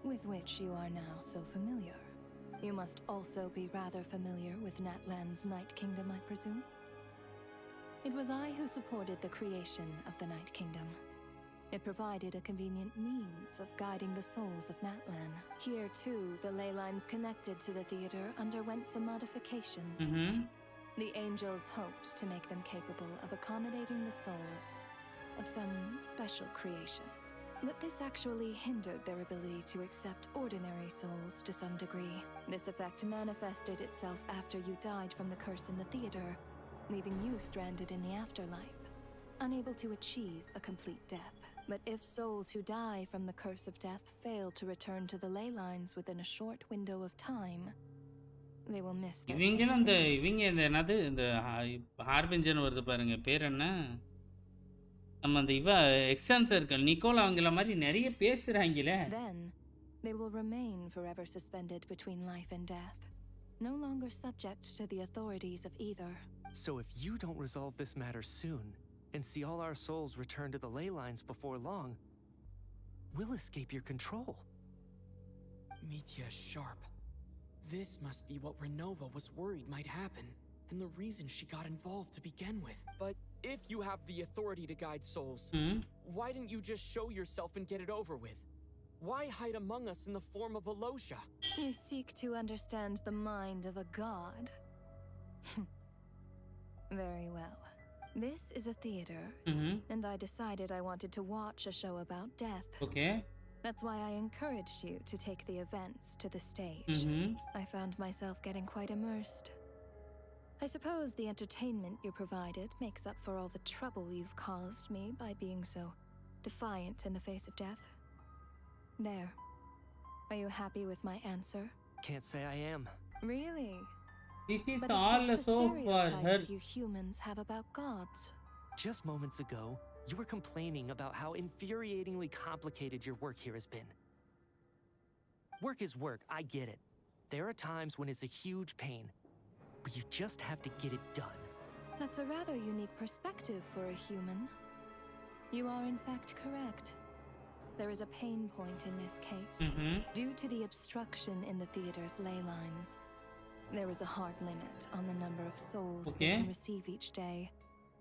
with which you are now so familiar. You must also be rather familiar with Natlan's Night Kingdom, I presume? It was I who supported the creation of the Night Kingdom. It provided a convenient means of guiding the souls of Natlan. Here, too, the ley lines connected to the theater underwent some modifications. The angels hoped to make them capable of accommodating the souls of some special creations. But this actually hindered their ability to accept ordinary souls to some degree. This effect manifested itself after you died from the curse in the theater, leaving you stranded in the afterlife, unable to achieve a complete death. But if souls who die from the curse of death fail to return to the ley lines within a short window of time, they will miss their chance. இவங்க இந்த என்னது இந்த ஹார்பிஞ்சன் வருது பாருங்க, பேர் என்ன? நம்ம அந்த இவ எக்ஸாம்ஸ் சர்க்கிள் நிக்கோலா அவங்கள மாதிரி நிறைய பேசுறாங்கல. Then they will remain forever suspended between life and death, no longer subject to the authorities of either. So if you don't resolve this matter soon and see all our souls return to the ley lines before long, we'll escape your control. Mitya sharp. This must be what Renova was worried might happen, and the reason she got involved to begin with. But if you have the authority to guide souls, why didn't you just show yourself and get it over with? Why hide among us in the form of a Losha? You seek to understand the mind of a god. Very well. This is a theater, and I decided I wanted to watch a show about death. Okay. That's why I encouraged you to take the events to the stage. I found myself getting quite immersed. I suppose the entertainment you provided makes up for all the trouble you've caused me by being so defiant in the face of death. There. Are you happy with my answer? Can't say I am. Really? This is But all it fits the so for her. stereotypes you humans have about gods. Just moments ago, you were complaining about how infuriatingly complicated your work here has been. Work is work, I get it. There are times when it's a huge pain, but you just have to get it done. That's a rather unique perspective for a human. You are in fact correct. There is a pain point in this case. Due to the obstruction in the theater's ley lines, there is a hard limit on the number of souls they can receive each day,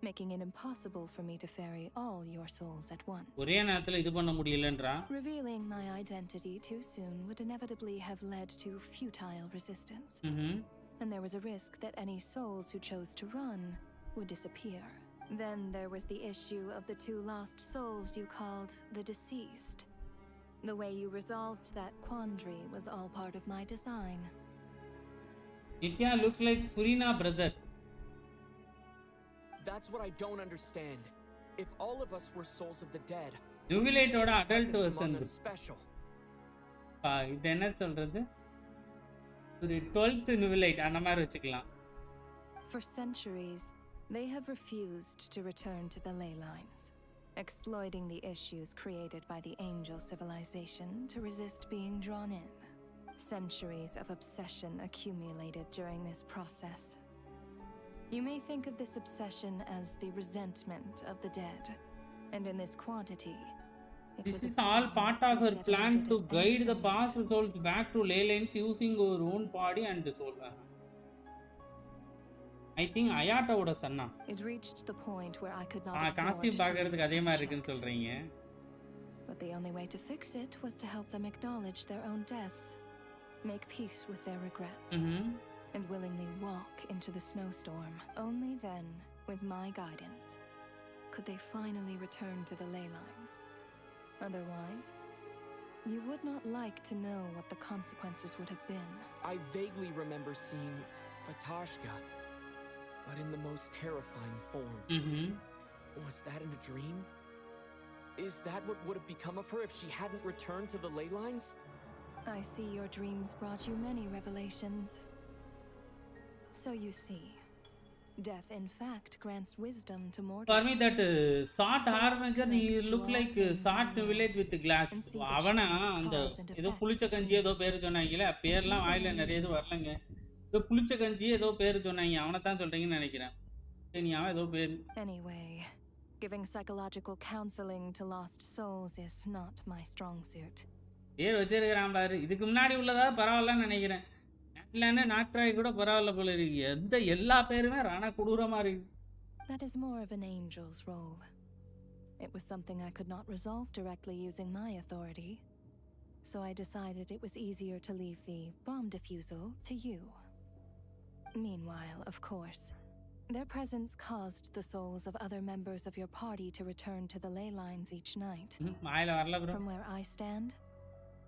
making it impossible for me to ferry all your souls at once. ஒரே நேரத்துல இது பண்ண முடியலன்றா. Revealing my identity too soon would inevitably have led to futile resistance. And there was a risk that any souls who chose to run would disappear. Then there was the issue of the two lost souls you called the deceased. The way you resolved that quandary was all part of my design. Nitya looks like Furina brother. That's what I don't understand. If all of us were souls of the dead, Nuvilate oda adult presence version. among us special. இது என்ன சொல்றது? ஒரு 12th Nuvilate அந்த மாதிரி வெச்சுக்கலாம். For centuries, they have refused to return to the ley lines, exploiting the issues created by the angel civilization to resist being drawn in. Centuries of obsession accumulated during this process. You may think of this obsession as the resentment of the dead, and in this quantity, this is all part of her plan to guide the past souls back to ley lines using her own body and soul. I think Ayata oda sanna. It reached the point where I could not afford costume to பாக்கிறதுக்கு அதே மாதிரி இருக்குன்னு சொல்றீங்க. But the only way to fix it was to help them acknowledge their own deaths, make peace with their regrets, and willingly walk into the snowstorm. Only then, with my guidance, could they finally return to the ley lines Otherwise, you would not like to know what the consequences would have been. I vaguely remember seeing Batashka, but in the most terrifying form. Was that in a dream? Is that what would have become of her if she hadn't returned to the ley lines? I see your dreams brought you many revelations. So you see, death in fact grants wisdom to mortals. For me, that short harbinger, he looked like short village with glass. அவனா அந்த ஏதோ புளிச்ச கஞ்சி ஏதோ பேர் சொன்னாங்கல, பேர்லாம் வாயில நிறைய இது வரலங்க. ஏதோ புளிச்ச கஞ்சி ஏதோ பேர் சொன்னாங்க, அவனை தான் சொல்றீங்கன்னு நினைக்கிறேன். சரி, அவன் ஏதோ பேர். Anyway, giving psychological counseling to lost souls is not my strong suit. பேர் வச்சிருக்கிறான் பாரு, இதுக்கு முன்னாடி உள்ளதா பரவாயில்லன்னு நினைக்கிறேன். இல்லைன்னா நாட்ராய் கூட பரவாயில்ல போல இருக்கு. எந்த எல்லா பேருமே ராணா கொடூரமா இருக்கு. That is more of an angel's role. It was something I could not resolve directly using my authority, so I decided it was easier to leave the bomb defusal to you. Meanwhile, of course, their presence caused the souls of other members of your party to return to the ley lines each night. From where I stand,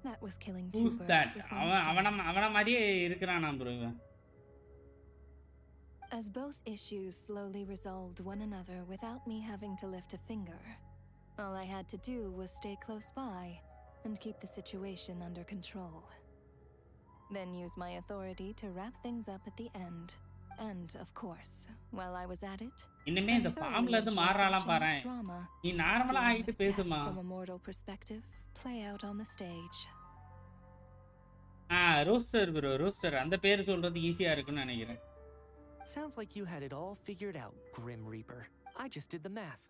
that was killing two Who's birds that? with one stone. அவன மாதிரியே இருக்கிறானா bro இவன். As both issues slowly resolved one another without me having to lift a finger, all I had to do was stay close by and keep the situation under control. Then use my authority to wrap things up at the end. And, of course, while I was at it, இனிமே இந்த ஃபார்ம்ல இருந்து மாறலாம் பாறேன். நீ நார்மலா ஆயிட்டு பேசுமா. From a mortal perspective, play out on the stage. Roster bro, roster அந்த பேர் சொல்றது ஈஸியா இருக்குன்னு நினைக்கிறேன். Sounds like you had it all figured out, Grim Reaper. I just did the math.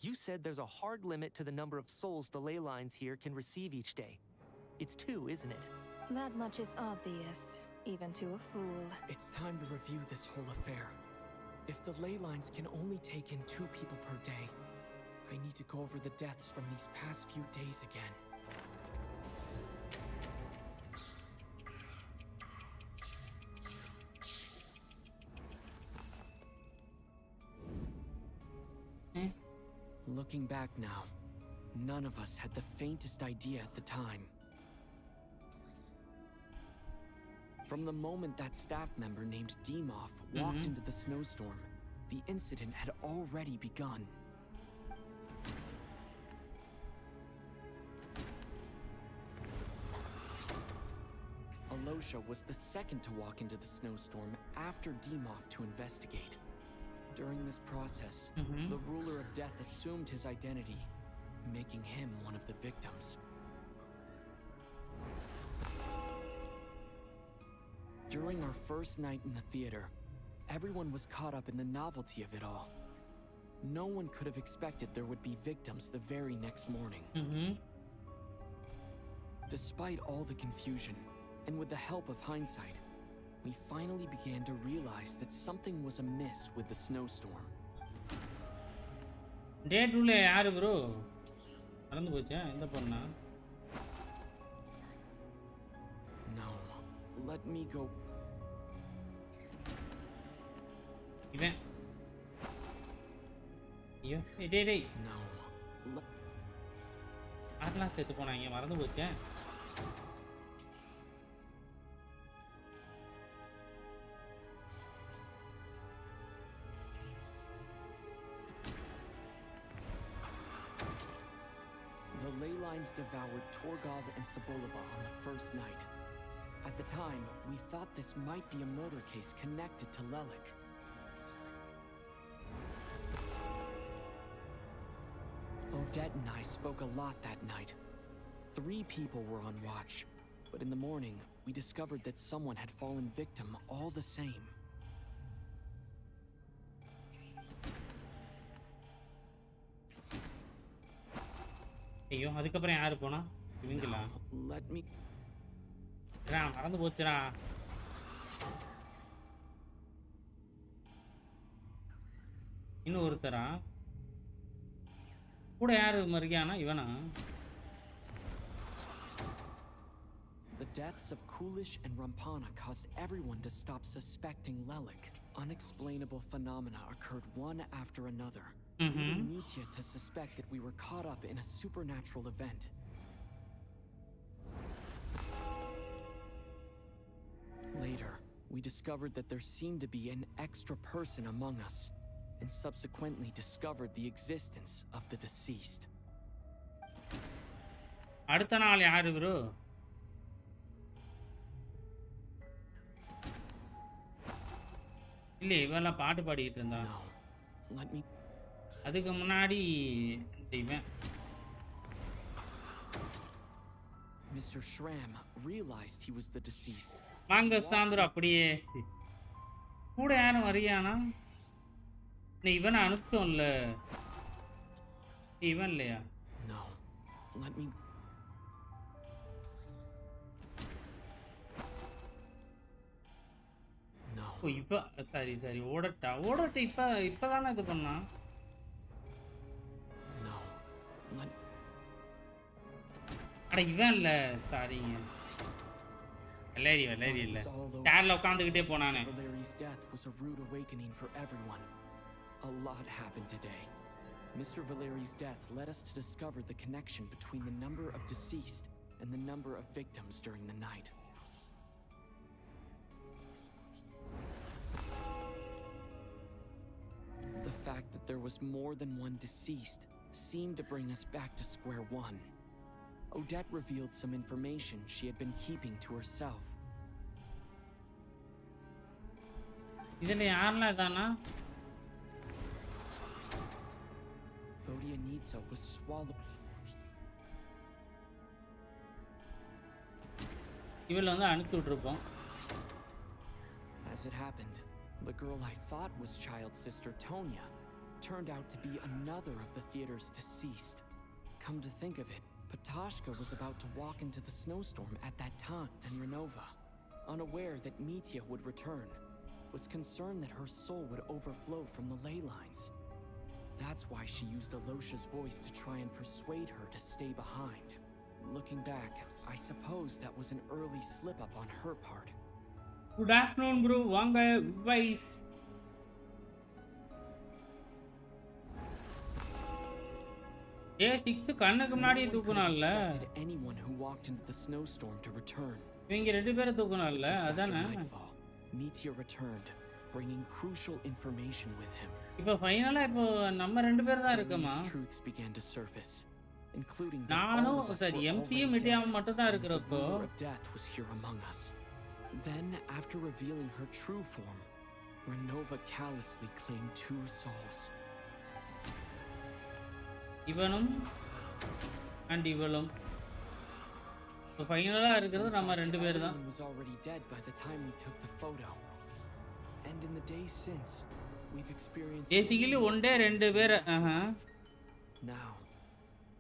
You said there's a hard limit to the number of souls the ley lines here can receive each day. It's 2, isn't it? That much is obvious, even to a fool. It's time to review this whole affair. If the ley lines can only take in 2 people per day, I need to go over the deaths from these past few days again. Looking back now, none of us had the faintest idea at the time. From the moment that staff member named Dimov walked into the snowstorm, the incident had already begun. Alosha was the second to walk into the snowstorm after Dimov to investigate. During this process, the ruler of death assumed his identity, making him one of the victims. During our first night in the theater, everyone was caught up in the novelty of it all. No one could have expected there would be victims the very next morning. Despite all the confusion, and with the help of hindsight, we finally began to realize that something was amiss with the snowstorm. Day-3 ல யாரு bro? மறந்து போச்சா இந்த பொண்ணா? No, let me go. இவன். ஐயோ, டேய். No. ஆட்லாம் செத்து போனாங்க, மறந்து போச்சா? The ley lines devoured Torgov and Sobolova on the first night. At the time, we thought this might be a murder case connected to Lelik. Odette and I spoke a lot that night. 3 people were on watch, but in the morning, we discovered that someone had fallen victim all the same. ஐயோ, அதுக்கப்புறம் யாரு போனா? இவங்களா? Let me. மறந்து போச்சுடா. இன்னும் ஒருத்தரா? கூட யாரு மரியானா? இவனா? The deaths of Kulish and Rampana caused everyone to stop suspecting Lelik. Unexplainable phenomena occurred one after another. leading Mitya to suspect that we were caught up in a supernatural event. Later, we discovered that there seemed to be an extra person among us, and subsequently discovered the existence of the deceased. அடுத்த நாள் யாரு bro? இல்ல இவெல்லாம் பாட்டு பாடிட்டு இருந்தா. Let me. அதுக்கு முன்னாடி இவன். Mr. Schramm realized he was the deceased. வாங்க சாந்தர் அப்படியே. கூட யாரும் வரியானா? நீ இவனை அனுப்பிச்சோம்ல. இவன் இல்லையா? No. Let me. No. ஓ இப்ப சரி ஓடட்ட இப்பதானே இது பண்ணா. No. Let. அட இவன் இல்ல சாரிங்க. வலேரி இல்ல. சேர்ல உட்கார்ந்துகிட்டே போனானே. Valeri's death was a rude awakening for everyone. A lot happened today. Mr. Valeri's death led us to discover the connection between the number of deceased and the number of victims during the night. The fact that there was more than one deceased seemed to bring us back to square one. Odette revealed some information she had been keeping to herself. இதுல யாரெல்லாம் தானா? Vodyanitsa was swallowed. இவள வந்து அனுப்பி விட்டுருப்போம். As it happened, the girl I thought was child sister Tonya turned out to be another of the theater's deceased. Come to think of it, Patashka was about to walk into the snowstorm at that time, and Renova, unaware that Mitya would return, was concerned that her soul would overflow from the ley lines. That's why she used Alosha's voice to try and persuade her to stay behind. Looking back, I suppose that was an early slip-up on her part. Good afternoon, bro. Vanga advice. Day-6 கண்ணுக்கு முன்னாடி தூக்குனான்ல. Anyone who walked into the snowstorm to return. இவங்க ரெண்டு பேரை தூக்குனான்ல, அதானே? Mitya returned, bringing crucial information with him. இப்போ ஃபைனலா இப்போ நம்ம ரெண்டு பேர் தான் இருக்கோமா? Truths began to surface, including நானும் சரி எம்சியும் மீடியாவும் மட்டும் தான் இருக்கிறப்போ death was here among us. Then, after revealing her true form, Renova callously claimed 2 souls. இவனும் and இவளும் இப்போ ஃபைனலா இருக்கிறது நம்ம ரெண்டு பேர் தான். He was already dead by the time we took the photo. And in the days since, we've experienced basically one day ரெண்டு பேர். Now,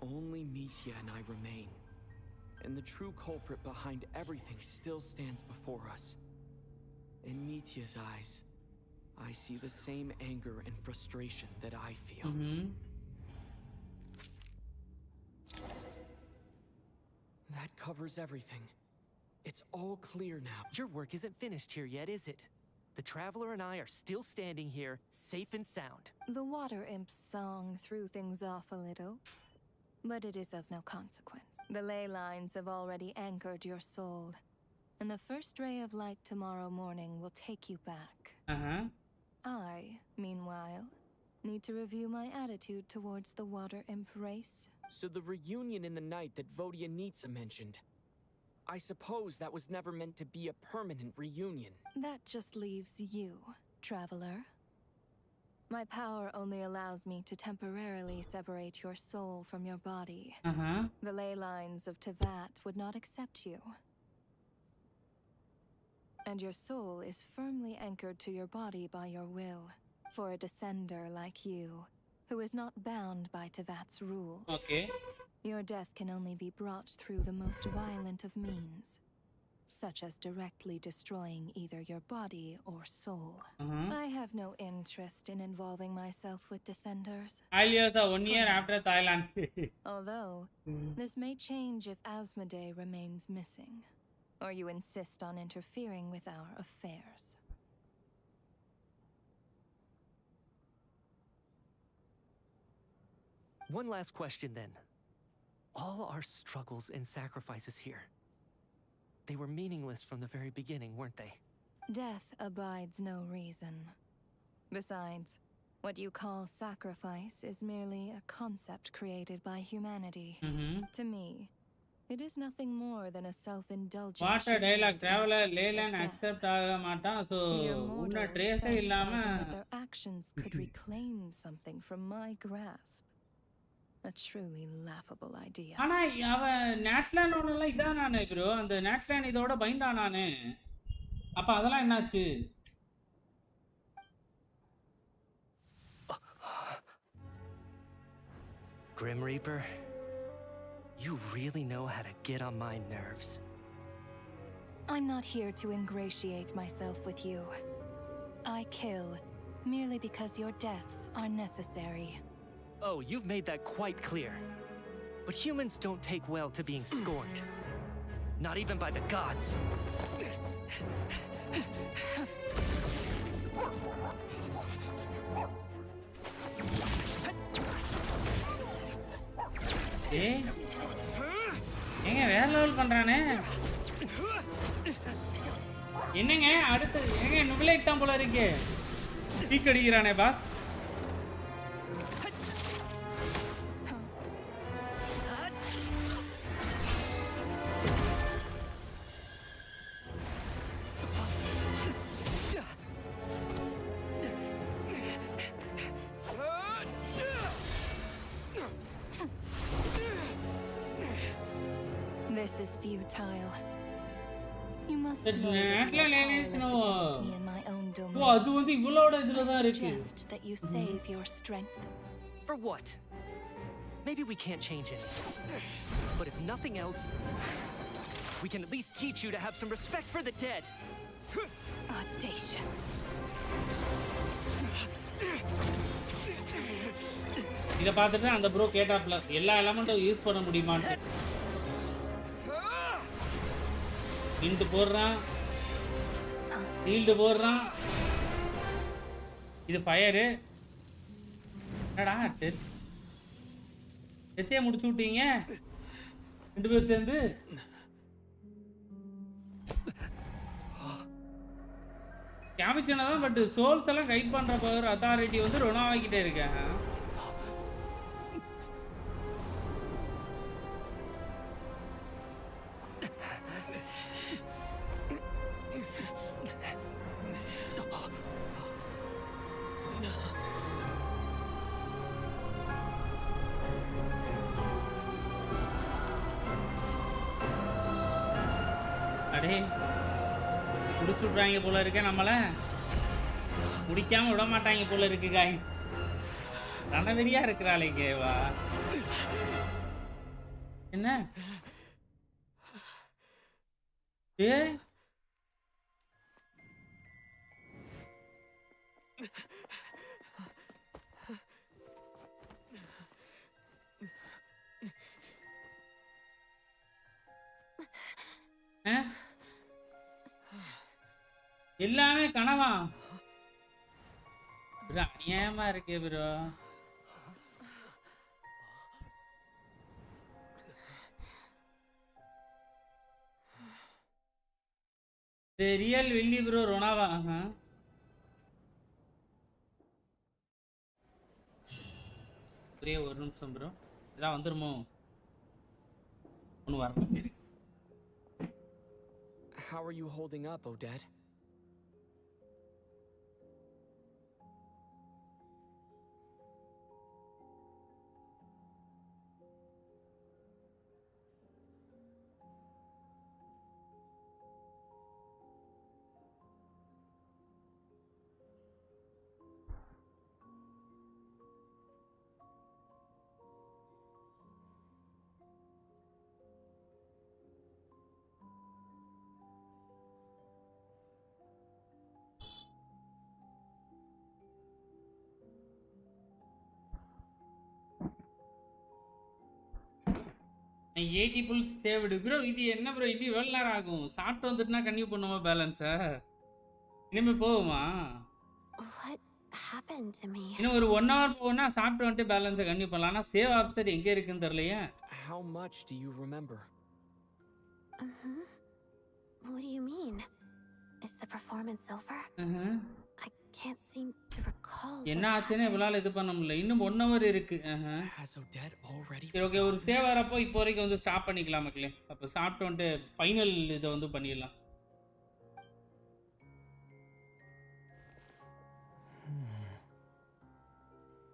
only Mitya and I remain. And the true culprit behind everything still stands before us. In Mitya's eyes, I see the same anger and frustration that I feel. That covers everything. It's all clear now. Your work isn't finished here yet, is it? The Traveler and I are still standing here, safe and sound. The water imp's song threw things off a little, but it is of no consequence. The ley lines have already anchored your soul, and the first ray of light tomorrow morning will take you back. I, meanwhile, need to review my attitude towards the water imp race. So the reunion in the night that Vodyanitsa mentioned, I suppose that was never meant to be a permanent reunion. That just leaves you, Traveler. My power only allows me to temporarily separate your soul from your body. The ley lines of Tevat would not accept you. And your soul is firmly anchored to your body by your will, for a descender like you, who is not bound by Tevat's rules. Okay. Your death can only be brought through the most violent of means, such as directly destroying either your body or soul. I have no interest in involving myself with descenders. Aliasa 1 year after Thailand. Although, this may change if Asmodee remains missing, or you insist on interfering with our affairs. One last question then. All our struggles and sacrifices here, they were meaningless from the very beginning, weren't they? Death abides no reason. Besides, what you call sacrifice is merely a concept created by humanity. To me, it is nothing more than a self-indulgent. What a dialogue. Traveler Leyland accept ஆக மாட்டான். So உன்ன trace இல்லாம their actions could reclaim something from my grasp. A truly laughable idea. ஆனா அவன் நேட்ஸ்லாண்ட் ஒண்ணுல இதான் நானே bro. அந்த நேட்ஸ்லாண்ட் இதோட பைண்டா நானே. அப்ப அதெல்லாம் என்னாச்சு? Grim Reaper, you really know how to get on my nerves. I'm not here to ingratiate myself with you. I kill merely because your deaths are necessary. Oh, you've made that quite clear. But humans don't take well to being scorned. Not even by the gods. ஏங்க வேற level பண்றானே. என்னங்க அடுத்து ஏங்க நுபிலேட் தான் போல இருக்கு. Peak அடிக்கிறானே boss. This is futile. You must That know that you are Atlantis, powerless no. against me in my own domain. ஓ அது வந்து இவ்வளோட இதுல தான் I இருக்கு. suggest that you save your strength. For what? Maybe we can't change anything. But if nothing else, we can at least teach you to have some respect for the dead. Audacious. இத பார்த்துட்டு அந்த bro கேட்டாப்ல எல்லா எலமெண்ட்டும் use பண்ண முடியுமான்னு. Int போடுறான், shield போடுறான். இது fire. என்னடா டெத்தே முடிச்சு விட்டீங்க 2 பேர் சேர்ந்து. கேமிச்சனதான் பட் சோல்ஸ் எல்லாம் கைட் பண்ற பவர் அத்தாரிட்டி வந்து ரொனாவாக்கிட்டே இருக்கேன். அடே முடிச்சு விட்றாங்க போல இருக்க. நம்மள முடிக்காம விட மாட்டாங்க போல இருக்கு. காய் ரணவெறியா இருக்கிறாளேங்க. வா என்ன ஏ எல்லாமே கனவா? அநியாயமா இருக்கு ப்ரோ. ரியல் வில்லி ப்ரோ ரொனாவா? ஒரே ஒரு நிமிஷம் ப்ரோ. இதான் வந்துருமோ ஒன்று வர. How are you holding up, Odette? நான் 80 புல்ஸ் சேவ்டு ப்ரோ. இது என்ன ப்ரோ இது எவ்வளோ நேரம் ஆகும்? சாப்பிட்டு வந்துட்டுனா கன்டினியூ பண்ணுமா பேலன்ஸை? இனிமே போகுமா? What happened to me? இன்னும் ஒரு 1 hour போனா சாப்பிட்டு வந்து பேலன்ஸ் கண்டினியூ பண்ணலாம். ஆனா சேவ் ஆப்ஷன் எங்க இருக்குன்னு தெரியலையே. How much do you remember? What do you mean? Is the performance over? I can't seem to recall. என்ன ஆச்சுன்னு இவளால இது பண்ண முடியல. இன்னும் 1 hour இருக்கு. Has Odette already? சரி ஓகே, ஒரு சேவ் வரப்போ இப்போ வரைக்கும் வந்து ஸ்டாப் பண்ணிக்கலாம் மக்களே. அப்ப சாப்பிட்டு வந்து ஃபைனல் இத வந்து பண்ணிடலாம்.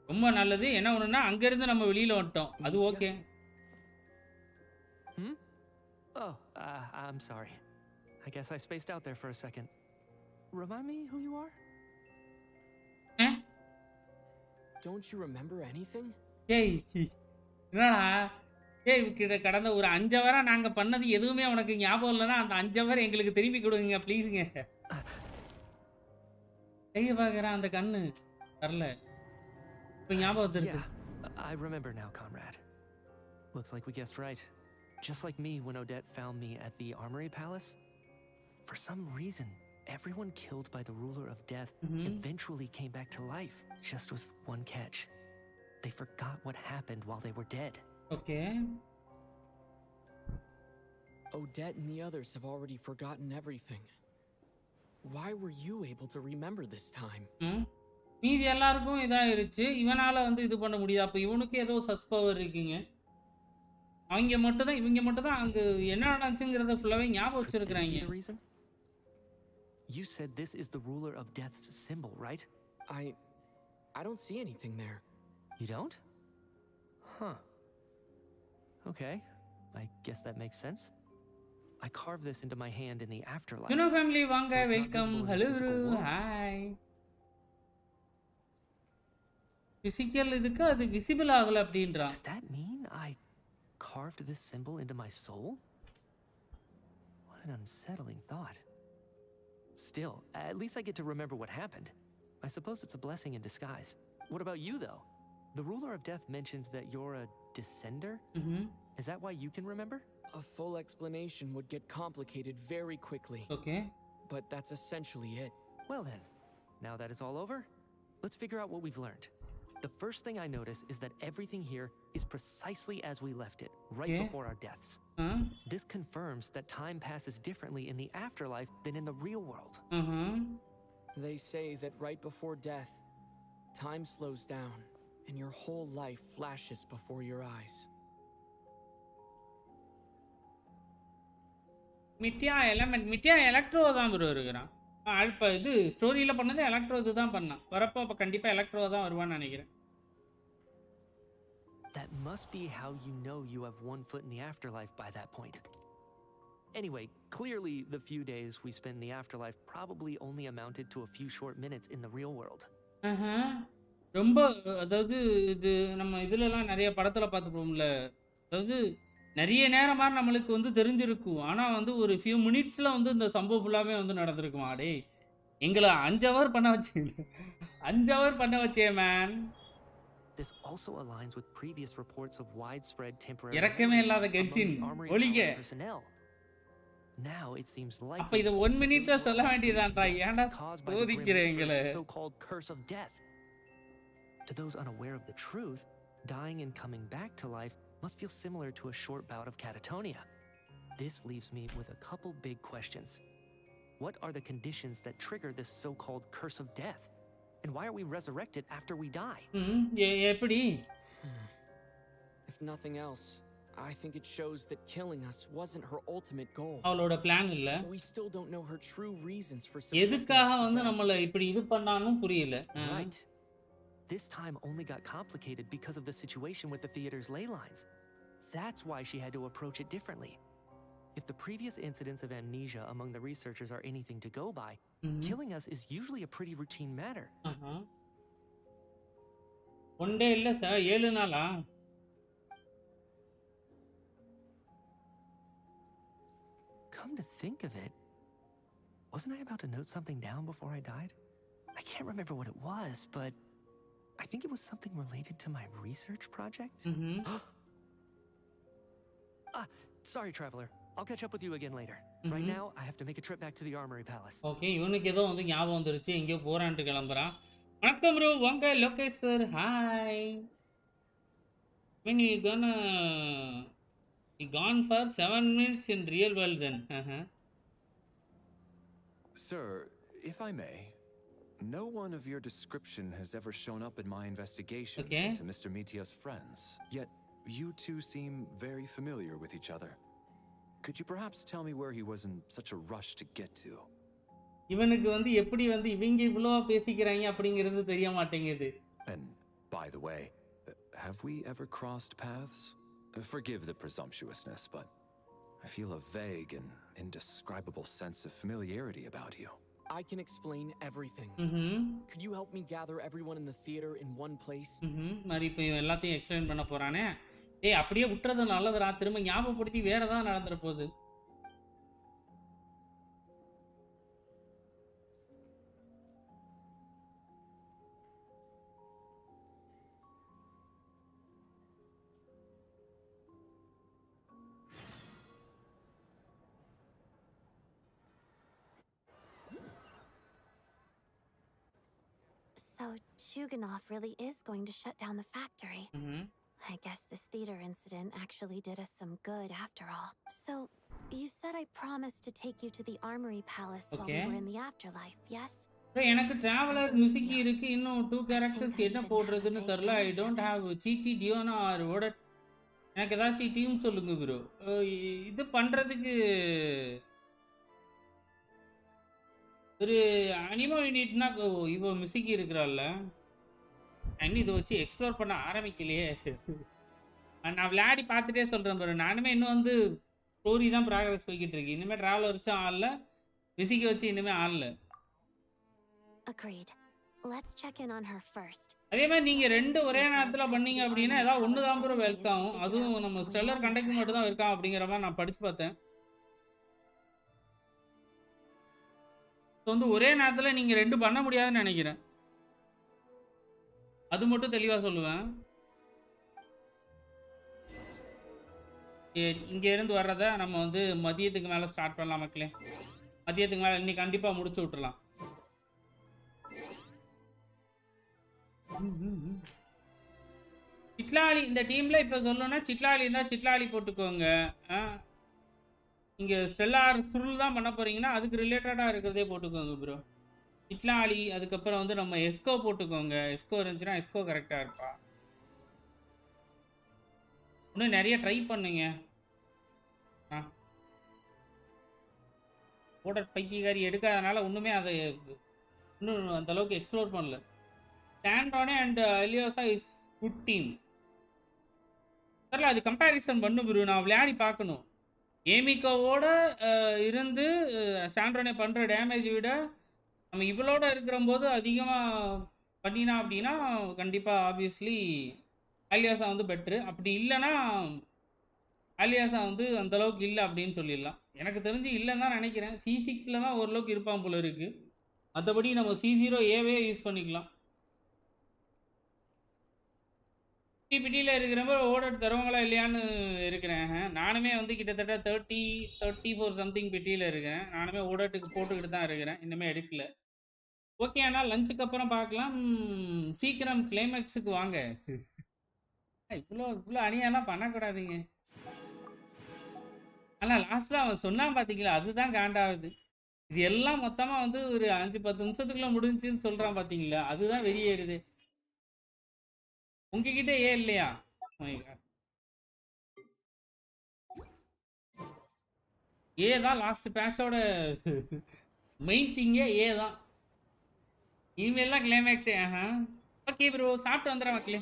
ரொம்ப நல்லது. என்ன ஒண்ணுனா அங்க இருந்து நம்ம வெளியில வந்துட்டோம். அது okay. Oh, I'm sorry. I guess I spaced out there for a second. Remind me who you are? Don't you remember anything? ஏய் என்னடா ஏய் கடந்த ஒரு 5 ஹவரா நாங்க பண்ணது எதுவுமே உனக்கு ஞாபகம் இல்லனா அந்த 5 ஹவர் எங்களுக்கு திருப்பி கொடுங்க ப்ளீஸ்ங்க. கைய பாக்குறான் அந்த கண்ணு வரல. இப்போ ஞாபகம் வந்துருக்கு. I remember now, comrade. Looks like we guessed right. Just like me when Odette found me at the Armory Palace. For some reason, everyone killed by the ruler of death eventually came back to life, just with one catch. They forgot what happened while they were dead. Okay. Odette and the others have already forgotten everything. Why were you able to remember this time? மீதி எல்லாருக்கும் இதாயிருச்சு. இவனால வந்து இது பண்ண முடியாது. அப்ப இவனுக்கு ஏதோ சஸ் பவர் இருக்குங்க. அவங்க மட்டும் தான் இவங்க மட்டும் தான் அங்க என்ன நடந்துச்சுங்கறத ஃபுல்லாவே ஞாபகம் வச்சிருக்காங்க. You said this is the ruler of death's symbol, right? I don't see anything there. You don't? Huh. Okay. I guess that makes sense. I carved this into my hand in the afterlife. You know family வாங்க welcome. Hello. Hi. Physical இதுக்கு அது visible ஆகல அப்படின்றான். Does that mean I carved this symbol into my soul? What an unsettling thought. Still, at least I get to remember what happened. I suppose it's a blessing in disguise. What about you, though? The ruler of death mentioned that you're a descender? Is that why you can remember? A full explanation would get complicated very quickly. Okay. But that's essentially it. Well then, now that it's all over, let's figure out what we've learned. The first thing I notice is that everything here is precisely as we left it, right before our deaths. This confirms that time passes differently in the afterlife than in the real world. They say that right before death, time slows down and your whole life flashes before your eyes. மிட்டியா element மிட்டியா electro தான் bro இருக்குறான். இப்போ இது ஸ்டோரியில பண்ணது electro இதுதான் பண்ணான். வரப்போ அப்போ கண்டிப்பா electro தான் வருவான்னு நினைக்கிறேன். That must be how you know you have one foot in the afterlife by that point. Anyway, clearly the few days we spent in the afterlife probably only amounted to a few short minutes in the real world. ரொம்ப அதாவது இது நம்ம இதுலலாம் நிறைய படத்துல பார்த்துப்போம்ல. அதாவது நிறைய நேரமா நம்மளுக்கு வந்து தெரிஞ்சிருக்கும். ஆனா வந்து ஒரு few minutesல வந்து இந்த சம்பவம் ஃபுல்லாவே வந்து நடந்துருக்குமா. டேய் எங்களை 5 hour பண்ண வச்சீங்க. 5 hour பண்ண வச்சே man. This also aligns with previous reports of widespread temporary இறக்கமே இல்லாத Genshin ஒளிங்க. Now it seems like அப்ப இத 1 minuteல சொல்ல வேண்டியதான்டா. ஏன்டா சோதிக்கிறீங்களே. So-called curse of death. To those unaware of the truth, dying and coming back to life must feel similar to a short bout of catatonia. This leaves me with a couple big questions. What are the conditions that trigger this so-called curse of death? And why are we resurrected after we die? எப்படி? If nothing else, I think it shows that killing us wasn't her ultimate goal. அவளோட plan இல்ல. We still don't know her true reasons for எதுக்காக வந்து நம்மள இப்படி இது பண்ணானும் புரியல. Right. This time only got complicated because of the situation with the theater's ley lines. That's why she had to approach it differently. If the previous incidents of amnesia among the researchers are anything to go by, killing us is usually a pretty routine matter. One day இல்ல sir 7 நாளா? Come to think of it, wasn't I about to note something down before I died? I can't remember what it was, but I think it was something related to my research project. Sorry, traveler. I'll catch up with you again later. Right now, I have to make a trip back to the Armory Palace. Okay, இவனுக்கு ஏதோ வந்து ஞாபகம் வந்துருச்சு. எங்கயோ போறான்ட்டு கிளம்பறான். வணக்கம் bro வாங்க Lokeshwar hi when you gonna be gone for 7 minutes in real world then Sir, if I may, no one of your description has ever shown up in my investigations into Mr. Mitia's friends. Yet, you two seem very familiar with each other. Could you perhaps tell me where he was in such a rush to get to? இவனுக்கு வந்து எப்படி வந்து இவங்க இவ்ளோ பேசிக்கிறாங்க அப்படிங்கிறது தெரிய மாட்டேங்குது. And by the way, have we ever crossed paths? Forgive the presumptuousness, but I feel a vague and indescribable sense of familiarity about you. I can explain everything. Could you help me gather everyone in the theater in one place? மாதிரி இப்போ எல்லாத்தையும் explain பண்ண போறானே. ஏய் அப்படியே விட்டுறது நல்லதுடா. திரும்ப ஞாபகப்படுத்தி வேற ஏதாவது நடந்துற போகுது. So Chuganov really is going to shut down the factory. I guess this theater incident actually did us some good after all. So, you said I promised to take you to the Armory Palace while we were in the afterlife, yes? எனக்கு traveler music இருக்கு இன்னும் 2 characters என்ன போடுறதுன்னு தெரியல. I don't have Chichi Diona or Oda. எனக்கு ஏதாச்சும் team சொல்லுங்க bro. இது பண்றதுக்கு ஒரு அனிமோ யூனிட்னா இவ மியூசிக் இருக்குறாள்ல. அண்ணி இதை வச்சு எக்ஸ்ப்ளோர் பண்ண ஆரம்பிக்கலையே. நான் விளையாடி பார்த்துட்டே சொல்கிறேன் பாரு. நானுமே இன்னும் வந்து ஸ்டோரி தான் ப்ராக்ரஸ் போய்கிட்டு இருக்கு. இனிமேல் ட்ராவல் வச்சும் ஆடல, மியூசிக்கை வச்சு இனிமேல் ஆடல. அதே மாதிரி நீங்கள் 2 ஒரே நேரத்தில் பண்ணீங்க அப்படின்னா ஏதாவது ஒன்று தான் ப்ரோ வெல்க் ஆகும். அதுவும் நம்ம ஸ்டெல்லர் கண்டக்ட் மட்டும் தான் இருக்கான் அப்படிங்கிற மாதிரி நான் படித்து பார்த்தேன். வந்து ஒரே நேரத்தில் நீங்கள் 2 பண்ண முடியாதுன்னு நினைக்கிறேன். அது மட்டும் தெளிவாக சொல்லுவேன். இங்கே இருந்து வர்றதை நம்ம வந்து மதியத்துக்கு மேலே ஸ்டார்ட் பண்ணலாம் மக்களே. மதியத்துக்கு மேலே இன்னைக்கு கண்டிப்பாக முடிச்சு விட்டுறலாம். சிட்லாலி இந்த டீமில் இப்போ சொல்லணும்னா சிட்லாலி இருந்தால் சிட்லாலி போட்டுக்கோங்க. இங்கே ஸ்டெல்லார் சுருள் தான் பண்ண போகிறீங்கன்னா அதுக்கு ரிலேட்டடாக இருக்கிறதே போட்டுக்கோங்க ப்ரோ. இட்லாலி அதுக்கப்புறம் வந்து நம்ம எஸ்கோ போட்டுக்கோங்க. எஸ்கோ இருந்துச்சுன்னா எஸ்கோ கரெக்டாக இருப்பா. இன்னும் நிறைய ட்ரை பண்ணுங்க. ஓடர் பைக்கிகாரி எடுக்காதனால ஒன்றுமே அதை இன்னும் அந்த அளவுக்கு எக்ஸ்ப்ளோர் பண்ணல. சாண்டோனே அண்ட் அலியோசா இஸ் குட் டீம். சரில அது கம்பேரிசன் பண்ணு ப்ரோ. நான் விளையாடி பார்க்கணும். ஏமிகோவோட இருந்து சாண்ட்ரோனே பண்ணுற டேமேஜ் விட நம்ம இவளோட இருக்கிறம்போது அதிகமாக பண்ணினா அப்படின்னா கண்டிப்பாக ஆப்வியஸ்லி ஆலியாசா வந்து பெட்ரு. அப்படி இல்லைன்னா ஆலியாசா வந்து அந்தளவுக்கு இல்லை அப்படின்னு சொல்லிடலாம். எனக்கு தெரிஞ்சு இல்லைன்னு தான் நினைக்கிறேன். C6 தான் ஓரளவுக்கு இருப்பான் போல இருக்குது. மற்றபடி நம்ம C0Aவே யூஸ் பண்ணிக்கலாம். பிடியில் இருக்கிறப்ப ஓடர் தருவாங்களா இல்லையான்னு இருக்கிறேன். நானுமே வந்து கிட்டத்தட்ட 34 சம்திங் பிடியில் இருக்கிறேன். நானுமே ஓடட்டுக்கு போட்டுக்கிட்டு தான் இருக்கிறேன். இன்னுமே எடுக்கல. ஓகே ஆனால் லஞ்சுக்கு அப்புறம் பார்க்கலாம். சீக்கிரம் கிளைமேக்ஸுக்கு வாங்க. இவ்வளோ அணியெல்லாம் பண்ணக்கூடாதுங்க. ஆனால் லாஸ்ட்டில் அவன் சொன்னான் பார்த்தீங்களா, அதுதான் காண்டாகுது. இது எல்லாம் மொத்தமாக வந்து ஒரு 5-10 நிமிஷத்துக்குள்ளே முடிஞ்சுன்னு சொல்கிறான் பார்த்தீங்களா, அதுதான் வெளியேறுது. உங்ககிட்ட ஏன் இல்லையா? ஏ தான் லாஸ்ட் பேட்சோட மெயின் திங்கே ஏ தான். இனிமேல்லாம் கிளைமேக்ஸே. ஓகே ப்ரோ சாப்பிட்டு வந்துடுறேன் மக்களே.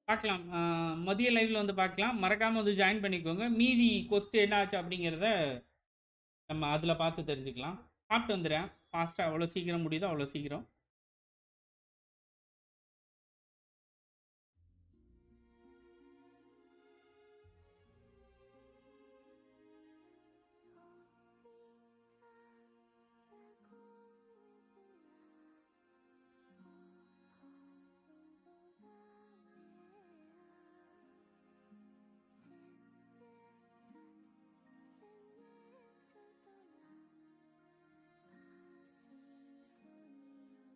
பார்க்கலாம் மதிய லைவில் வந்து பார்க்கலாம். மறக்காமல் வந்து ஜாயின் பண்ணிக்கோங்க. மீதி கொஸ்டின் என்ன ஆச்சு அப்படிங்கிறத நம்ம அதில் பார்த்து தெரிஞ்சுக்கலாம். சாப்பிட்டு வந்துடுறேன் ஃபாஸ்ட்டாக. அவ்வளோ சீக்கிரம் முடியுதோ அவ்வளோ சீக்கிரம்.